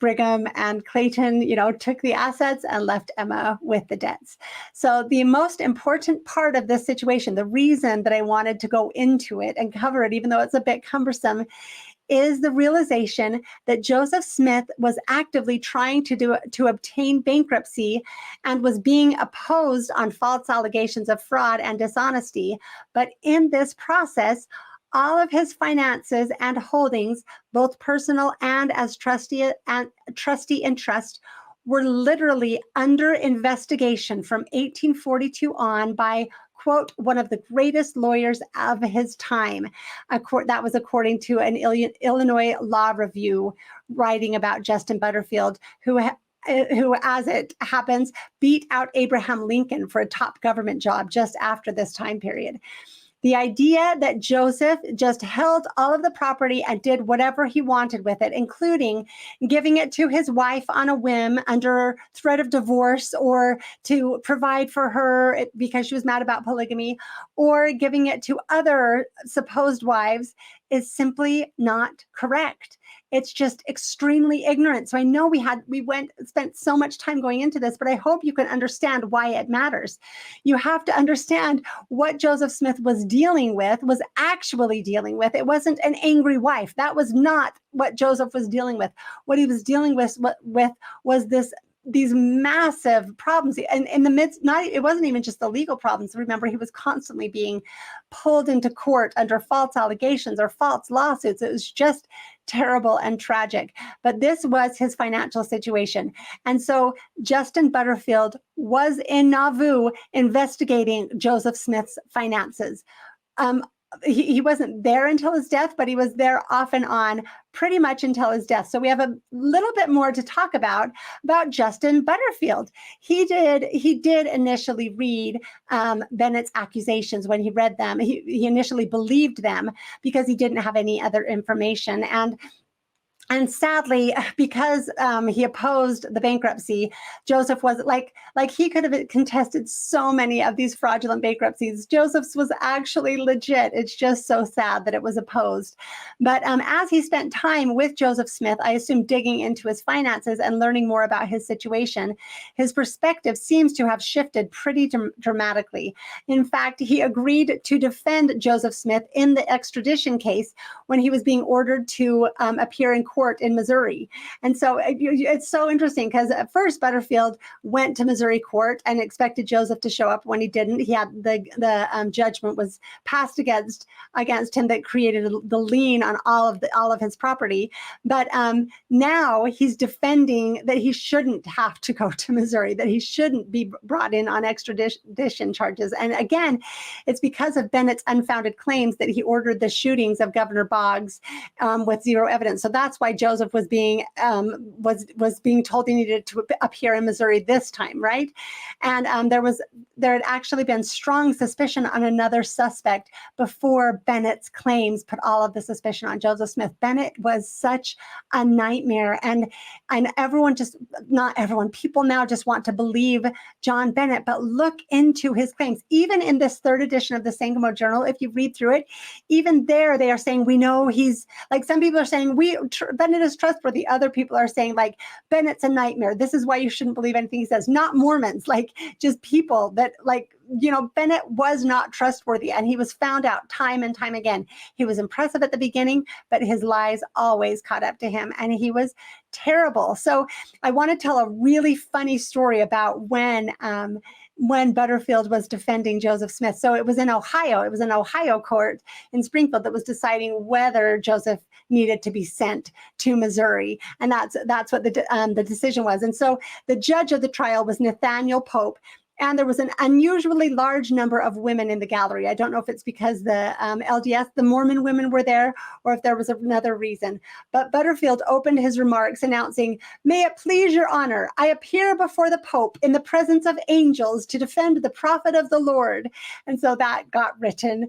Brigham and Clayton, took the assets and left Emma with the debts. So the most important part of this situation, the reason that I wanted to go into it and cover it, even though it's a bit cumbersome, is the realization that Joseph Smith was actively trying to obtain bankruptcy and was being opposed on false allegations of fraud and dishonesty. But in this process, all of his finances and holdings, both personal and as trustee in trust, were literally under investigation from 1842 on by, quote, one of the greatest lawyers of his time. That was according to an Illinois Law Review writing about Justin Butterfield, who, as it happens, beat out Abraham Lincoln for a top government job just after this time period. The idea that Joseph just held all of the property and did whatever he wanted with it, including giving it to his wife on a whim under threat of divorce, or to provide for her because she was mad about polygamy, or giving it to other supposed wives, is simply not correct. It's just extremely ignorant. So I know we spent so much time going into this, but I hope you can understand why it matters. You have to understand what Joseph Smith was actually dealing with. It wasn't an angry wife. That was not what Joseph was dealing with. What he was dealing with was these massive problems. And in the midst, it wasn't even just the legal problems. Remember, he was constantly being pulled into court under false allegations or false lawsuits. It was just terrible and tragic. But this was his financial situation. And so Justin Butterfield was in Nauvoo investigating Joseph Smith's finances. He wasn't there until his death, but he was there off and on pretty much until his death. So we have a little bit more to talk about Justin Butterfield. He did initially read Bennet's accusations. When he read them, he initially believed them because he didn't have any other information. And sadly, because he opposed the bankruptcy, Joseph was like he could have contested so many of these fraudulent bankruptcies. Joseph's was actually legit. It's just so sad that it was opposed. But as he spent time with Joseph Smith, I assume digging into his finances and learning more about his situation, his perspective seems to have shifted pretty dramatically. In fact, he agreed to defend Joseph Smith in the extradition case when he was being ordered to appear in court in Missouri. And so it's so interesting because at first Butterfield went to Missouri court and expected Joseph to show up. When he didn't, he had the judgment was passed against him that created the lien on all of his property. But now he's defending that he shouldn't have to go to Missouri, that he shouldn't be brought in on extradition charges. And again, it's because of Bennet's unfounded claims that he ordered the shootings of Governor Boggs with zero evidence. So that's why Joseph was being told he needed to appear in Missouri this time, right? And there had actually been strong suspicion on another suspect before Bennet's claims put all of the suspicion on Joseph Smith. Bennet was such a nightmare, and people now just want to believe John Bennet, but look into his claims. Even in this third edition of the Sangamo Journal, if you read through it, even there they are saying, we know he's, like, some people are saying Bennet is trustworthy. Other people are saying, like, Bennet's a nightmare. This is why you shouldn't believe anything he says. Not Mormons, like just people that, like, Bennet was not trustworthy, and he was found out time and time again. He was impressive at the beginning, but his lies always caught up to him, and he was terrible. So I want to tell a really funny story about when Butterfield was defending Joseph Smith. So it was in Ohio. It was an Ohio court in Springfield that was deciding whether Joseph needed to be sent to Missouri, and that's what the decision was. And so the judge of the trial was Nathaniel Pope. And there was an unusually large number of women in the gallery. I don't know if it's because the LDS, the Mormon women were there, or if there was another reason. But Butterfield opened his remarks announcing, "May it please your honor, I appear before the Pope in the presence of angels to defend the prophet of the Lord." And so that got written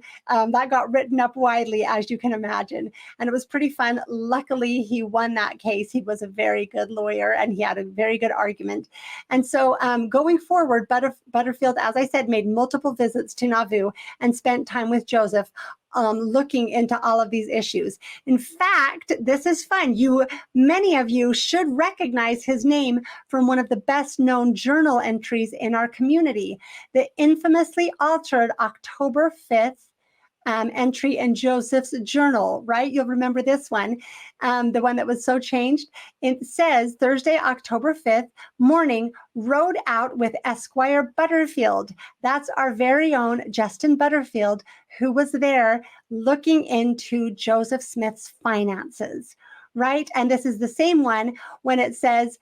up widely, as you can imagine. And it was pretty fun. Luckily, he won that case. He was a very good lawyer, and he had a very good argument. And so going forward, Butterfield, as I said, made multiple visits to Nauvoo and spent time with Joseph looking into all of these issues. In fact, this is fun. Many of you should recognize his name from one of the best known journal entries in our community, the infamously altered October 5th entry in Joseph's journal, right? You'll remember this one, the one that was so changed. It says, Thursday, October 5th, morning, rode out with Esquire Butterfield. That's our very own Justin Butterfield, who was there looking into Joseph Smith's finances, right? And this is the same one when it says,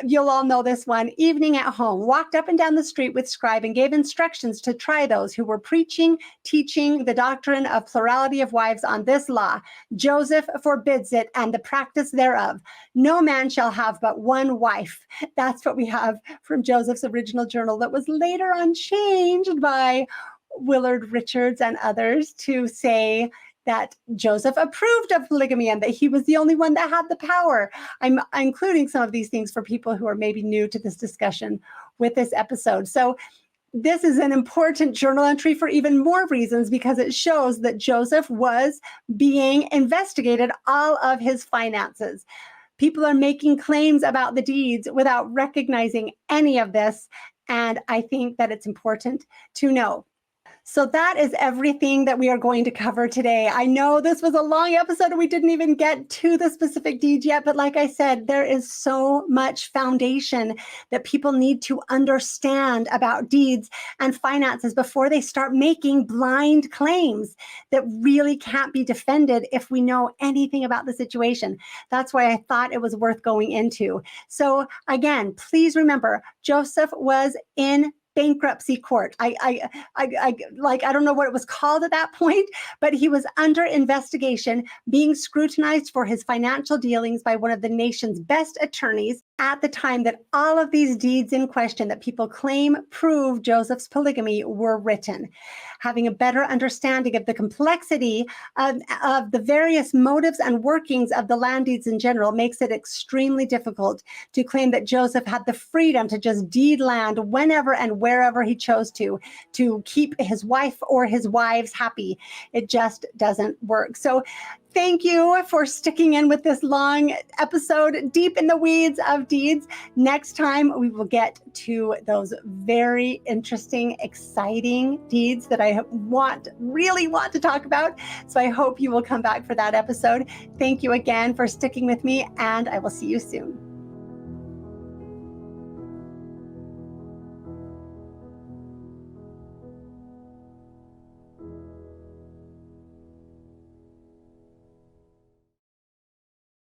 you'll all know this one, evening at home, walked up and down the street with scribe and gave instructions to try those who were teaching the doctrine of plurality of wives on this law. Joseph forbids it and the practice thereof. No man shall have but one wife. That's what we have from Joseph's original journal that was later on changed by Willard Richards and others to say that Joseph approved of polygamy and that he was the only one that had the power. I'm including some of these things for people who are maybe new to this discussion with this episode. So this is an important journal entry for even more reasons, because it shows that Joseph was being investigated, all of his finances. People are making claims about the deeds without recognizing any of this, and I think that it's important to know. So that is everything that we are going to cover today. I know this was a long episode and we didn't even get to the specific deeds yet, but like I said, there is so much foundation that people need to understand about deeds and finances before they start making blind claims that really can't be defended if we know anything about the situation. That's why I thought it was worth going into. So again, please remember, Joseph was in bankruptcy court. I don't know what it was called at that point, but he was under investigation, being scrutinized for his financial dealings by one of the nation's best attorneys at the time that all of these deeds in question that people claim prove Joseph's polygamy were written. Having a better understanding of the complexity of the various motives and workings of the land deeds in general makes it extremely difficult to claim that Joseph had the freedom to just deed land whenever and wherever he chose to keep his wife or his wives happy. It just doesn't work. So thank you for sticking in with this long episode deep in the weeds of deeds. Next time, we will get to those very interesting, exciting deeds that I really want to talk about. So I hope you will come back for that episode. Thank you again for sticking with me, and I will see you soon.